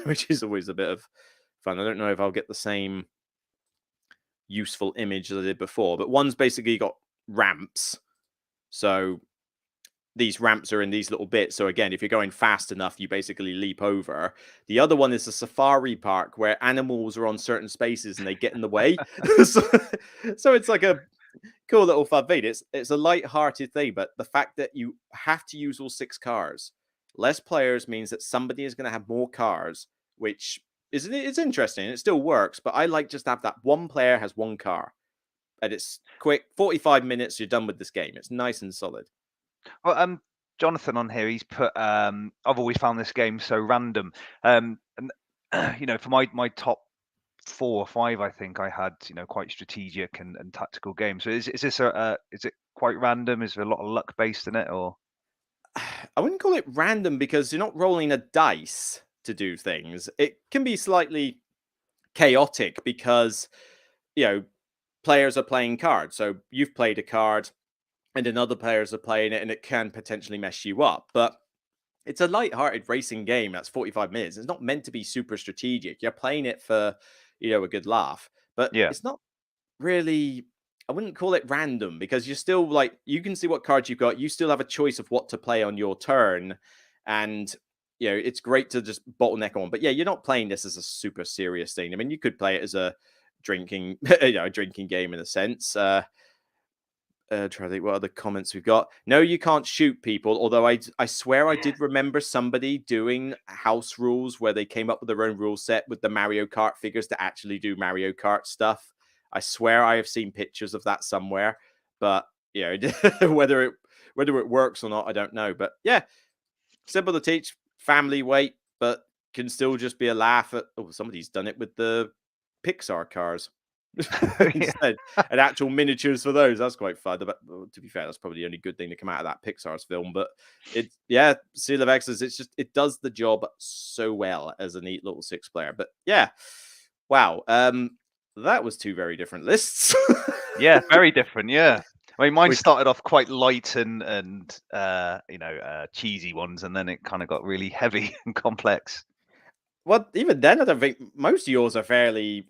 which is always a bit of fun. I don't know if I'll get the same useful image as I did before, but one's basically got ramps. So these ramps are in these little bits. So again, if you're going fast enough, you basically leap over. The other one is a safari park where animals are on certain spaces and they get in the way. so it's like a cool little fun thing. It's a light-hearted thing, but the fact that you have to use all 6 cars, less players means that somebody is going to have more cars, which it's interesting. It still works, but I like just to have that one player has 1 car, and it's quick. 45 minutes, you're done with this game. It's nice and solid. Well, Jonathan on here, he's put, I've always found this game so random. And for my top 4 or 5, I think I had, quite strategic and tactical games. So is this is it quite random? Is there a lot of luck based in it, or? I wouldn't call it random because you're not rolling a dice to do things. It can be slightly chaotic because, players are playing cards. So you've played a card and then other players are playing it, and it can potentially mess you up. But it's a light-hearted racing game that's 45 minutes. It's not meant to be super strategic. You're playing it for, a good laugh. But it's not really... I wouldn't call it random because you're still you can see what cards you've got. You still have a choice of what to play on your turn. And, it's great to just bottleneck on. But yeah, you're not playing this as a super serious thing. I mean, you could play it as a drinking, drinking game in a sense. Trying to think what other comments we've got. No, you can't shoot people. Although I swear I did remember somebody doing house rules where they came up with their own rule set with the Mario Kart figures to actually do Mario Kart stuff. I swear I have seen pictures of that somewhere, but whether it works or not, I don't know. But yeah, simple to teach, family weight, but can still just be a laugh at. Oh, somebody's done it with the Pixar cars. Instead, and actual miniatures for those. That's quite fun. But to be fair, that's probably the only good thing to come out of that Pixar's film. But Seal of Excellence. It does the job so well as a neat little 6-player. But yeah, wow. That was 2 very different lists. Yeah, very different. Yeah, I mean, mine started off quite light and cheesy ones, and then it kind of got really heavy and complex. Well, even then, I don't think most of yours are fairly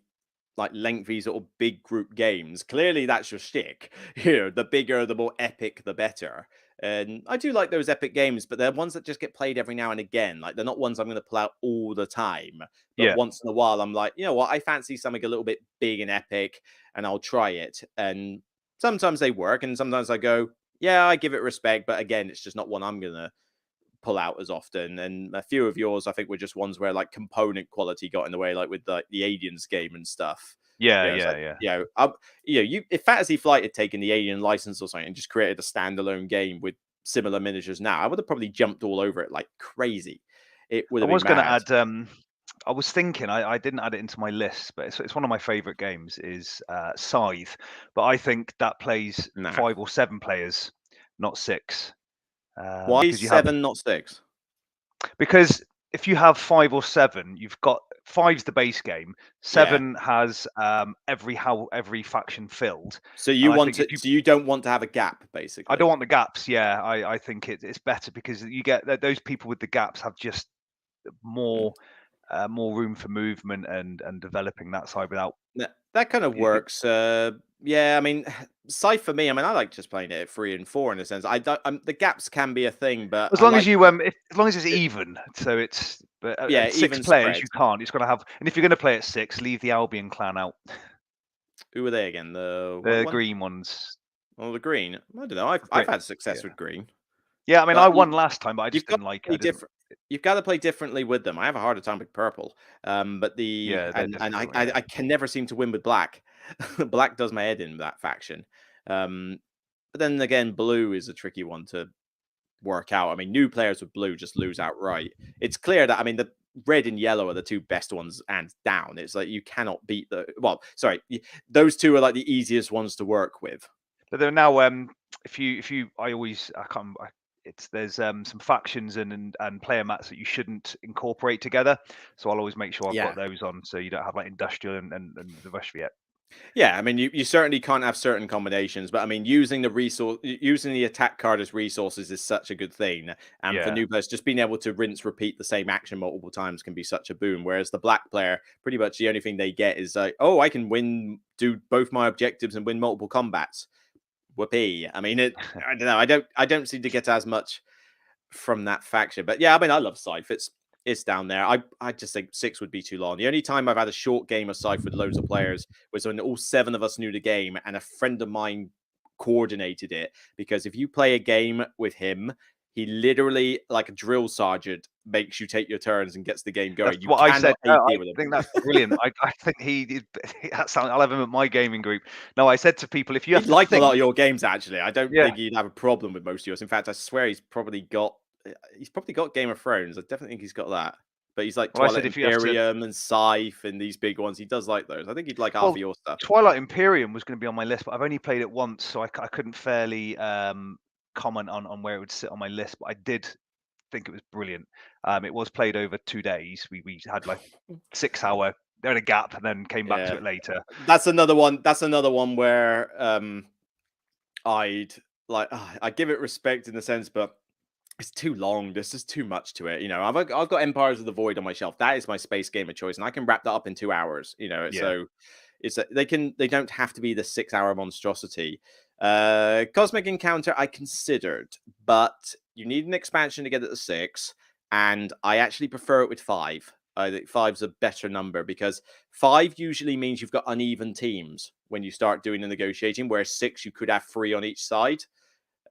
lengthy sort of big group games. Clearly, that's your shtick. The bigger, the more epic, the better. And I do like those epic games, but they're ones that just get played every now and again. They're not ones I'm going to pull out all the time. But once in a while, I'm like, you know what? I fancy something a little bit big and epic, and I'll try it. And sometimes they work, and sometimes I go, yeah, I give it respect. But again, it's just not one I'm going to pull out as often. And a few of yours, I think, were just ones where component quality got in the way, with the Aliens game and stuff. If Fantasy Flight had taken the Alien license or something and just created a standalone game with similar miniatures now, I would have probably jumped all over it like crazy. It would have been mad. I was going to add I was thinking, I didn't add it into my list, but it's one of my favorite games is Scythe. But I think that plays No. 5 or 7 players, not 6. Why Because you have 7, not 6? because if you have 5 or 7, you've got 5's the base game. 7 has every faction filled. So you And I want think to, so you don't want to have a gap, I basically. don't want the gaps. Yeah, I think it's better because you get those people with the gaps have just more room for movement and developing that side without. That kind of works. Yeah, I mean, Scythe for me. I mean, I like just playing it at 3 and 4 in a sense. I don't. The gaps can be a thing, but As I long as like. you as long as it's even, so it's but Yeah, at 6 even players spread. you can't. It's got to have, and if you're going to play at 6, leave the Albion clan out. Who are they again? The what The one? green ones. Oh, the green. I don't know. I've Great. had success Yeah. with green. Yeah, I mean, I But won last time, but I just you've got didn't like to it. play different. You've got to play differently with them. I have a harder time with purple. But Yeah, they're difficult, I can never seem to win with black. Black does my head in that faction. But then again, blue is a tricky one to work out. I mean, new players with blue just lose outright. It's clear that, I mean, the red and yellow are the two best ones hands down. It's like you cannot beat those two are like the easiest ones to work with. But they're now if you I can't there's some factions and player mats that you shouldn't incorporate together. So I'll always make sure I've got those on so you don't have like industrial and the rest of it. Yeah, I mean, you certainly can't have certain combinations, but I mean, using the attack card as resources is such a good thing. And for new players, just being able to rinse, repeat the same action multiple times can be such a boon. Whereas the black player, pretty much the only thing they get is like, oh, I can do both my objectives and win multiple combats. Whoopee! I mean, I don't know. I don't seem to get as much from that faction, but yeah, I mean, I love Scythe. It's down there. I just think 6 would be too long. The only time I've had a short game of Scythe with loads of players was when all 7 of us knew the game and a friend of mine coordinated it. Because if you play a game with him, he literally, like a drill sergeant, makes you take your turns and gets the game going. That's what I said. I I think that's brilliant. I think I'll have him at my gaming group. No, I said to people, if you have he'd to like think, a lot of your games, actually. I don't yeah. think he'd have a problem with most of yours. In fact, I swear he's probably got Game of Thrones. I definitely think he's got that. But he's like Well, I said Twilight if you have to, Imperium and Scythe and these big ones. He does like those. I think he'd like half of your stuff. Twilight Imperium was going to be on my list, but I've only played it once, so I couldn't fairly comment on where it would sit on my list. But I did think it was brilliant. It was played over 2 days. We had like 6 hour. There had a gap, and then came back to it later. That's another one. That's another one where I'd like I give it respect in the sense, but it's too long. This is too much to it. You know, I've got Empires of the Void on my shelf. That is my space game of choice, and I can wrap that up in 2 hours. You know, so it's they don't have to be the 6-hour monstrosity. Cosmic Encounter I considered, but you need an expansion to get it to 6, and I actually prefer it with 5. I think 5's a better number because 5 usually means you've got uneven teams when you start doing the negotiating, whereas 6 you could have 3 on each side.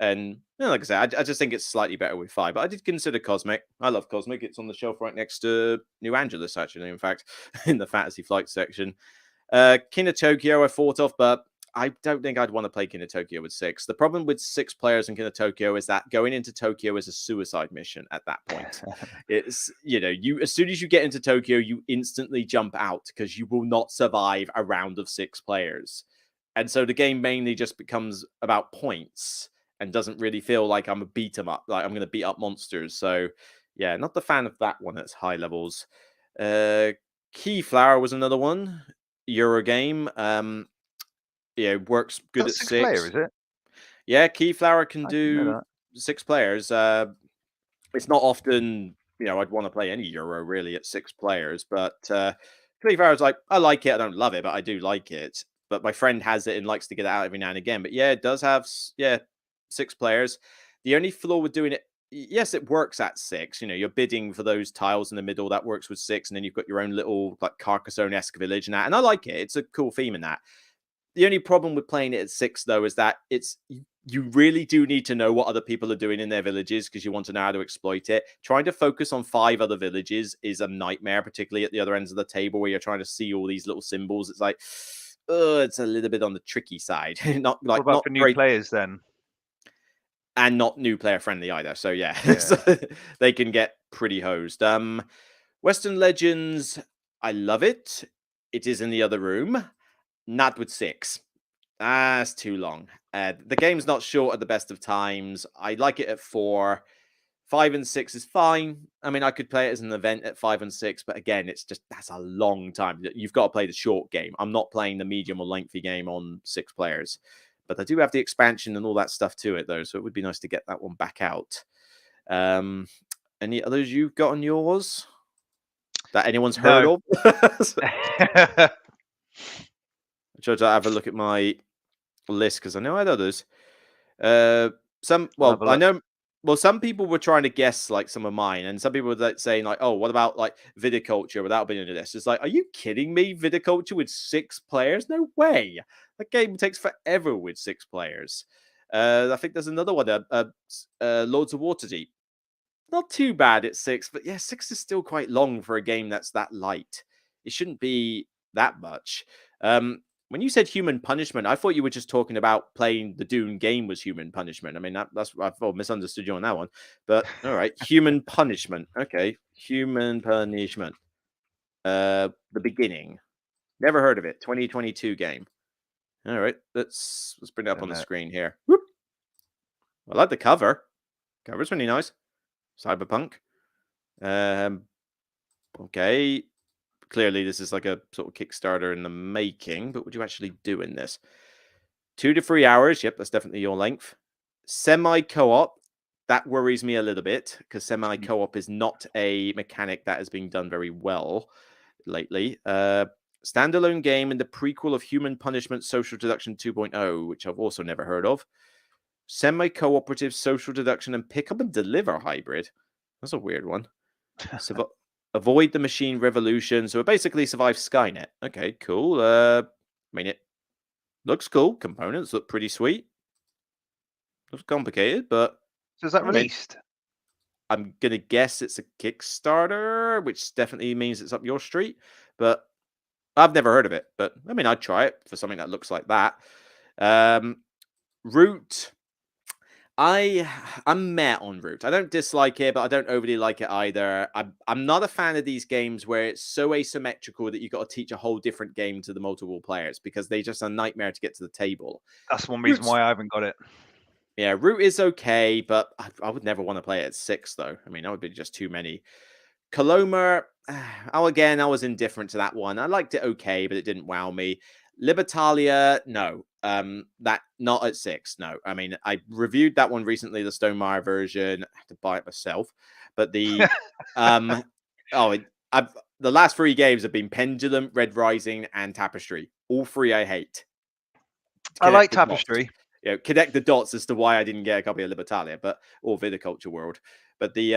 And you know, like I said, I just think it's slightly better with 5. But I did consider Cosmic. I love Cosmic. It's on the shelf right next to New Angeles, actually, in fact, in the Fantasy Flight section. King of Tokyo I thought of, but I don't think I'd want to play King of Tokyo with 6. The problem with 6 players in King of Tokyo is that going into Tokyo is a suicide mission at that point. It's, you know, as soon as you get into Tokyo, you instantly jump out because you will not survive a round of 6 players. And so the game mainly just becomes about points and doesn't really feel like I'm a beat 'em up, like I'm going to beat up monsters. So, yeah, not the fan of that one at high levels. Keyflower was another one. Eurogame. Yeah, works good at 6. Player, is it? Yeah, Keyflower can do 6 players. It's not often, you know, I'd want to play any Euro really at 6 players, but Keyflower's like, I like it. I don't love it, but I do like it. But my friend has it and likes to get it out every now and again. But yeah, it does have 6 players. The only flaw with doing it, yes, it works at 6. You know, you're bidding for those tiles in the middle. That works with 6, and then you've got your own little like Carcassonne-esque village and that. And I like it. It's a cool theme in that. The only problem with playing it at 6, though, is that you really do need to know what other people are doing in their villages because you want to know how to exploit it. Trying to focus on 5 other villages is a nightmare, particularly at the other ends of the table where you're trying to see all these little symbols. It's like, it's a little bit on the tricky side. Not like what about not for new players then? And not new player friendly either. So yeah. So they can get pretty hosed. Western Legends, I love it. It is in the other room. Not with 6. That's too long. The game's not short at the best of times. I like it at 4. 5 and 6 is fine. I mean, I could play it as an event at 5 and 6, but again, that's a long time. You've got to play the short game. I'm not playing the medium or lengthy game on 6 players. But I do have the expansion and all that stuff to it, though, so it would be nice to get that one back out. Any others you've got on yours that anyone's heard of? I'm trying to have a look at my list because I know I had others. I know. Well, some people were trying to guess like some of mine, and some people were like, saying like, "Oh, what about like viticulture without being into this?" It's like, are you kidding me? Viticulture with 6 players? No way! That game takes forever with 6 players. I think there's another one, Lords of Waterdeep. Not too bad at 6, but yeah, 6 is still quite long for a game that's that light. It shouldn't be that much. When you said human punishment, I thought you were just talking about playing the Dune game was human punishment. I mean, that's I thought misunderstood you on that one. But all right, human punishment. Okay, human punishment. The beginning. Never heard of it. 2022 game. All right, let's bring it up on the screen here. Whoop. I like the cover. Cover's really nice. Cyberpunk. Okay. Clearly, this is like a sort of Kickstarter in the making, but what do you actually do in this? 2 to 3 hours. Yep, that's definitely your length. Semi-co-op. That worries me a little bit because semi-co-op is not a mechanic that has been done very well lately. Standalone game in the prequel of Human Punishment Social Deduction 2.0, which I've also never heard of. Semi-cooperative social deduction and pick up and deliver hybrid. That's a weird one. Avoid the machine revolution. So it basically survives Skynet. Okay, cool. I mean, it looks cool. Components look pretty sweet. Looks complicated, but... So is that released? I'm going to guess it's a Kickstarter, which definitely means it's up your street. But I've never heard of it. But, I mean, I'd try it for something that looks like that. Root... I'm met on Root. I don't dislike it, but I don't overly like it either. I'm not a fan of these games where it's so asymmetrical that you've got to teach a whole different game to the multiple players because they're just a nightmare to get to the table. That's one reason why I haven't got it. Yeah, Root is okay, but I would never want to play it at 6, though. I mean, that would be just too many. Coloma, I was indifferent to that one. I liked it okay, but it didn't wow me. Libertalia, no. That not at 6. No, I mean I reviewed that one recently, the Stonemaier version. I had to buy it myself, but the the last 3 games have been Pendulum, Red Rising, and Tapestry. All 3 I hate. I like Tapestry. Connect the dots as to why I didn't get a copy of Libertalia, or Viticulture World. But the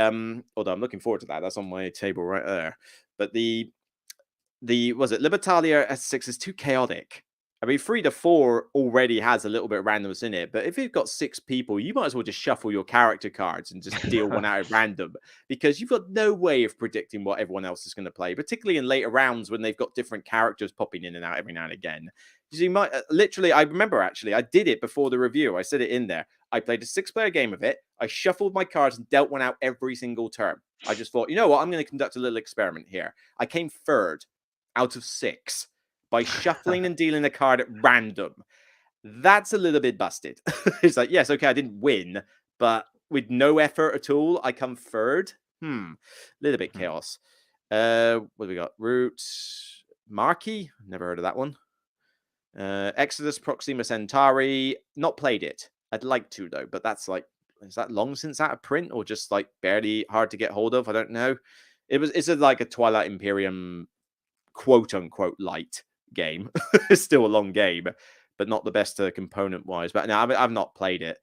although I'm looking forward to that. That's on my table right there. But the Libertalia S6 is too chaotic. I mean, 3 to 4 already has a little bit of randomness in it, but if you've got 6 people, you might as well just shuffle your character cards and just deal one out at random because you've got no way of predicting what everyone else is going to play, particularly in later rounds when they've got different characters popping in and out every now and again. You might literally, I remember actually, I did it before the review. I said it in there. I played a 6-player game of it. I shuffled my cards and dealt one out every single turn. I just thought, you know what? I'm going to conduct a little experiment here. I came 3rd out of 6 by shuffling and dealing a card at random. That's a little bit busted. It's like, yes, okay, I didn't win, but with no effort at all, I come 3rd. Little bit chaos. What do we got? Root, Marquee. Never heard of that one. Exodus Proxima Centauri. Not played it. I'd like to though, but that's like, is that long since out of print or just like barely hard to get hold of? I don't know. It's like a Twilight Imperium quote unquote light game. It's still a long game, but not the best component wise. But no, I've not played it.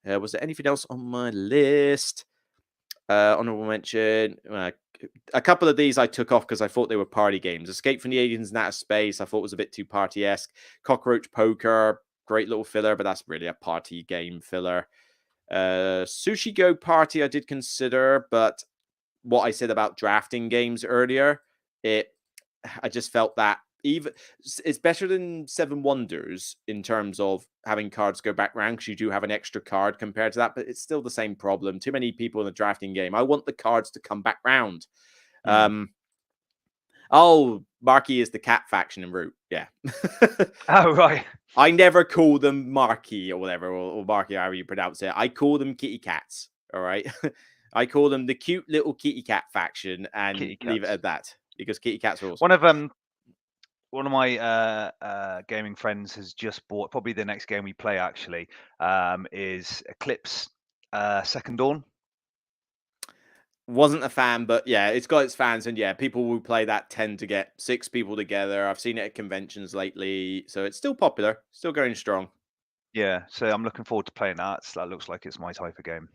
Was there anything else on my list? Honorable mention. A couple of these I took off because I thought they were party games. Escape from the Aliens and Outer Space, I thought was a bit too party-esque. Cockroach Poker, great little filler, but that's really a party game filler. Sushi Go Party I did consider, but what I said about drafting games earlier, I just felt that even it's better than Seven Wonders in terms of having cards go back round because you do have an extra card compared to that, but it's still the same problem. Too many people in the drafting game. I want the cards to come back round. Oh, Marky is the cat faction in Root. Yeah. Oh, right. I never call them Marky or whatever, or Marky, however you pronounce it. I call them kitty cats. All right. I call them the cute little kitty cat faction and Kitty leave it cats. at that because kitty cats are awesome. One of my gaming friends has just bought, probably the next game we play actually, is Eclipse Second Dawn. Wasn't a fan, but yeah, it's got its fans, and yeah, people who play that tend to get 6 people together. I've seen it at conventions lately, so it's still popular, still going strong. Yeah, so I'm looking forward to playing that. That looks like it's my type of game.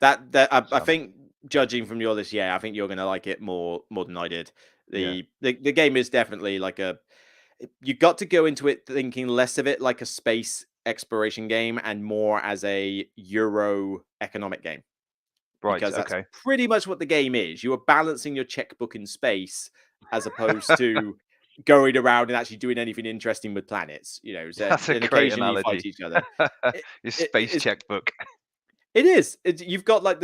I think, judging from your list, yeah, I think you're gonna like it more than I did. The game is definitely like you got to go into it thinking less of it like a space exploration game and more as a Euro economic game. Right. Because that's Okay. pretty much what the game is. You are balancing your checkbook in space as opposed to going around and actually doing anything interesting with planets. You know, so, That's a and great occasionally you fight analogy. each other. Your space checkbook. It is. You've got like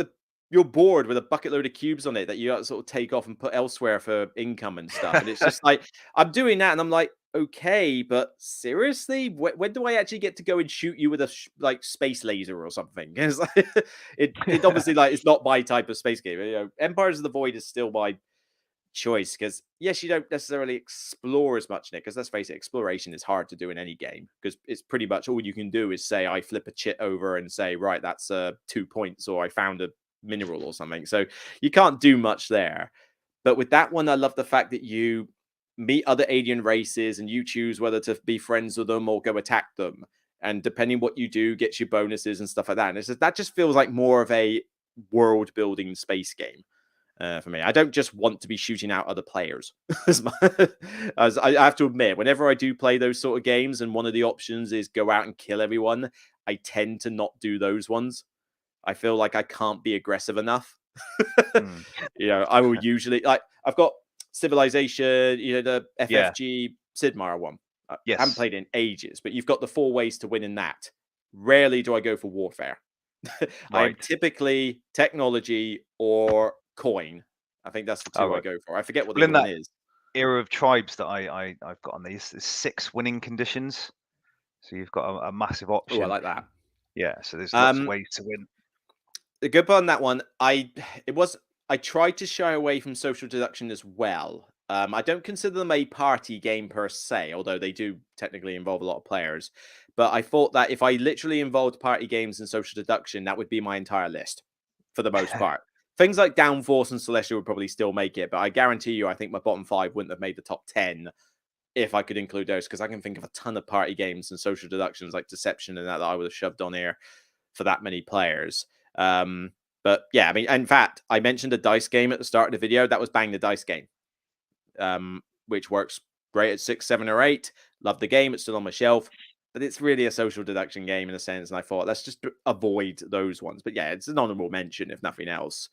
your board with a bucket load of cubes on it that you got to sort of take off and put elsewhere for income and stuff. And it's just like I'm doing that, and I'm like, okay, but seriously, when do I actually get to go and shoot you with a like space laser or something? Because it obviously like it's not my type of space game. You know, Empires of the Void is still my choice because yes, you don't necessarily explore as much in it because let's face it, exploration is hard to do in any game because it's pretty much all you can do is say I flip a chit over and say right that's 2 points or I found a mineral or something, so you can't do much there. But with that one, I love the fact that you meet other alien races and you choose whether to be friends with them or go attack them, and depending what you do gets you bonuses and stuff like that, and that just feels like more of a world building space game for me. I don't just want to be shooting out other players. As I have to admit, whenever I do play those sort of games and one of the options is go out and kill everyone, I tend to not do those ones. I feel like I can't be aggressive enough. You know, I will usually like I've got Civilization, you know, the FFG Sid Meier one. I haven't played it in ages, but you've got the 4 ways to win in that. Rarely do I go for warfare. I am typically technology or coin. I think that's the 2 I go for. I forget what the other one is. Era of tribes that I've got on these, there's 6 winning conditions. So you've got a massive option. Oh, I like that. Yeah, so there's lots of ways to win. The good part on that one, I tried to shy away from social deduction as well. I don't consider them a party game per se, although they do technically involve a lot of players. But I thought that if I literally involved party games and social deduction, that would be my entire list for the most part. Things like Downforce and Celestial would probably still make it, but I guarantee you, I think my bottom 5 wouldn't have made the top 10 if I could include those, because I can think of a ton of party games and social deductions like Deception and that I would have shoved on here for that many players. But yeah, I mean, in fact, I mentioned a dice game at the start of the video. That was Bang the Dice game, which works great at 6, 7, or 8. Love the game. It's still on my shelf, but it's really a social deduction game in a sense. And I thought, let's just avoid those ones. But yeah, it's an honorable mention, if nothing else,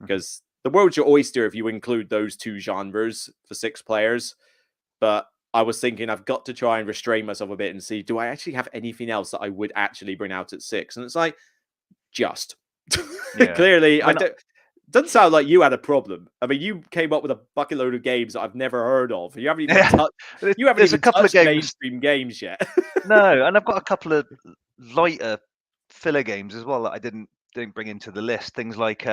because the world's your oyster if you include those 2 genres for 6 players. But I was thinking I've got to try and restrain myself a bit and see, do I actually have anything else that I would actually bring out at 6? And it's like, just. Clearly, I don't. Doesn't sound like you had a problem. I mean, you came up with a bucket load of games that I've never heard of. You haven't even touched mainstream games yet. No, and I've got a couple of lighter filler games as well that I didn't bring into the list. Things like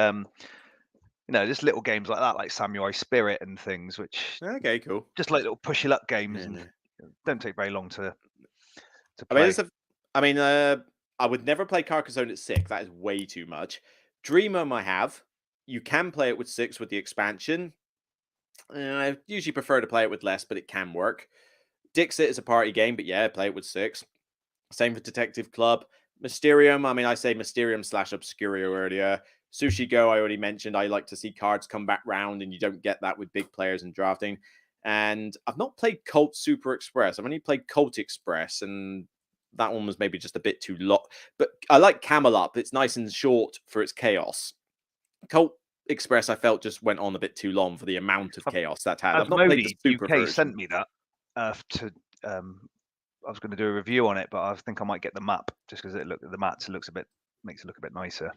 just little games like that, like Samurai Spirit and things, which cool. Just like little push your luck games and don't take very long to play. I mean, I would never play Carcassonne at 6. That is way too much. Dream Home I have. You can play it with 6 with the expansion. I usually prefer to play it with less, but it can work. Dixit is a party game, but yeah, play it with 6. Same for Detective Club. Mysterium, I mean, I say Mysterium / Obscurio earlier. Sushi Go, I already mentioned. I like to see cards come back round, and you don't get that with big players and drafting. And I've not played Cult Super Express. I've only played Cult Express, and that one was maybe just a bit too long. But I like Camelot. It's nice and short for its chaos. Cult Express, I felt, just went on a bit too long for the amount of chaos that had. I've not played the Super UK version. Sent me that I was going to do a review on it, but I think I might get the map just because the map makes it look a bit nicer.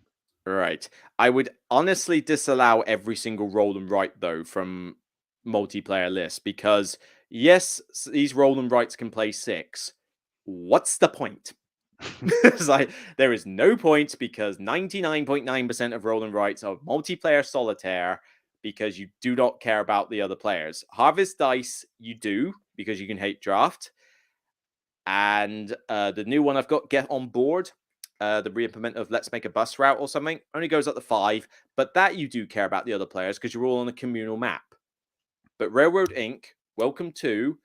Right. I would honestly disallow every single roll and write though from multiplayer list because, yes, these roll and rights can play 6. What's the point? It's like, there is no point because 99.9% of roll and rights are multiplayer solitaire because you do not care about the other players. Harvest Dice, you do because you can hate draft. And the new one I've got, Get On Board, the re-implement of Let's Make a Bus Route or something, only goes up to 5. But that you do care about the other players because you're all on a communal map. But Railroad Inc., Welcome to,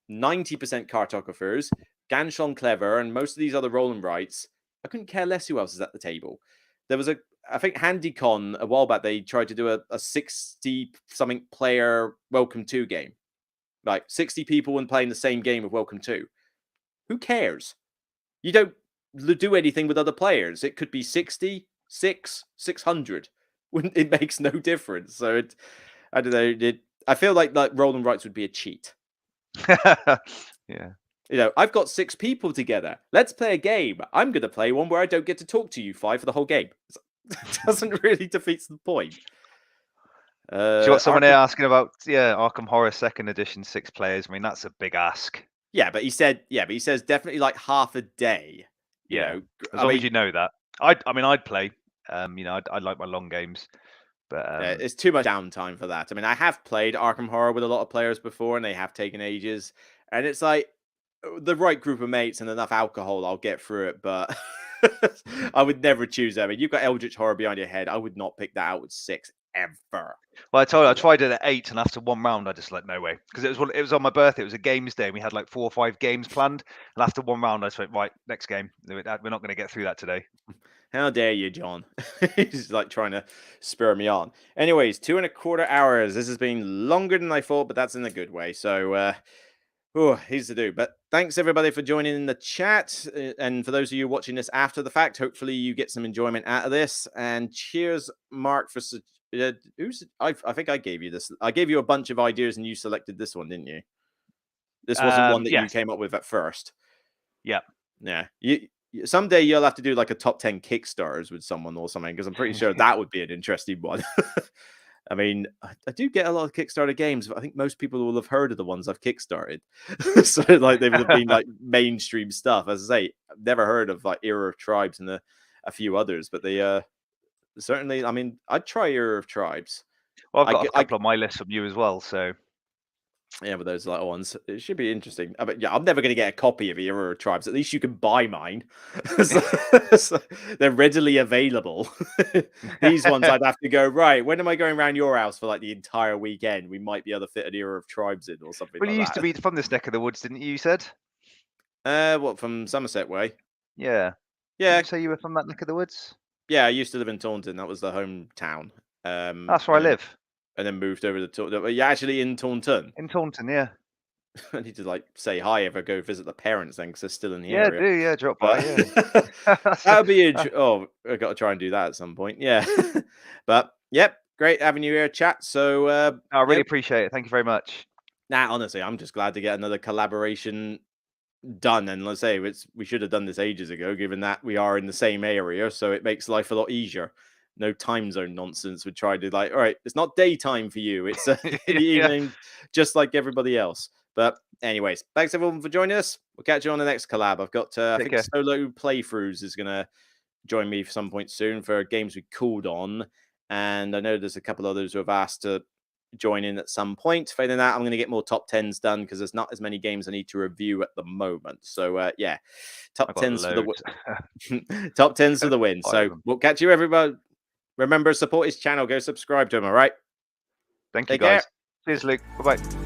90% cartographers, Ganshon Clever, and most of these other roll and rights, I couldn't care less who else is at the table. There was I think HandyCon a while back, they tried to do a 60-something player Welcome to game. Like 60 people and playing the same game of Welcome to. Who cares? You don't do anything with other players. It could be 60, 600. It makes no difference. So I don't know. I feel like roll and rights would be a cheat. Yeah. I've got 6 people together. Let's play a game. I'm going to play one where I don't get to talk to you 5 for the whole game. It doesn't really defeat the point. You got someone there asking about Arkham Horror 2nd Edition 6 players. I mean, that's a big ask. Yeah, but he says definitely like half a day. As long as you know that. I'd play. I'd like my long games. But it's too much downtime for that. I mean, I have played Arkham Horror with a lot of players before, and they have taken ages. And it's like the right group of mates and enough alcohol, I'll get through it. But I would never choose that. I mean, you've got Eldritch Horror behind your head. I would not pick that out with 6 ever. Well, I told you I tried it at 8, and after one round, I just like no way because it was on my birthday. It was a games day, and we had like 4 or 5 games planned. And after one round, I just went right, next game. We're not going to get through that today. How dare you, John? He's like trying to spur me on. Anyways, 2.25 hours. This has been longer than I thought, but that's in a good way. So, here's to do. But thanks everybody for joining in the chat. And for those of you watching this after the fact, hopefully you get some enjoyment out of this. And cheers, Mark, for I think I gave you this. I gave you a bunch of ideas and you selected this one, didn't you? This wasn't one that you came up with at first. Yeah. Yeah. Someday you'll have to do like a top 10 Kickstarters with someone or something, because I'm pretty sure that would be an interesting one. I mean, I do get a lot of Kickstarter games, but I think most people will have heard of the ones I've Kickstarted. So like they would have been like mainstream stuff. As I say, I've never heard of like Era of Tribes and a few others, but they certainly, I mean, I'd try Era of Tribes. Well, I've got a couple on my list from you as well, so yeah, but those little ones, it should be interesting. But yeah, I'm never going to get a copy of Era of Tribes. At least you can buy mine. So they're readily available. These ones, I'd have to go, right, when am I going around your house for like the entire weekend? We might be able to fit an Era of Tribes in or something well, like you that. used to be from this neck of the woods, didn't you, you said? What, from Somerset way? Yeah. Yeah. Did you say you were from that neck of the woods? Yeah, I used to live in Taunton. That was the hometown. That's where I live. And then moved over to Taunton. You're actually in Taunton? In Taunton, yeah. I need to like say hi if I go visit the parents then, because they're still in the Yeah, area. drop by. Yeah. That would be I got to try and do that at some point. Yeah. But yep, great having you here, chat. So I really appreciate it. Thank you very much. Nah, honestly, I'm just glad to get another collaboration done. And let's say we should have done this ages ago, given that we are in the same area, so it makes life a lot easier. No time zone nonsense. We try to like, all right, it's not daytime for you. It's in the evening, just like everybody else. But anyways, thanks everyone for joining us. We'll catch you on the next collab. I've got, I think Solo Playthroughs is going to join me for some point soon for games we called on. And I know there's a couple others who have asked to join in at some point. Failing that, I'm going to get more top 10s done because there's not as many games I need to review at the moment. So yeah, top 10s for the win. Top 10s for the win. So we'll catch you, everybody. Remember, support his channel. Go subscribe to him. All right. Thank you, guys. Cheers, Luke. Bye bye.